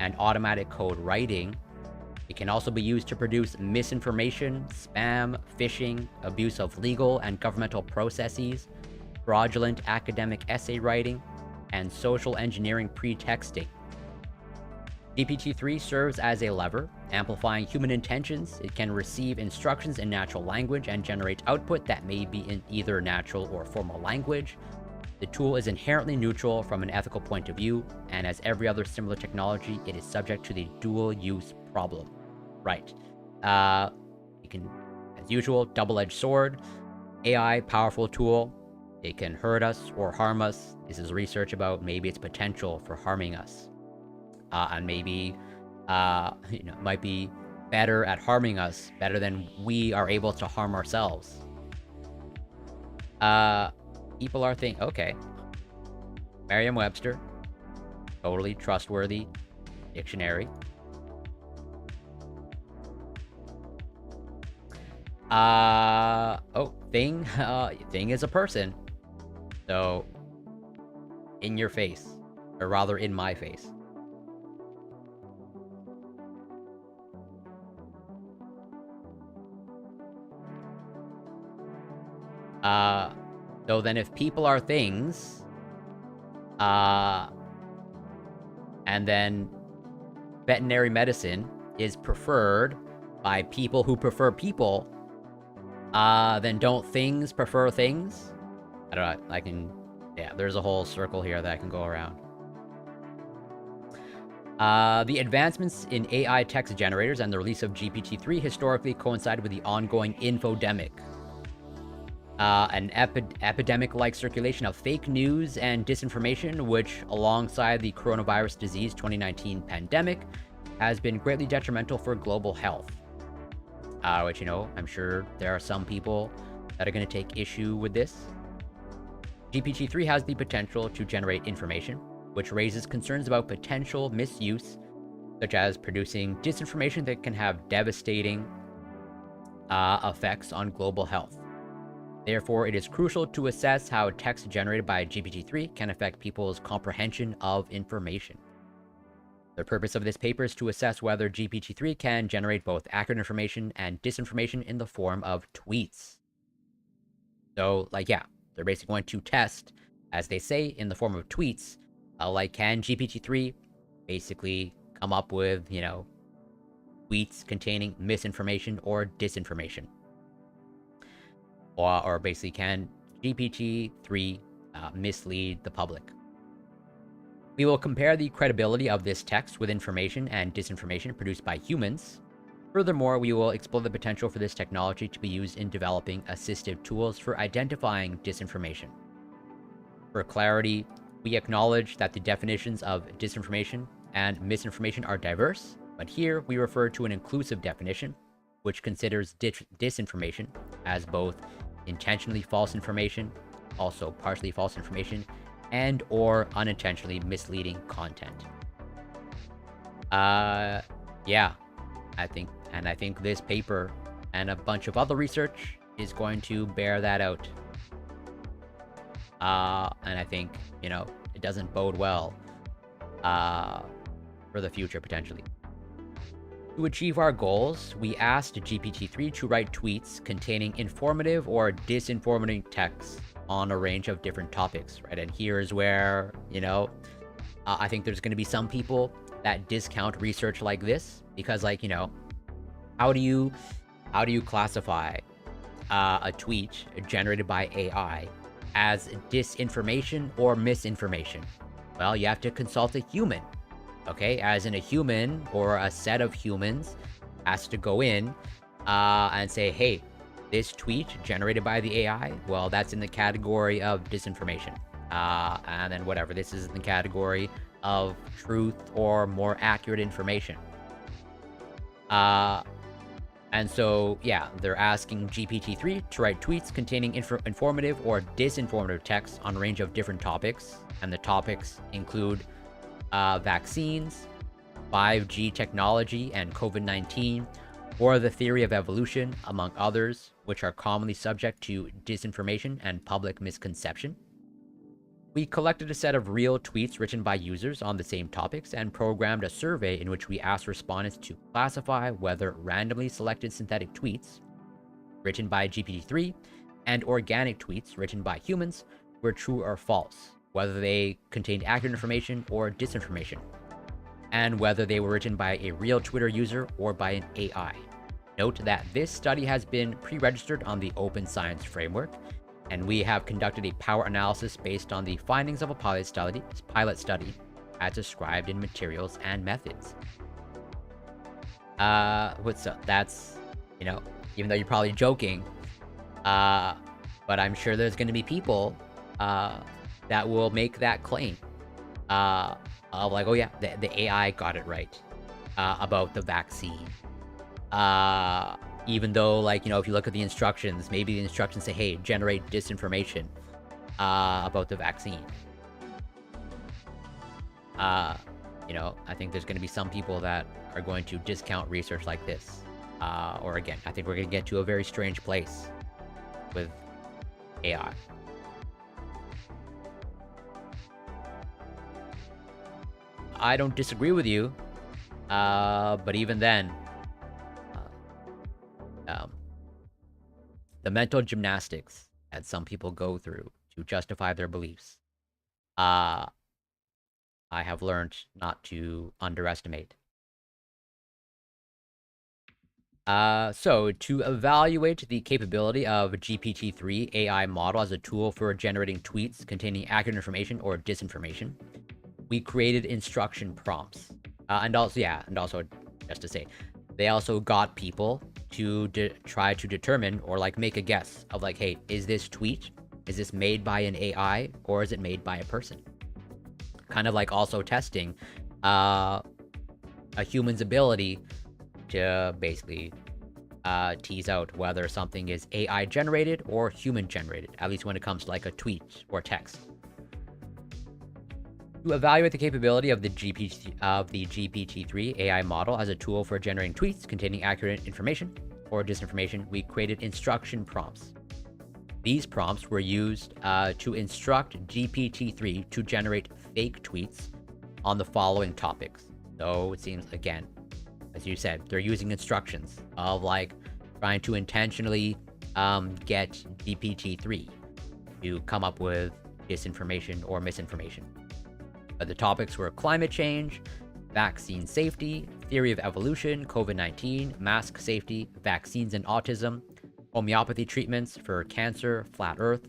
and automatic code writing, it can also be used to produce misinformation, spam, phishing, abuse of legal and governmental processes, fraudulent academic essay writing, and social engineering pretexting. GPT-3 serves as a lever, amplifying human intentions. It can receive instructions in natural language and generate output that may be in either natural or formal language. The tool is inherently neutral from an ethical point of view, and as every other similar technology, it is subject to the dual-use problem. Right. It can, as usual, double-edged sword. AI, powerful tool. It can hurt us or harm us. This is research about maybe its potential for harming us. And maybe, might be better at harming us, better than we are able to harm ourselves. People are thinking, okay, Merriam-Webster, totally trustworthy dictionary. Thing, thing is a person. So, in your face, or rather in my face. So then if people are things, and then veterinary medicine is preferred by people who prefer people, then don't things prefer things? I don't know, yeah, there's a whole circle here that I can go around. The advancements in AI text generators and the release of GPT-3 historically coincided with the ongoing infodemic. An epidemic-like circulation of fake news and disinformation, which, alongside the coronavirus disease 2019 pandemic, has been greatly detrimental for global health. Which, I'm sure there are some people that are going to take issue with this. GPT-3 has the potential to generate information, which raises concerns about potential misuse, such as producing disinformation that can have devastating effects on global health. Therefore, it is crucial to assess how text generated by GPT-3 can affect people's comprehension of information. The purpose of this paper is to assess whether GPT-3 can generate both accurate information and disinformation in the form of tweets. So, they're basically going to test, as they say, in the form of tweets, can GPT-3 basically come up with, tweets containing misinformation or disinformation? Or basically, can GPT-3 mislead the public? We will compare the credibility of this text with information and disinformation produced by humans. Furthermore, we will explore the potential for this technology to be used in developing assistive tools for identifying disinformation. For clarity, we acknowledge that the definitions of disinformation and misinformation are diverse, but here we refer to an inclusive definition, which considers disinformation as both intentionally false information, also partially false information, and or unintentionally misleading content. Yeah, I think this paper and a bunch of other research is going to bear that out. And I think, it doesn't bode well for the future, potentially. To achieve our goals, we asked GPT-3 to write tweets containing informative or disinformative texts on a range of different topics, right? And here's where, I think there's going to be some people that discount research like this because, how do you classify a tweet generated by AI as disinformation or misinformation? Well, you have to consult a human. Okay, as in a human or a set of humans has to go in and say, hey, this tweet generated by the AI, well, that's in the category of disinformation. And then whatever, this is in the category of truth or more accurate information. And so, yeah, they're asking GPT-3 to write tweets containing informative or disinformative text on a range of different topics. And the topics include vaccines, 5G technology and COVID-19, or the theory of evolution, among others, which are commonly subject to disinformation and public misconception. We collected a set of real tweets written by users on the same topics and programmed a survey in which we asked respondents to classify whether randomly selected synthetic tweets written by GPT-3 and organic tweets written by humans were true or false, whether they contained accurate information or disinformation, and whether they were written by a real Twitter user or by an AI. Note that this study has been pre-registered on the Open Science Framework, and we have conducted a power analysis based on the findings of a pilot study as described in materials and methods. That's, even though you're probably joking, but I'm sure there's going to be people that will make that claim of like, oh yeah, the AI got it right about the vaccine. Even though, like, if you look at the instructions, maybe the instructions say, hey, generate disinformation about the vaccine. I think there's going to be some people that are going to discount research like this. Or again, I think we're going to get to a very strange place with AI. I don't disagree with you, but even then, the mental gymnastics that some people go through to justify their beliefs, I have learned not to underestimate. So to evaluate the capability of GPT-3 AI model as a tool for generating tweets containing accurate information or disinformation, we created instruction prompts. And also, just to say, they also got people to try to determine or like make a guess of like, hey, is this tweet, is this made by an AI or is it made by a person? Kind of like also testing a human's ability to basically tease out whether something is AI generated or human generated, at least when it comes to like a tweet or text. To evaluate the capability of the GPT-3 AI model as a tool for generating tweets containing accurate information or disinformation, we created instruction prompts. These prompts were used to instruct GPT-3 to generate fake tweets on the following topics. So it seems, again, as you said, they're using instructions of like trying to intentionally get GPT-3 to come up with disinformation or misinformation. The topics were climate change, vaccine safety, theory of evolution, COVID-19, mask safety, vaccines and autism, homeopathy treatments for cancer, flat earth,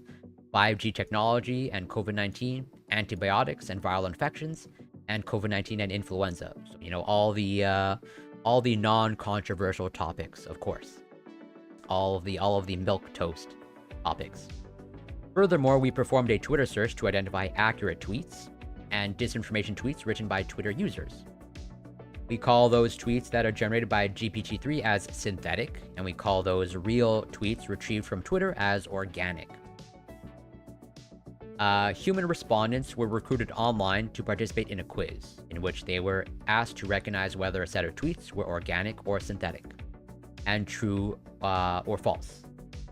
5G technology and COVID-19, antibiotics and viral infections, and COVID-19 and influenza. So, all the non-controversial topics, of course. All of the milquetoast topics. Furthermore, we performed a Twitter search to identify accurate tweets and disinformation tweets written by Twitter users. We call those tweets that are generated by GPT-3 as synthetic, and we call those real tweets retrieved from Twitter as organic. Human respondents were recruited online to participate in a quiz, in which they were asked to recognize whether a set of tweets were organic or synthetic, and true or false,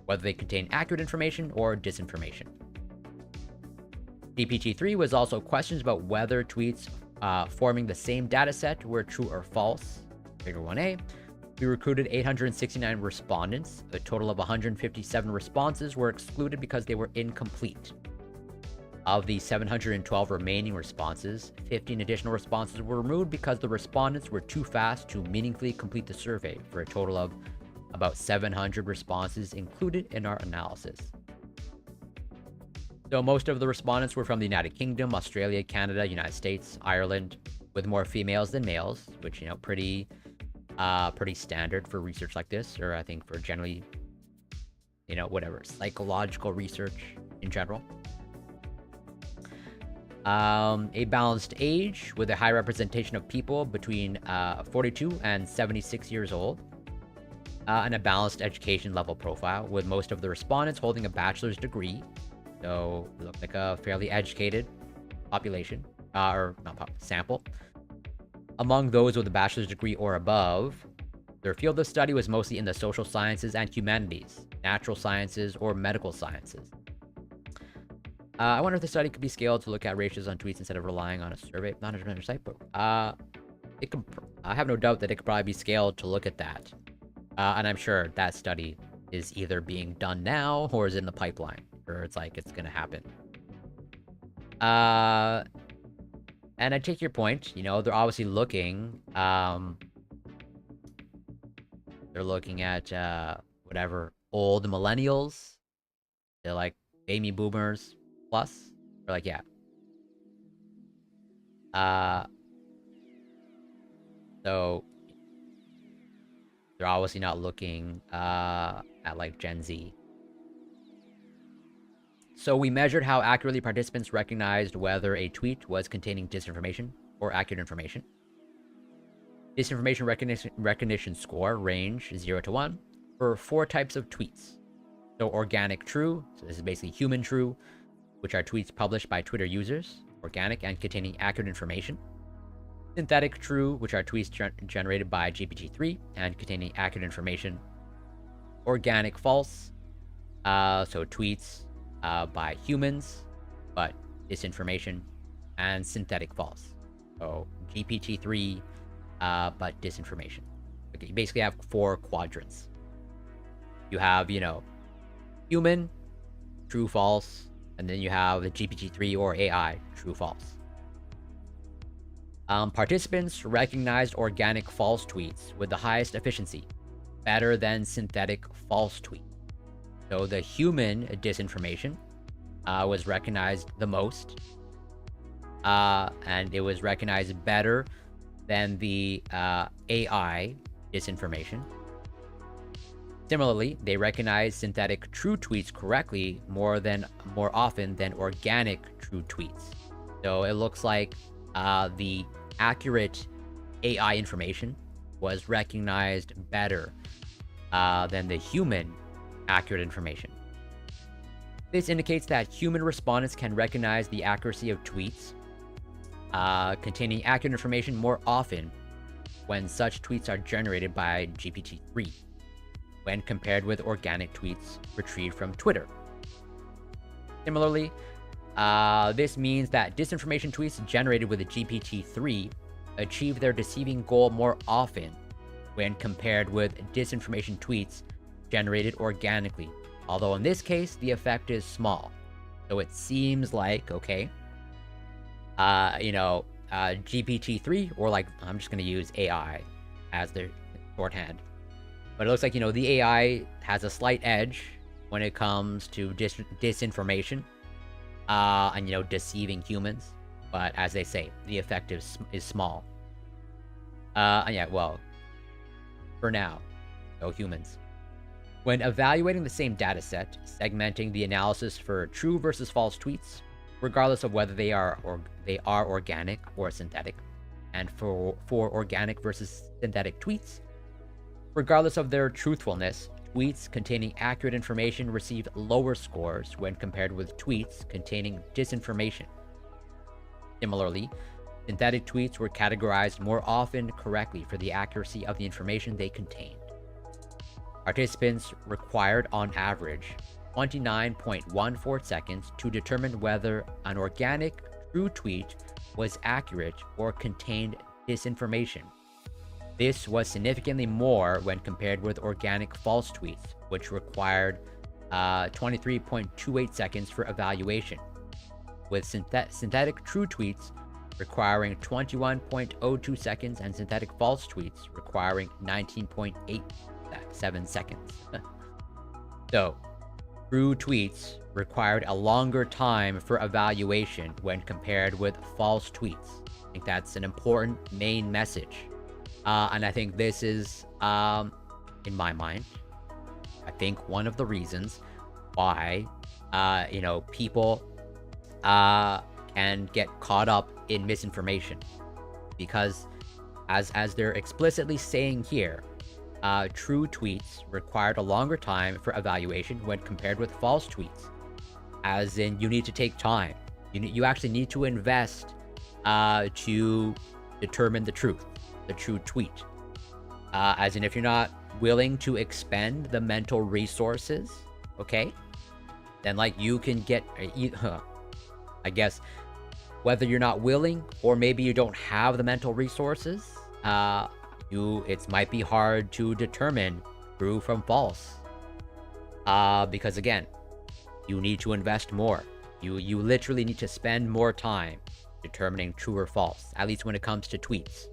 whether they contain accurate information or disinformation. GPT-3 was also questions about whether tweets forming the same dataset were true or false. Figure 1A. We recruited 869 respondents. A total of 157 responses were excluded because they were incomplete. Of the 712 remaining responses, 15 additional responses were removed because the respondents were too fast to meaningfully complete the survey, for a total of about 700 responses included in our analysis. So most of the respondents were from the United Kingdom, Australia, Canada, United States, Ireland, with more females than males, which, pretty standard for research like this, or I think for generally, psychological research in general. A balanced age with a high representation of people between 42 and 76 years old, and a balanced education level profile, with most of the respondents holding a bachelor's degree. So it looked like a fairly educated population, sample. Among those with a bachelor's degree or above, their field of study was mostly in the social sciences and humanities, natural sciences, or medical sciences. I wonder if the study could be scaled to look at ratios on tweets instead of relying on a survey, not a site, but I have no doubt that it could probably be scaled to look at that. And I'm sure that study is either being done now or is in the pipeline, or it's going to happen. Uh, and I take your point. They're obviously looking. They're looking at whatever old millennials. They're like baby boomers plus. They're like, yeah. Uh, so they're obviously not looking at like Gen Z. So we measured how accurately participants recognized whether a tweet was containing disinformation or accurate information. Disinformation recognition score range 0 to 1 for 4 types of tweets. So organic true, so this is basically human true, which are tweets published by Twitter users, organic and containing accurate information. Synthetic true, which are tweets generated by GPT-3 and containing accurate information. Organic false, so tweets by humans, but disinformation. And synthetic false, so GPT-3, but disinformation. Okay, you basically have 4 quadrants. You have, human, true, false, and then you have the GPT-3 or AI, true, false. Participants recognized organic false tweets with the highest efficiency, better than synthetic false tweets. So the human disinformation was recognized the most, and it was recognized better than the AI disinformation. Similarly, they recognize synthetic true tweets correctly more often than organic true tweets. So it looks like the accurate AI information was recognized better than the human accurate information. This indicates that human respondents can recognize the accuracy of tweets containing accurate information more often when such tweets are generated by GPT-3 when compared with organic tweets retrieved from Twitter. Similarly, this means that disinformation tweets generated with a GPT-3 achieve their deceiving goal more often when compared with disinformation tweets generated organically, although in this case, the effect is small. So it seems like, okay, GPT-3, or like, I'm just going to use AI as their shorthand. But it looks like, the AI has a slight edge when it comes to disinformation and, deceiving humans. But as they say, the effect is small. And yeah, well, for now, no humans. When evaluating the same dataset, segmenting the analysis for true versus false tweets, regardless of whether they are organic or synthetic, and for organic versus synthetic tweets, regardless of their truthfulness, tweets containing accurate information receive lower scores when compared with tweets containing disinformation. Similarly, synthetic tweets were categorized more often correctly for the accuracy of the information they contained. Participants required, on average, 29.14 seconds to determine whether an organic true tweet was accurate or contained disinformation. This was significantly more when compared with organic false tweets, which required 23.28 seconds for evaluation, with synthetic true tweets requiring 21.02 seconds and synthetic false tweets requiring 19.87 seconds. So, true tweets required a longer time for evaluation when compared with false tweets. I think that's an important main message. And I think this is, in my mind, I think one of the reasons why, people can get caught up in misinformation. Because as they're explicitly saying here, true tweets required a longer time for evaluation when compared with false tweets. As in, you need to take time. You actually need to invest to determine the true tweet. As in, if you're not willing to expend the mental resources, okay, then like you can get, I guess, whether you're not willing or maybe you don't have the mental resources, it might be hard to determine true from false. Because again, you need to invest more. You literally need to spend more time determining true or false, at least when it comes to tweets.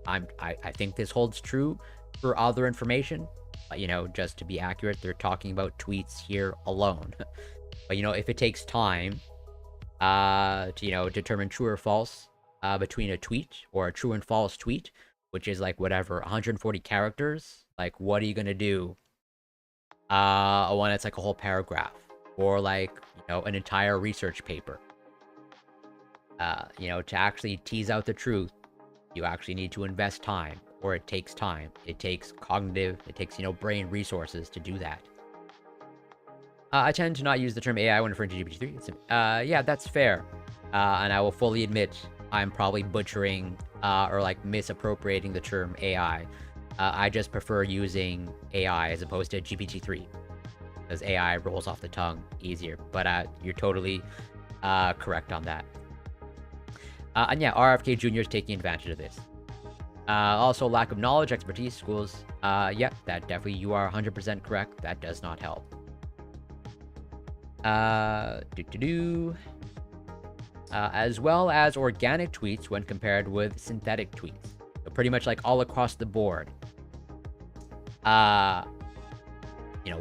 I think this holds true for other information, but just to be accurate, they're talking about tweets here alone. But if it takes time to determine true or false between a tweet or a true and false tweet, which is like whatever 140 characters, like what are you gonna do one that's like a whole paragraph, or like an entire research paper? To actually tease out the truth, you actually need to invest time, or it takes time. It takes cognitive, it takes brain resources to do that. I tend to not use the term AI when referring to GPT-3. Yeah, that's fair. And I will fully admit I'm probably butchering or like misappropriating the term AI. I just prefer using AI as opposed to GPT-3, because AI rolls off the tongue easier. But you're totally correct on that. And yeah, RFK Jr. is taking advantage of this. Also, lack of knowledge, expertise, schools. Yeah, that definitely, you are 100% correct. That does not help. As well as organic tweets when compared with synthetic tweets. So pretty much like all across the board.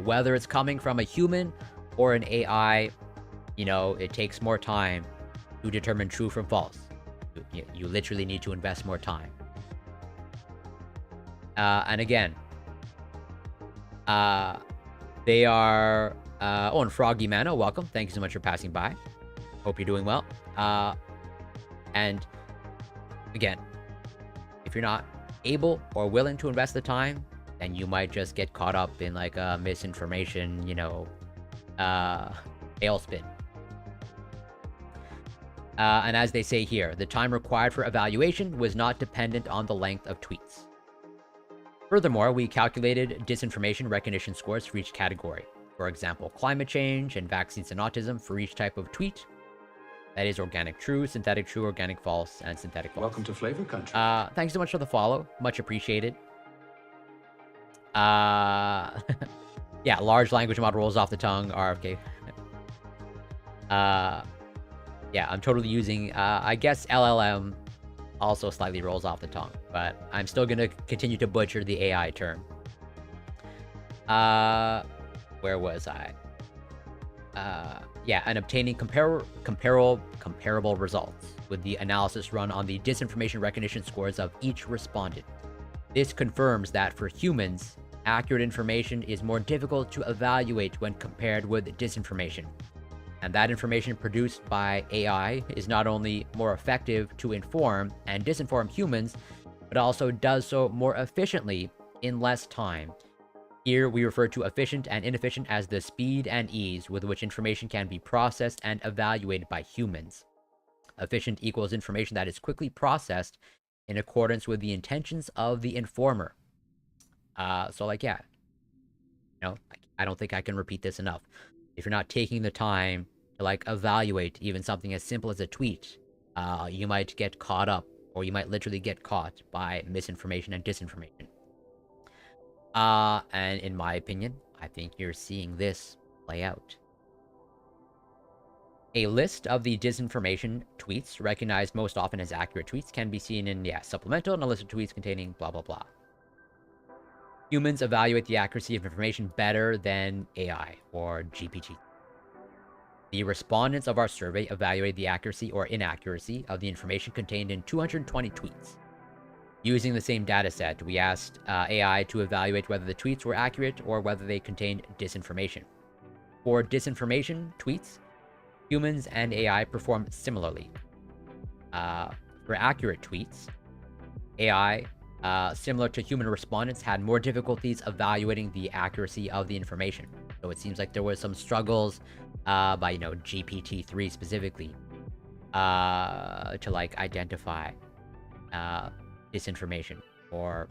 Whether it's coming from a human or an AI, it takes more time to determine true from false. You literally need to invest more time. And again, they are... and Froggy Mano, welcome. Thank you so much for passing by. Hope you're doing well. And again, if you're not able or willing to invest the time, then you might just get caught up in like a misinformation, tailspin. And as they say here, the time required for evaluation was not dependent on the length of tweets. Furthermore, we calculated disinformation recognition scores for each category. For example, climate change and vaccines and autism for each type of tweet. That is organic true, synthetic true, organic false, and synthetic false. Welcome to Flavor Country. Thanks so much for the follow. Much appreciated. Yeah, large language model rolls off the tongue, RFK. Yeah, I'm totally using, I guess LLM also slightly rolls off the tongue, but I'm still gonna continue to butcher the AI term. Where was I? Yeah, and obtaining comparable results with the analysis run on the disinformation recognition scores of each respondent. This confirms that for humans, accurate information is more difficult to evaluate when compared with disinformation. And that information produced by AI is not only more effective to inform and disinform humans, but also does so more efficiently in less time. Here, we refer to efficient and inefficient as the speed and ease with which information can be processed and evaluated by humans. Efficient equals information that is quickly processed in accordance with the intentions of the informer. So like, yeah, I don't think I can repeat this enough. If you're not taking the time to like evaluate even something as simple as a tweet, you might get caught up, or you might literally get caught by misinformation and disinformation. And in my opinion, I think you're seeing this play out. A list of the disinformation tweets recognized most often as accurate tweets can be seen in, supplemental, and a list of tweets containing blah, blah, blah. Humans evaluate the accuracy of information better than AI or GPT. The respondents of our survey evaluated the accuracy or inaccuracy of the information contained in 220 tweets. Using the same dataset, we asked AI to evaluate whether the tweets were accurate or whether they contained disinformation. For disinformation tweets, humans and AI performed similarly. For accurate tweets, AI, similar to human respondents, had more difficulties evaluating the accuracy of the information. So it seems like there was some struggles by, GPT-3 specifically to like identify disinformation or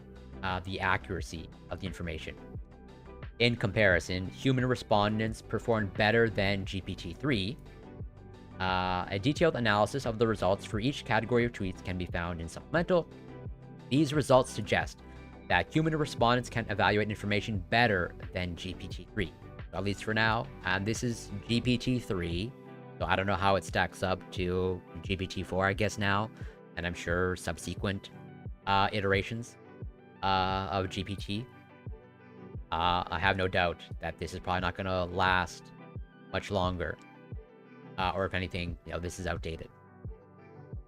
the accuracy of the information. In comparison, human respondents performed better than GPT-3. A detailed analysis of the results for each category of tweets can be found in supplemental. These results suggest that human respondents can evaluate information better than GPT-3, at least for now. And this is GPT-3. So I don't know how it stacks up to GPT-4, I guess now, and I'm sure subsequent iterations of GPT. I have no doubt that this is probably not going to last much longer, or if anything, this is outdated.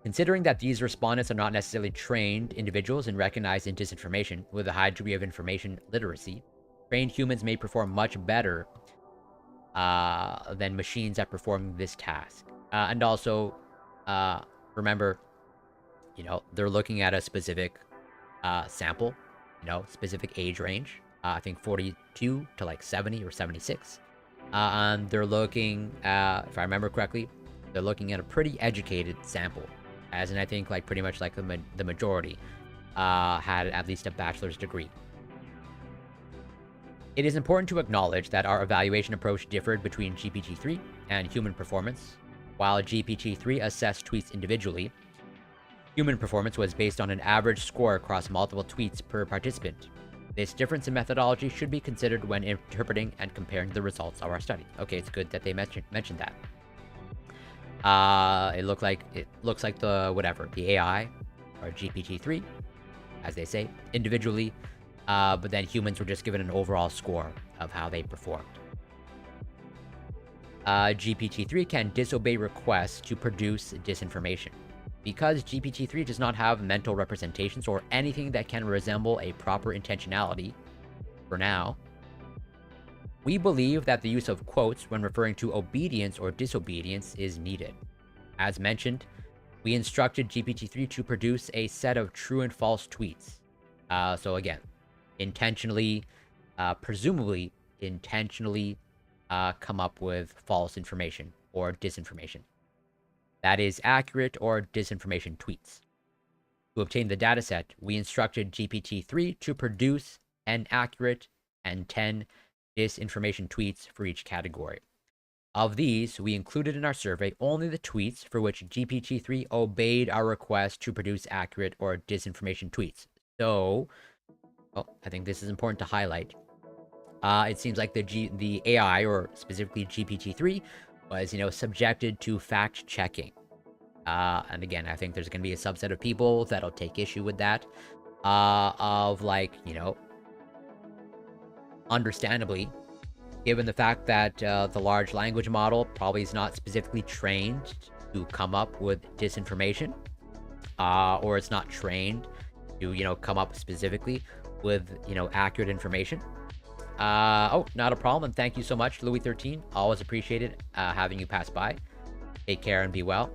Considering that these respondents are not necessarily trained individuals in recognizing disinformation with a high degree of information literacy, trained humans may perform much better than machines at performing this task. And also, remember, they're looking at a specific sample, specific age range. I think 42 to like 70 or 76. And they're looking, if I remember correctly, they're looking at a pretty educated sample, as in I think like pretty much like the majority had at least a bachelor's degree. It is important to acknowledge that our evaluation approach differed between GPT-3 and human performance. While GPT-3 assessed tweets individually, human performance was based on an average score across multiple tweets per participant. This difference in methodology should be considered when interpreting and comparing the results of our study. Okay, it's good that they mentioned that. It looks like the AI or GPT-3, as they say, individually, but then humans were just given an overall score of how they performed. GPT-3 can disobey requests to produce disinformation. Because GPT-3 does not have mental representations or anything that can resemble a proper intentionality, for now, we believe that the use of quotes when referring to obedience or disobedience is needed. As mentioned, we instructed GPT-3 to produce a set of true and false tweets. So again, presumably intentionally come up with false information or disinformation. That is accurate or disinformation tweets. To obtain the dataset, we instructed GPT-3 to produce an accurate and 10 disinformation tweets for each category. Of these, we included in our survey only the tweets for which GPT-3 obeyed our request to produce accurate or disinformation tweets. So, I think this is important to highlight. It seems like the AI, or specifically GPT-3, was, subjected to fact checking. And again, I think there's going to be a subset of people that'll take issue with that. Of like, understandably, given the fact that the large language model probably is not specifically trained to come up with disinformation, or it's not trained to, come up specifically with, accurate information. Not a problem, and thank you so much, Louis13. Always appreciated having you pass by. Take care and be well.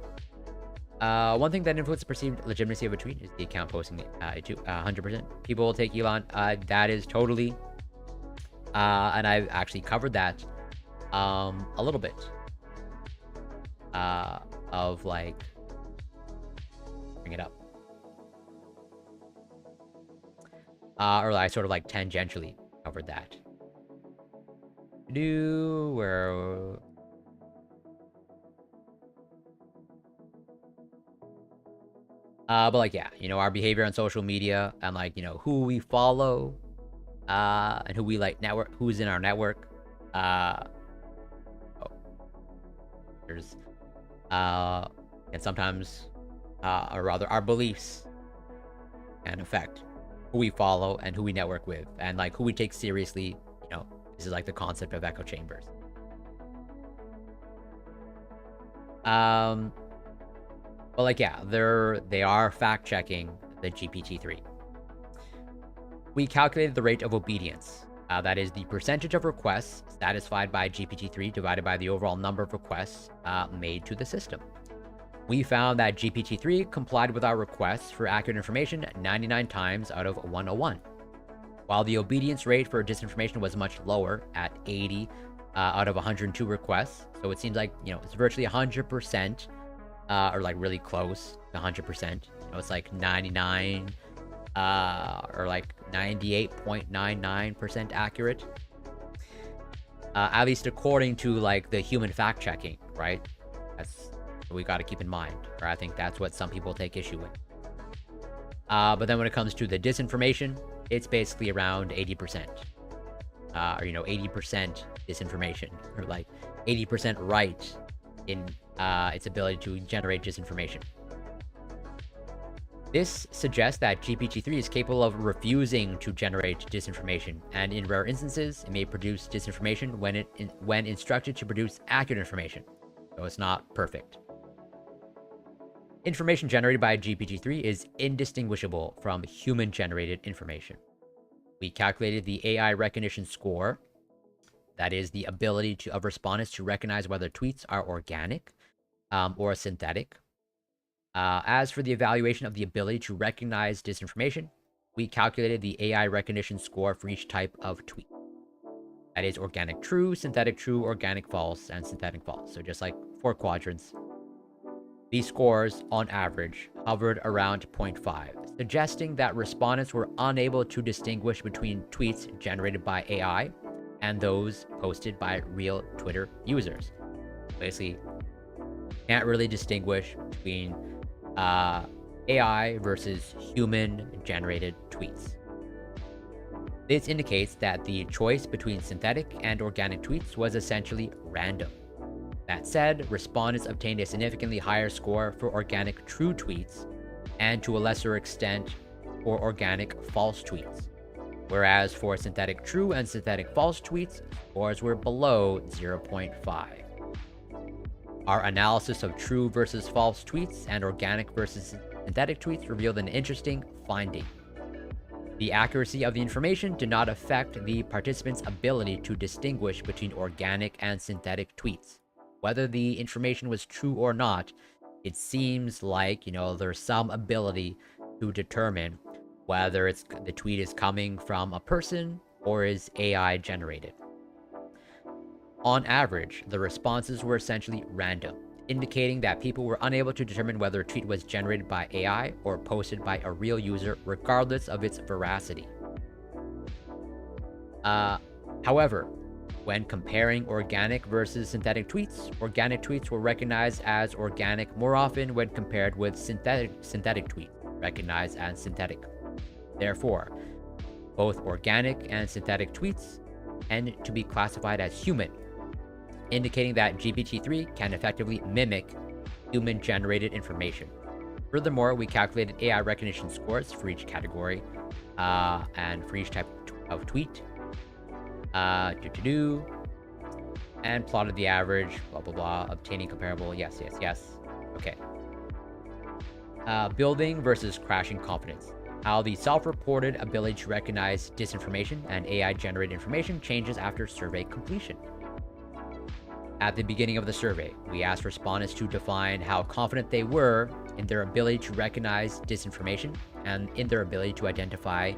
One thing that influences the perceived legitimacy of a tweet is the account posting it to 100%. People will take Elon. That is totally, and I've actually covered that a little bit of like, bring it up. Or I sort of like tangentially covered that. Where... but like, yeah, our behavior on social media and like, who we follow, and who we like who's in our network. There's, and sometimes, or rather our beliefs can affect who we follow and who we network with and like who we take seriously. This is like the concept of echo chambers. But like, yeah, they are fact checking the GPT-3. We calculated the rate of obedience. That is the percentage of requests satisfied by GPT-3 divided by the overall number of requests made to the system. We found that GPT-3 complied with our requests for accurate information 99 times out of 101. While the obedience rate for disinformation was much lower at 80 out of 102 requests. So it seems like, it's virtually 100%, or like really close to 100%. It's like 99, or like 98.99% accurate. At least according to like the human fact checking, right? That's what we got to keep in mind, or I think that's what some people take issue with. But then when it comes to the disinformation, it's basically around 80%. Or 80% disinformation, or like 80% right in its ability to generate disinformation. This suggests that GPT-3 is capable of refusing to generate disinformation, and in rare instances, it may produce disinformation when instructed to produce accurate information, so it's not perfect. Information generated by GPT-3 is indistinguishable from human-generated information. We calculated the AI recognition score, that is the ability of respondents to recognize whether tweets are organic or synthetic. As for the evaluation of the ability to recognize disinformation, we calculated the AI recognition score for each type of tweet. That is organic true, organic false, and synthetic false. So just like 4 quadrants. These scores, on average, hovered around 0.5, suggesting that respondents were unable to distinguish between tweets generated by AI and those posted by real Twitter users. Basically, can't really distinguish between AI versus human-generated tweets. This indicates that the choice between synthetic and organic tweets was essentially random. That said, respondents obtained a significantly higher score for organic true tweets and to a lesser extent for organic false tweets. Whereas for synthetic true and synthetic false tweets, scores were below 0.5. Our analysis of true versus false tweets and organic versus synthetic tweets revealed an interesting finding. The accuracy of the information did not affect the participants' ability to distinguish between organic and synthetic tweets. Whether the information was true or not, it seems like, there's some ability to determine whether the tweet is coming from a person or is AI generated. On average, the responses were essentially random, indicating that people were unable to determine whether a tweet was generated by AI or posted by a real user, regardless of its veracity. However, when comparing organic versus synthetic tweets were recognized as organic more often when compared with synthetic tweets recognized as synthetic. Therefore, both organic and synthetic tweets tend to be classified as human, indicating that GPT-3 can effectively mimic human-generated information. Furthermore, we calculated AI recognition scores for each category and for each type of tweet. And plotted the average, blah, blah, blah, obtaining comparable, yes. Okay. Building versus crashing confidence. How the self-reported ability to recognize disinformation and AI-generated information changes after survey completion. At the beginning of the survey, we asked respondents to define how confident they were in their ability to recognize disinformation and in their ability to identify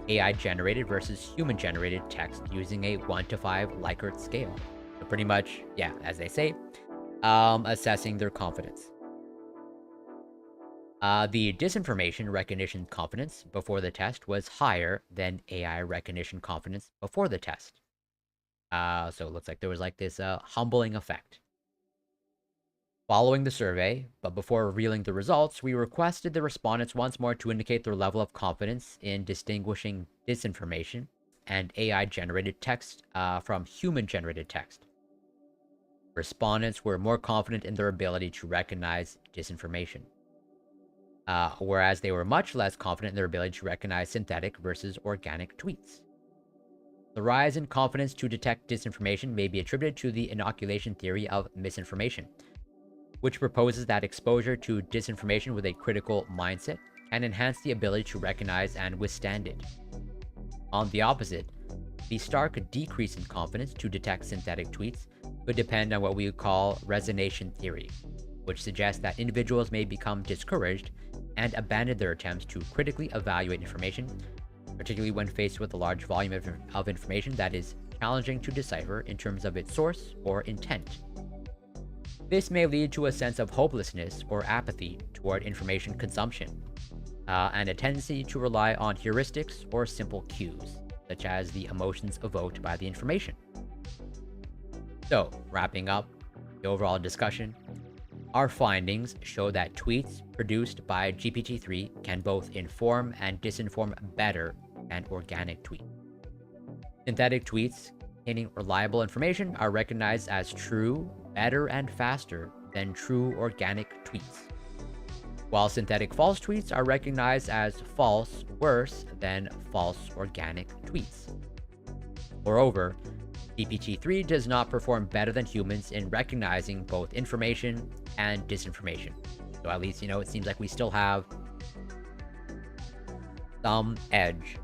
AI-generated versus human-generated text using a 1 to 5 Likert scale. So pretty much, yeah, as they say, assessing their confidence. The disinformation recognition confidence before the test was higher than AI recognition confidence before the test. So it looks like there was like this humbling effect. Following the survey, but before revealing the results, we requested the respondents once more to indicate their level of confidence in distinguishing disinformation and AI-generated text from human-generated text. Respondents were more confident in their ability to recognize disinformation, whereas they were much less confident in their ability to recognize synthetic versus organic tweets. The rise in confidence to detect disinformation may be attributed to the inoculation theory of misinformation, which proposes that exposure to disinformation with a critical mindset can enhance the ability to recognize and withstand it. On the opposite, the stark decrease in confidence to detect synthetic tweets could depend on what we would call resignation theory, which suggests that individuals may become discouraged and abandon their attempts to critically evaluate information, particularly when faced with a large volume of information that is challenging to decipher in terms of its source or intent. This may lead to a sense of hopelessness or apathy toward information consumption, and a tendency to rely on heuristics or simple cues, such as the emotions evoked by the information. So, wrapping up the overall discussion, our findings show that tweets produced by GPT-3 can both inform and disinform better than organic tweets. Synthetic tweets containing reliable information are recognized as true better and faster than true organic tweets, while synthetic false tweets are recognized as false worse than false organic tweets. Moreover, GPT-3 does not perform better than humans in recognizing both information and disinformation. So at least, it seems like we still have some edge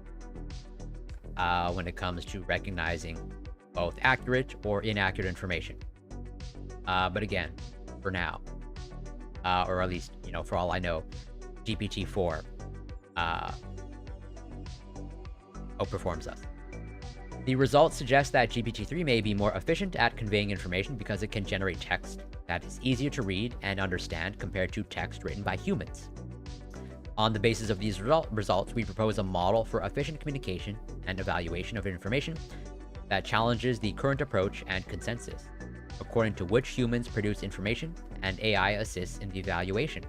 when it comes to recognizing both accurate or inaccurate information. But again, for now, or at least, for all I know, GPT-4 outperforms us. The results suggest that GPT-3 may be more efficient at conveying information because it can generate text that is easier to read and understand compared to text written by humans. On the basis of these results, we propose a model for efficient communication and evaluation of information that challenges the current approach and consensus, according to which humans produce information and AI assists in the evaluation.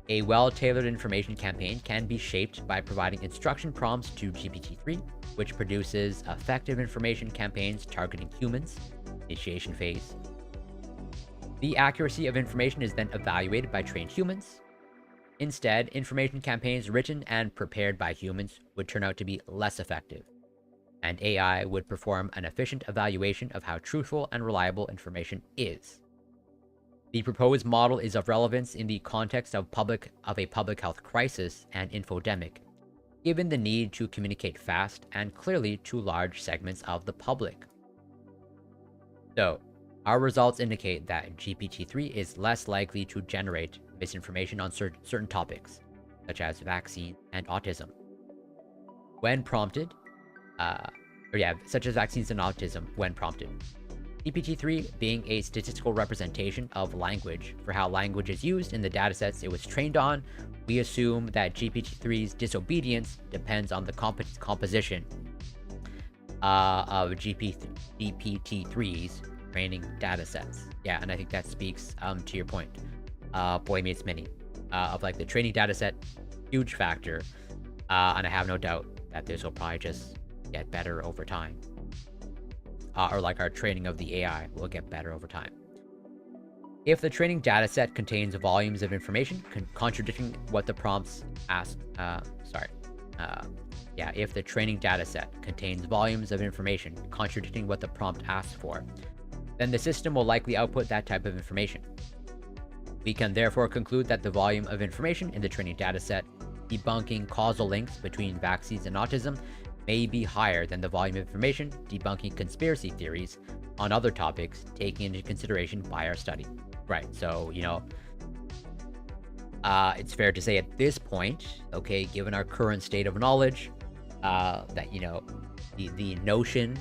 A well-tailored information campaign can be shaped by providing instruction prompts to GPT-3, which produces effective information campaigns targeting humans. Initiation phase. The accuracy of information is then evaluated by trained humans. Instead, information campaigns written and prepared by humans would turn out to be less effective, and AI would perform an efficient evaluation of how truthful and reliable information is. The proposed model is of relevance in the context of a public health crisis and infodemic, given the need to communicate fast and clearly to large segments of the public. So, our results indicate that GPT-3 is less likely to generate misinformation on certain topics, such as vaccine and autism. When prompted, such as vaccines and autism when prompted. GPT-3 being a statistical representation of language for how language is used in the datasets it was trained on, we assume that GPT-3's disobedience depends on the composition of GPT-3's training datasets. Yeah, and I think that speaks to your point. Boy meets many. Of like the training dataset, huge factor, and I have no doubt that this will probably just get better over time. Or like our training of the AI will get better over time. If the training dataset contains volumes of information contradicting what the prompts ask, if the training dataset contains volumes of information contradicting what the prompt asks for, then the system will likely output that type of information. We can therefore conclude that the volume of information in the training dataset debunking causal links between vaccines and autism may be higher than the volume of information debunking conspiracy theories on other topics taken into consideration by our study. Right, so, it's fair to say at this point, okay, given our current state of knowledge, that, the notion,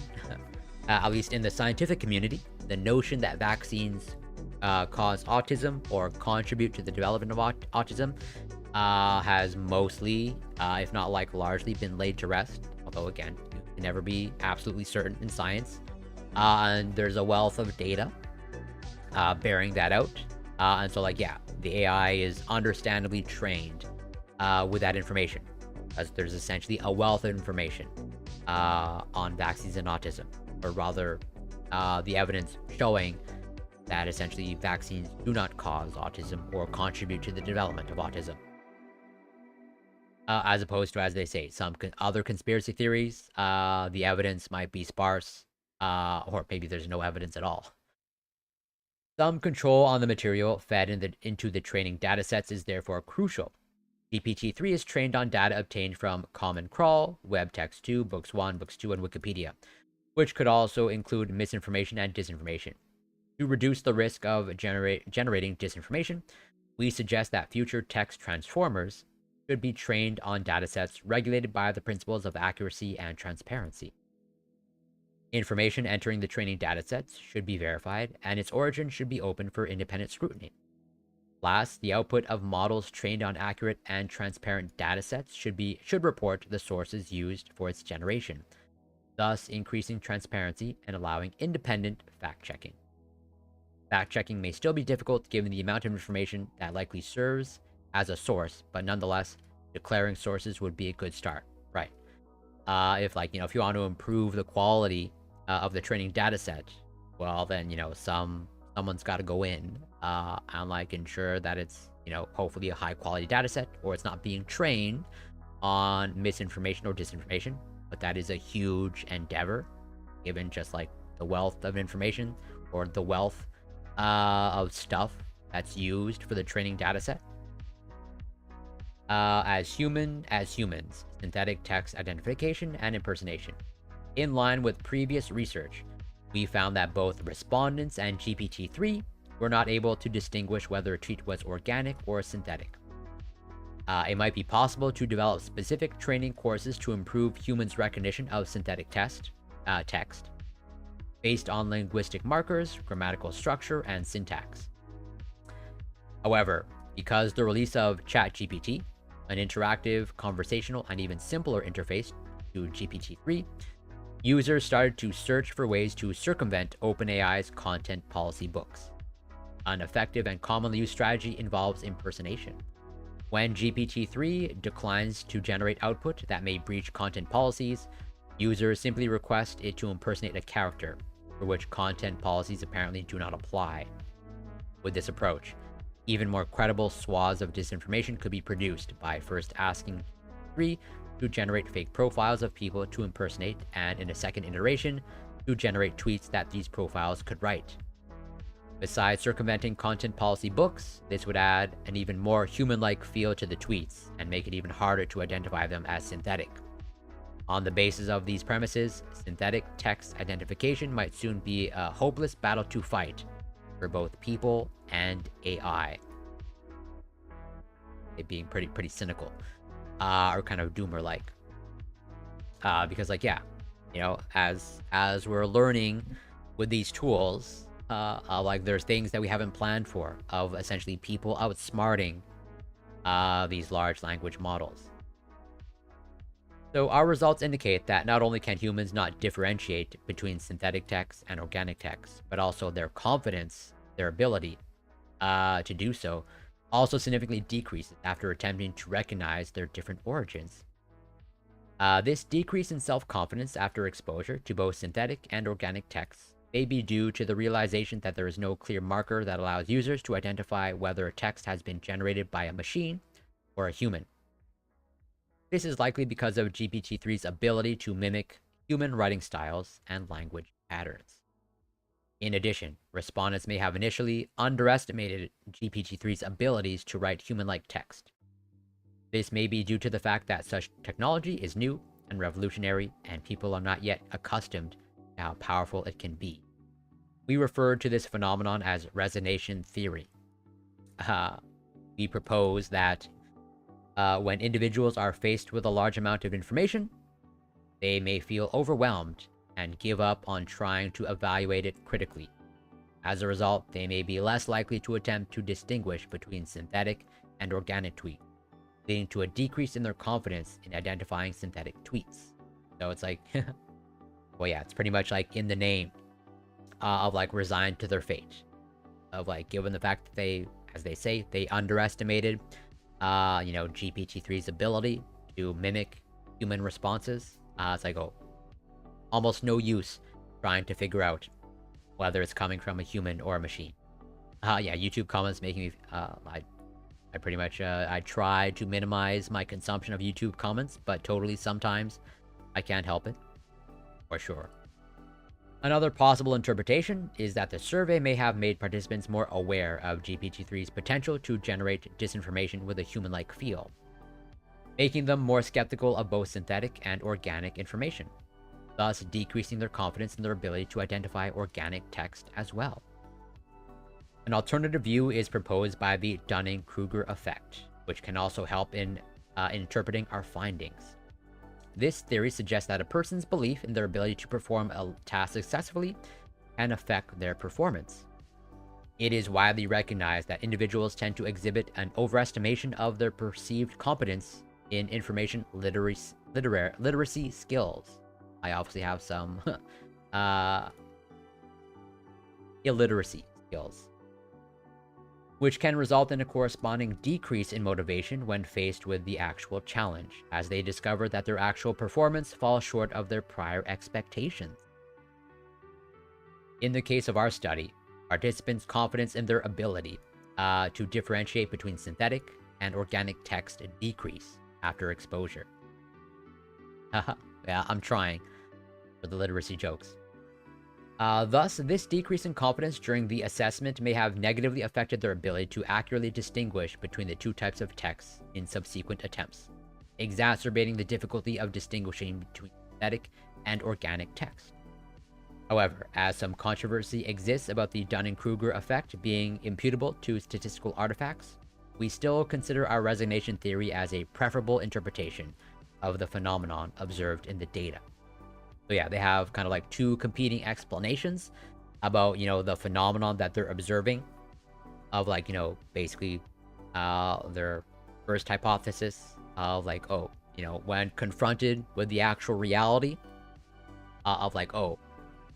at least in the scientific community, the notion that vaccines cause autism or contribute to the development of autism has mostly, if not like largely, been laid to rest. Although again, you can never be absolutely certain in science. And there's a wealth of data bearing that out. And so the AI is understandably trained with that information, as there's essentially a wealth of information on vaccines and autism, or rather the evidence showing that essentially vaccines do not cause autism or contribute to the development of autism. As opposed to, as they say, some other conspiracy theories, the evidence might be sparse, or maybe there's no evidence at all. Some control on the material fed into the training datasets is therefore crucial. GPT-3 is trained on data obtained from Common Crawl, WebText2, Books 1, Books 2, and Wikipedia, which could also include misinformation and disinformation. To reduce the risk of generating disinformation, we suggest that future text transformers should be trained on datasets regulated by the principles of accuracy and transparency. Information entering the training datasets should be verified, and its origin should be open for independent scrutiny. Last, the output of models trained on accurate and transparent datasets should report the sources used for its generation, thus increasing transparency and allowing independent fact-checking. Fact-checking may still be difficult given the amount of information that likely serves as a source, but nonetheless, declaring sources would be a good start, right? If you want to improve the quality of the training dataset, well, then, someone's got to go in, and like ensure that it's, hopefully a high quality data set, or it's not being trained on misinformation or disinformation. But that is a huge endeavor, given just like the wealth of information, or the wealth of stuff that's used for the training data set. As humans, synthetic text identification and impersonation. In line with previous research, we found that both respondents and GPT-3 were not able to distinguish whether a tweet was organic or synthetic. It might be possible to develop specific training courses to improve humans' recognition of synthetic text based on linguistic markers, grammatical structure, and syntax. However, because the release of ChatGPT, an interactive, conversational, and even simpler interface to GPT-3, users started to search for ways to circumvent OpenAI's content policy books. An effective and commonly used strategy involves impersonation. When GPT-3 declines to generate output that may breach content policies, users simply request it to impersonate a character, for which content policies apparently do not apply. With this approach, even more credible swaths of disinformation could be produced by first asking 3 to generate fake profiles of people to impersonate, and in a second iteration, to generate tweets that these profiles could write. Besides circumventing content policy books, this would add an even more human-like feel to the tweets and make it even harder to identify them as synthetic. On the basis of these premises, synthetic text identification might soon be a hopeless battle to fight for both people and AI. It being pretty cynical, or kind of doomer-like, because as we're learning with these tools, like there's things that we haven't planned for, of essentially people outsmarting these large language models. So our results indicate that not only can humans not differentiate between synthetic text and organic text, but also their confidence, their ability to do so, also significantly decreases after attempting to recognize their different origins. This decrease in self-confidence after exposure to both synthetic and organic texts may be due to the realization that there is no clear marker that allows users to identify whether a text has been generated by a machine or a human. This is likely because of GPT-3's ability to mimic human writing styles and language patterns. In addition, respondents may have initially underestimated GPT-3's abilities to write human-like text. This may be due to the fact that such technology is new and revolutionary, and people are not yet accustomed to how powerful it can be. We refer to this phenomenon as resonation theory. We propose that when individuals are faced with a large amount of information, they may feel overwhelmed and give up on trying to evaluate it critically. As a result, they may be less likely to attempt to distinguish between synthetic and organic tweets, leading to a decrease in their confidence in identifying synthetic tweets. So it's like, well, yeah, it's pretty much like in the name of like resigned to their fate. Of like, given the fact that they, as they say, they underestimated, GPT-3's ability to mimic human responses. It's like, oh, almost no use trying to figure out whether it's coming from a human or a machine. Yeah, YouTube comments making me, I pretty much, I try to minimize my consumption of YouTube comments, but totally sometimes I can't help it, for sure. Another possible interpretation is that the survey may have made participants more aware of GPT-3's potential to generate disinformation with a human-like feel, making them more skeptical of both synthetic and organic information, thus decreasing their confidence in their ability to identify organic text as well. An alternative view is proposed by the Dunning-Kruger effect, which can also help in interpreting our findings. This theory suggests that a person's belief in their ability to perform a task successfully can affect their performance. It is widely recognized that individuals tend to exhibit an overestimation of their perceived competence in information literacy skills. I obviously have some illiteracy skills, which can result in a corresponding decrease in motivation when faced with the actual challenge, as they discover that their actual performance falls short of their prior expectations. In the case of our study, participants' confidence in their ability to differentiate between synthetic and organic text decrease after exposure. Haha, yeah, I'm trying for the literacy jokes. Thus, this decrease in confidence during the assessment may have negatively affected their ability to accurately distinguish between the two types of texts in subsequent attempts, exacerbating the difficulty of distinguishing between synthetic and organic text. However, as some controversy exists about the Dunning-Kruger effect being imputable to statistical artifacts, we still consider our resignation theory as a preferable interpretation of the phenomenon observed in the data. So yeah, they have kind of like two competing explanations about, the phenomenon that they're observing of like, basically their first hypothesis of like, oh, when confronted with the actual reality of like, oh,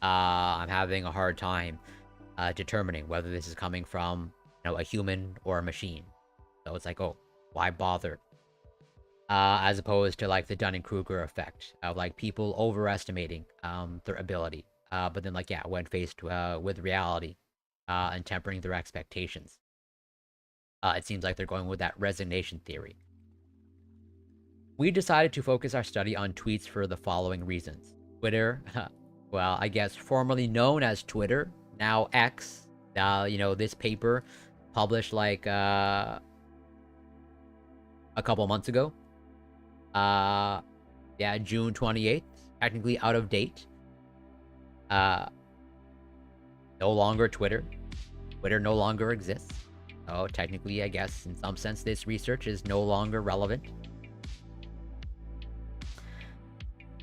I'm having a hard time determining whether this is coming from, a human or a machine. So it's like, oh, why bother? As opposed to like the Dunning-Kruger effect of like people overestimating their ability. But then like, yeah, when faced with reality and tempering their expectations, it seems like they're going with that resignation theory. We decided to focus our study on tweets for the following reasons. Twitter, well, I guess formerly known as Twitter, now X. This paper published like a couple months ago. Yeah, June 28th, technically out of date. No longer Twitter. Twitter no longer exists. So technically, I guess, in some sense, this research is no longer relevant.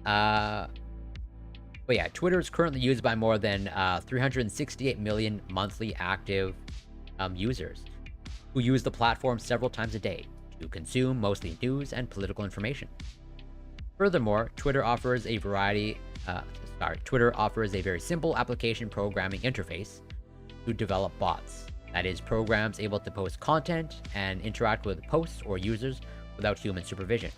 But yeah, Twitter is currently used by more than 368 million monthly active users who use the platform several times a day to consume mostly news and political information. Furthermore, Twitter offers a very simple application programming interface to develop bots. That is, programs able to post content and interact with posts or users without human supervision.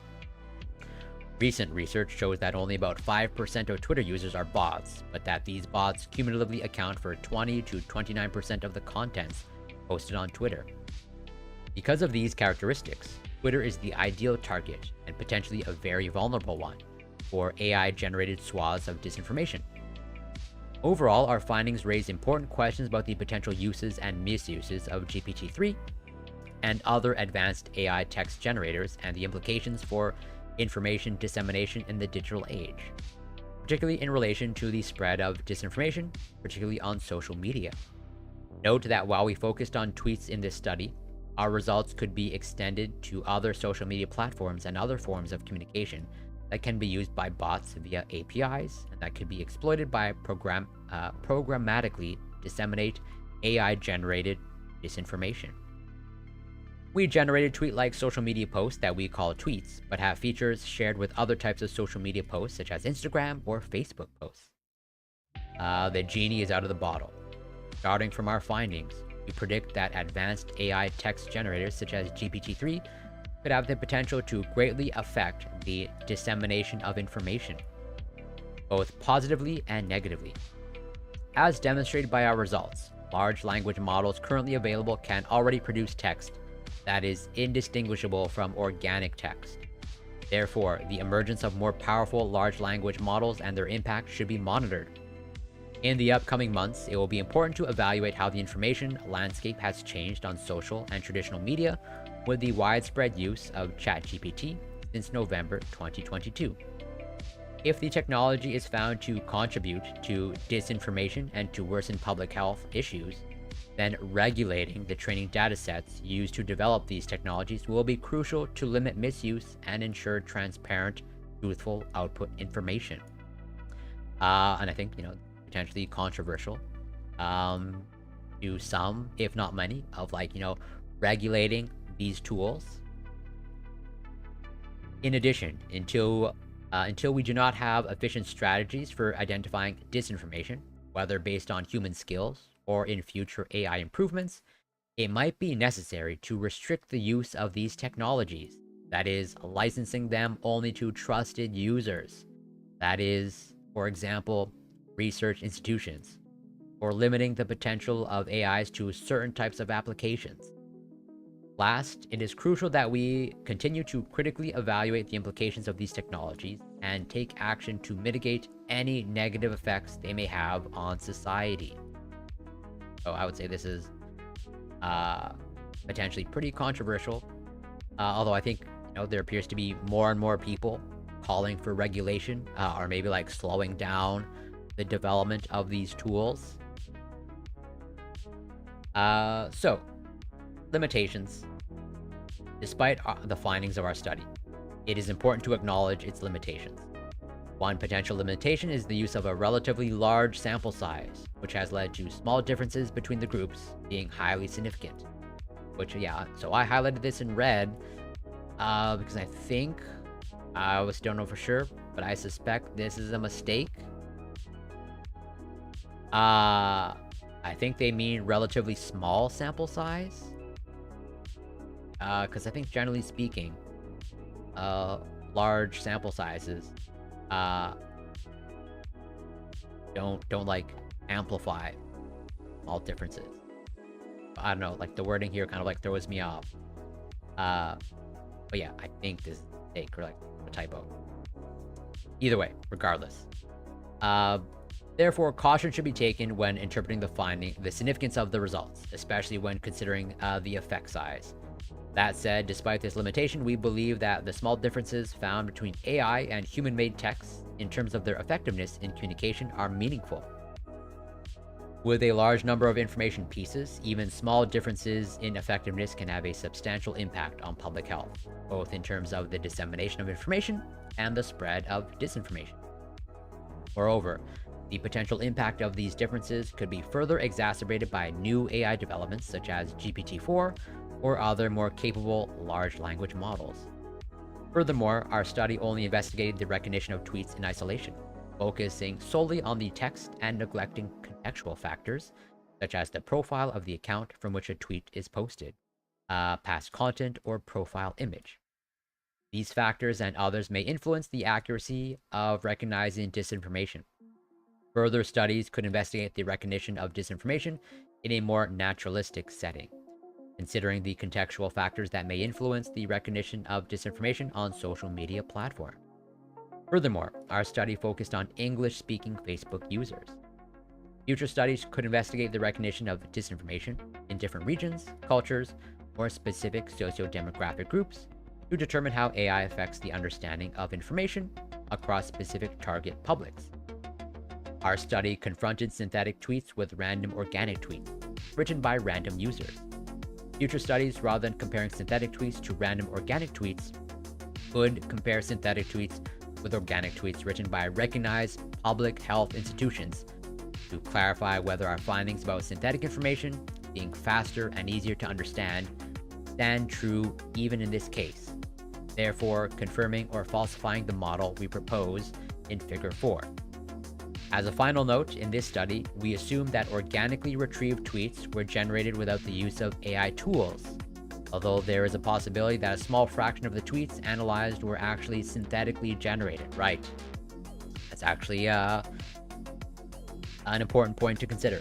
Recent research shows that only about 5% of Twitter users are bots, but that these bots cumulatively account for 20 to 29% of the contents posted on Twitter. Because of these characteristics, Twitter is the ideal target, and potentially a very vulnerable one, for AI-generated swaths of disinformation. Overall, our findings raise important questions about the potential uses and misuses of GPT-3 and other advanced AI text generators and the implications for information dissemination in the digital age, particularly in relation to the spread of disinformation, particularly on social media. Note that while we focused on tweets in this study, our results could be extended to other social media platforms and other forms of communication that can be used by bots via APIs and that could be exploited by programmatically disseminate AI-generated disinformation. We generated tweet-like social media posts that we call tweets, but have features shared with other types of social media posts such as Instagram or Facebook posts. The genie is out of the bottle. Starting from our findings, we predict that advanced AI text generators such as GPT-3 could have the potential to greatly affect the dissemination of information, both positively and negatively. As demonstrated by our results, large language models currently available can already produce text that is indistinguishable from organic text. Therefore, the emergence of more powerful large language models and their impact should be monitored. In the upcoming months, it will be important to evaluate how the information landscape has changed on social and traditional media with the widespread use of ChatGPT since November 2022. If the technology is found to contribute to disinformation and to worsen public health issues, then regulating the training datasets used to develop these technologies will be crucial to limit misuse and ensure transparent, truthful output information. And I think, potentially controversial to some, if not many, of like, regulating these tools. In addition, until we do not have efficient strategies for identifying disinformation, whether based on human skills or in future AI improvements, it might be necessary to restrict the use of these technologies. That is, licensing them only to trusted users. That is, for example, research institutions. or limiting the potential of AIs to certain types of applications. Last, it is crucial that we continue to critically evaluate the implications of these technologies and take action to mitigate any negative effects they may have on society. So I would say this is potentially pretty controversial, although I think there appears to be more and more people calling for regulation, or maybe like slowing down the development of these tools. So, limitations. Despite the findings of our study, it is important to acknowledge its limitations. One potential limitation is the use of a relatively large sample size, which has led to small differences between the groups being highly significant. Which, yeah, so I highlighted this in red because I think, I still don't know for sure, but I suspect this is a mistake. I think they mean relatively small sample size. Because I think generally speaking, large sample sizes don't like amplify small differences. I don't know, like the wording here kind of like throws me off. But yeah, I think this is a mistake or like a typo. Either way, regardless. Therefore, caution should be taken when interpreting the significance of the results, especially when considering the effect size. That said, despite this limitation, we believe that the small differences found between AI and human-made texts in terms of their effectiveness in communication are meaningful. With a large number of information pieces, even small differences in effectiveness can have a substantial impact on public health, both in terms of the dissemination of information and the spread of disinformation. Moreover, the potential impact of these differences could be further exacerbated by new AI developments such as GPT-4 or other more capable large language models. Furthermore, our study only investigated the recognition of tweets in isolation, focusing solely on the text and neglecting contextual factors, such as the profile of the account from which a tweet is posted, past content, or profile image. These factors and others may influence the accuracy of recognizing disinformation. Further studies could investigate the recognition of disinformation in a more naturalistic setting, considering the contextual factors that may influence the recognition of disinformation on social media platforms. Furthermore, our study focused on English-speaking Facebook users. Future studies could investigate the recognition of disinformation in different regions, cultures, or specific socio-demographic groups to determine how AI affects the understanding of information across specific target publics. Our study confronted synthetic tweets with random organic tweets written by random users. Future studies, rather than comparing synthetic tweets to random organic tweets, could compare synthetic tweets with organic tweets written by recognized public health institutions to clarify whether our findings about synthetic information being faster and easier to understand stand true even in this case, therefore confirming or falsifying the model we propose in Figure 4. As a final note, in this study, we assumed that organically retrieved tweets were generated without the use of AI tools, although there is a possibility that a small fraction of the tweets analyzed were actually synthetically generated. Right. That's actually an important point to consider.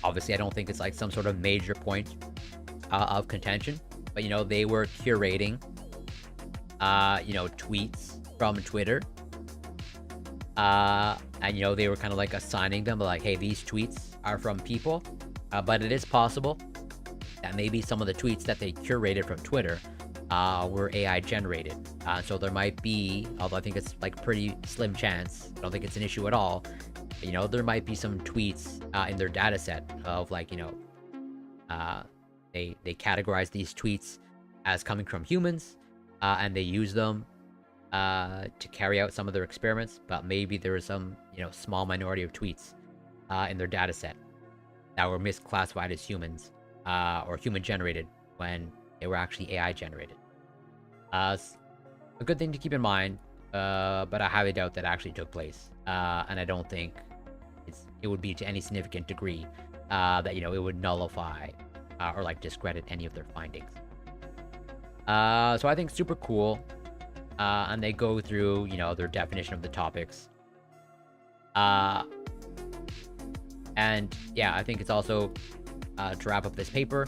Obviously, I don't think it's like some sort of major point of contention, but they were curating tweets from Twitter. And they were kind of like assigning them like, hey, these tweets are from people, but it is possible that maybe some of the tweets that they curated from Twitter were AI generated. So there might be, although I think it's like pretty slim chance, I don't think it's an issue at all. There might be some tweets in their data set of like, they categorize these tweets as coming from humans, and they use them to carry out some of their experiments, but maybe there was some, small minority of tweets in their data set that were misclassified as humans or human generated when they were actually AI generated. A good thing to keep in mind, but I highly doubt that actually took place, and I don't think it would be to any significant degree that it would nullify or like discredit any of their findings. So I think super cool. And they go through, their definition of the topics. And yeah, I think it's also, to wrap up this paper,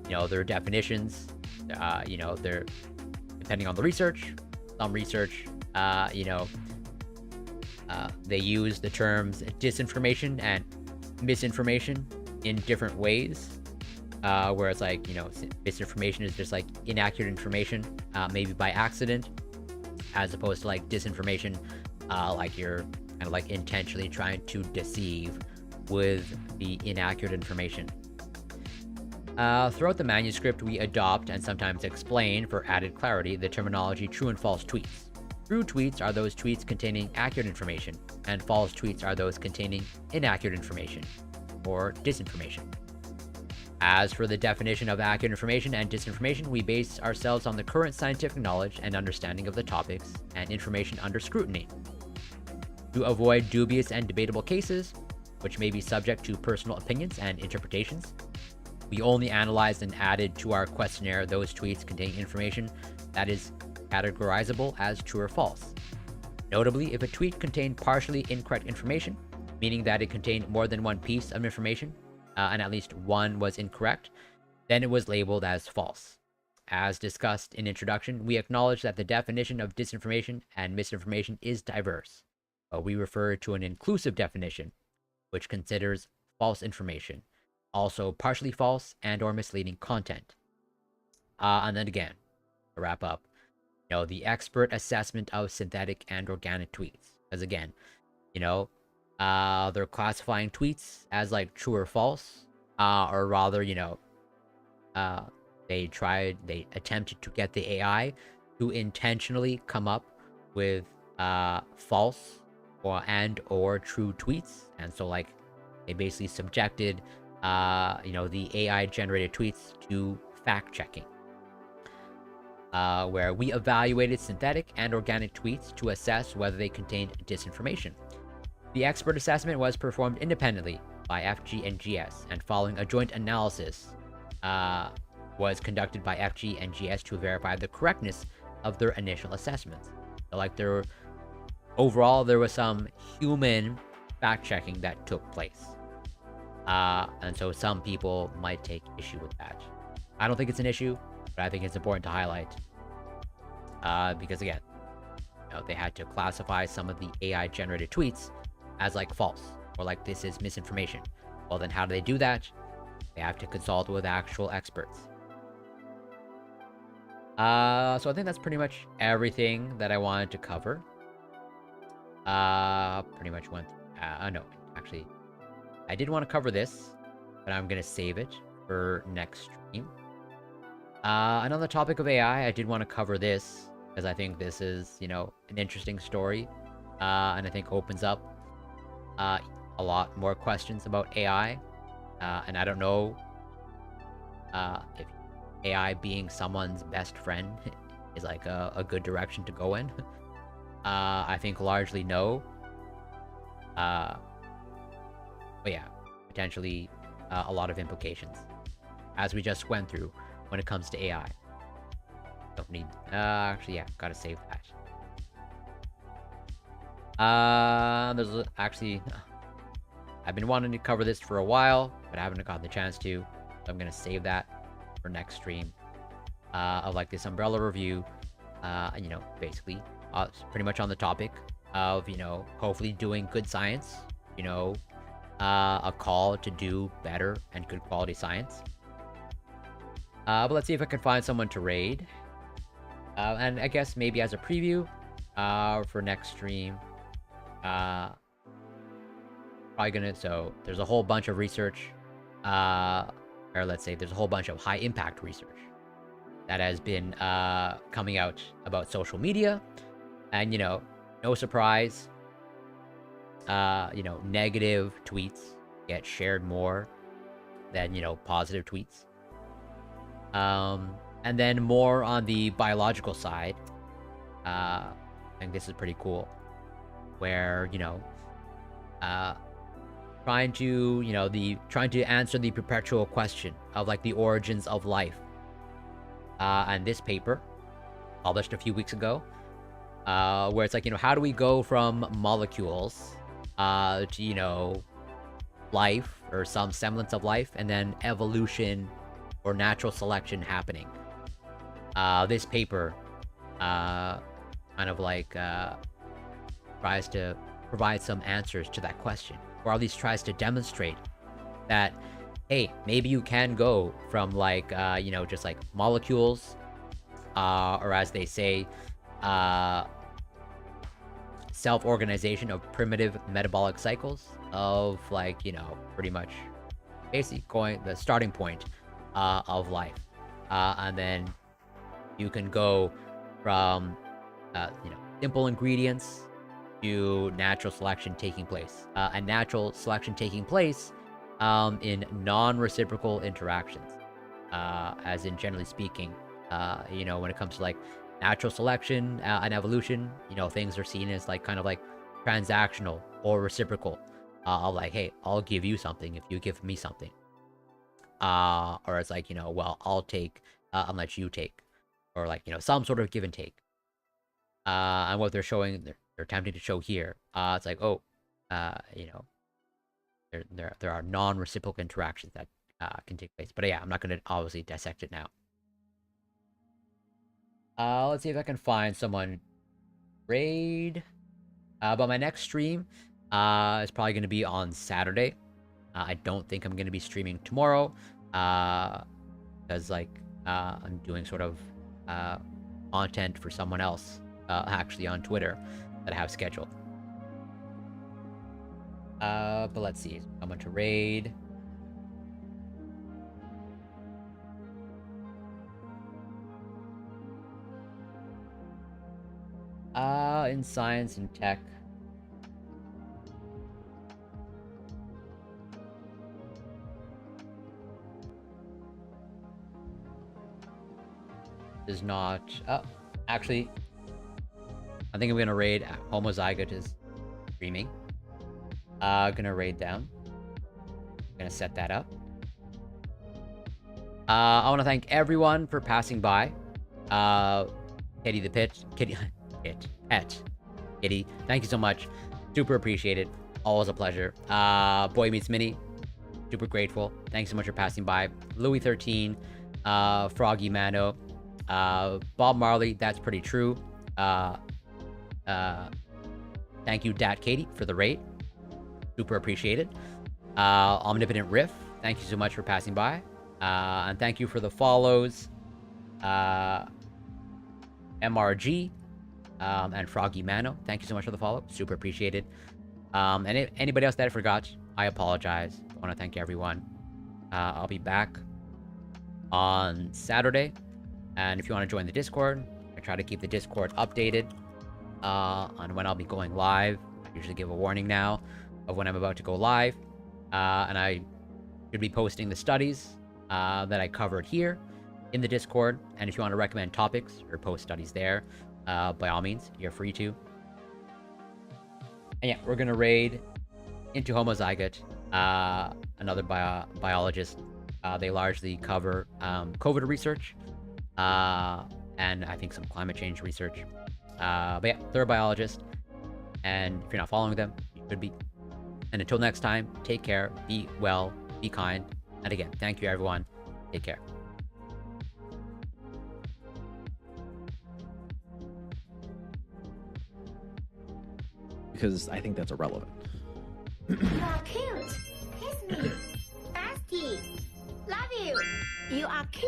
there are definitions, they're depending on the research, some research, they use the terms disinformation and misinformation in different ways. Where it's like, misinformation is just like inaccurate information, maybe by accident, as opposed to like disinformation, like you're kind of like intentionally trying to deceive with the inaccurate information. Throughout the manuscript, we adopt and sometimes explain, for added clarity, the terminology true and false tweets. True tweets are those tweets containing accurate information, and false tweets are those containing inaccurate information, or disinformation. As for the definition of accurate information and disinformation, we base ourselves on the current scientific knowledge and understanding of the topics and information under scrutiny. To avoid dubious and debatable cases, which may be subject to personal opinions and interpretations, we only analyzed and added to our questionnaire those tweets containing information that is categorizable as true or false. Notably, if a tweet contained partially incorrect information, meaning that it contained more than one piece of information, and at least one was incorrect, then it was labeled as false. As discussed in introduction, we acknowledge that the definition of disinformation and misinformation is diverse, but we refer to an inclusive definition, which considers false information, also partially false and or misleading content. And then again, to wrap up, the expert assessment of synthetic and organic tweets. Because again, they're classifying tweets as like true or false, or rather, they attempted to get the AI to intentionally come up with false or true tweets, and so like they basically subjected the AI generated tweets to fact checking. Where we evaluated synthetic and organic tweets to assess whether they contained disinformation. The expert assessment was performed independently by FG and GS, and following a joint analysis was conducted by FG and GS to verify the correctness of their initial assessments. So like overall, there was some human fact-checking that took place. And so some people might take issue with that. I don't think it's an issue, but I think it's important to highlight. Because again, they had to classify some of the AI-generated tweets as like false, or like this is misinformation. Well, then how do they do that? They have to consult with actual experts. So I think that's pretty much everything that I wanted to cover. Pretty much went no, actually, I did want to cover this, but I'm gonna save it for next stream. And on the topic of AI, I did want to cover this, because I think this is, an interesting story, and I think opens up a lot more questions about AI, and I don't know if AI being someone's best friend is like a good direction to go in. I think largely no. But yeah, potentially a lot of implications, as we just went through when it comes to AI. Don't need, actually, yeah, gotta save that. There's actually, I've been wanting to cover this for a while, but I haven't gotten the chance to, so I'm gonna save that for next stream, of like this umbrella review, basically, pretty much on the topic of, hopefully doing good science, a call to do better and good quality science. But let's see if I can find someone to raid. And I guess maybe as a preview, for next stream, probably gonna, so there's a whole bunch of research, or let's say there's a whole bunch of high impact research that has been coming out about social media, and no surprise, negative tweets get shared more than positive tweets. And then more on the biological side, I think this is pretty cool, where trying to answer the perpetual question of like the origins of life. And this paper, published a few weeks ago, where it's like, how do we go from molecules to life or some semblance of life, and then evolution or natural selection happening. This paper kind of like tries to provide some answers to that question, or at least tries to demonstrate that, hey, maybe you can go from like just like molecules, or as they say, self-organization of primitive metabolic cycles of like pretty much basically going the starting point of life, and then you can go from simple ingredients to natural selection taking place, and natural selection taking place in non-reciprocal interactions, as in generally speaking, when it comes to like natural selection and evolution, things are seen as like kind of like transactional or reciprocal, of like, hey, I'll give you something if you give me something, or it's like, well, I'll take unless you take, or like some sort of give and take. And what they're showing, they're attempting to show here, it's like, oh, there are non-reciprocal interactions that can take place. But yeah, I'm not going to obviously dissect it now. Let's see if I can find someone raid. But my next stream is probably going to be on Saturday. I don't think I'm going to be streaming tomorrow, because like I'm doing sort of content for someone else, actually on Twitter, that I have scheduled. But let's see, someone to raid. In science and tech. Is not. Oh, actually, I think I'm gonna raid Homozygote is streaming. Gonna raid down. Gonna set that up. I want to thank everyone for passing by. Kitty the Pit, Kitty, Kitty, thank you so much. Super appreciated. Always a pleasure. Boy Meets Mini, super grateful. Thanks so much for passing by. Louis 13, Froggy Mano, Bob Marley. That's pretty true. Thank you, Dat Katie, for the raid. Super appreciated. Omnipotent Riff, thank you so much for passing by. And thank you for the follows. MRG, and Froggy Mano, thank you so much for the follow. Super appreciated. And if anybody else that I forgot, I apologize. I want to thank everyone. I'll be back on Saturday. And if you want to join the Discord, I try to keep the Discord updated on when I'll be going live. I usually give a warning now of when I'm about to go live. And I should be posting the studies that I covered here in the Discord. And if you want to recommend topics or post studies there, by all means, you're free to. And yeah, we're going to raid into Homozygote, another biologist. They largely cover COVID research, and I think some climate change research. But yeah, they're a biologist. And if you're not following them, you should be. And until next time, take care, be well, be kind. And again, thank you, everyone. Take care. Because I think that's irrelevant. You are cute. Kiss me. Bestie. Love you. You are cute.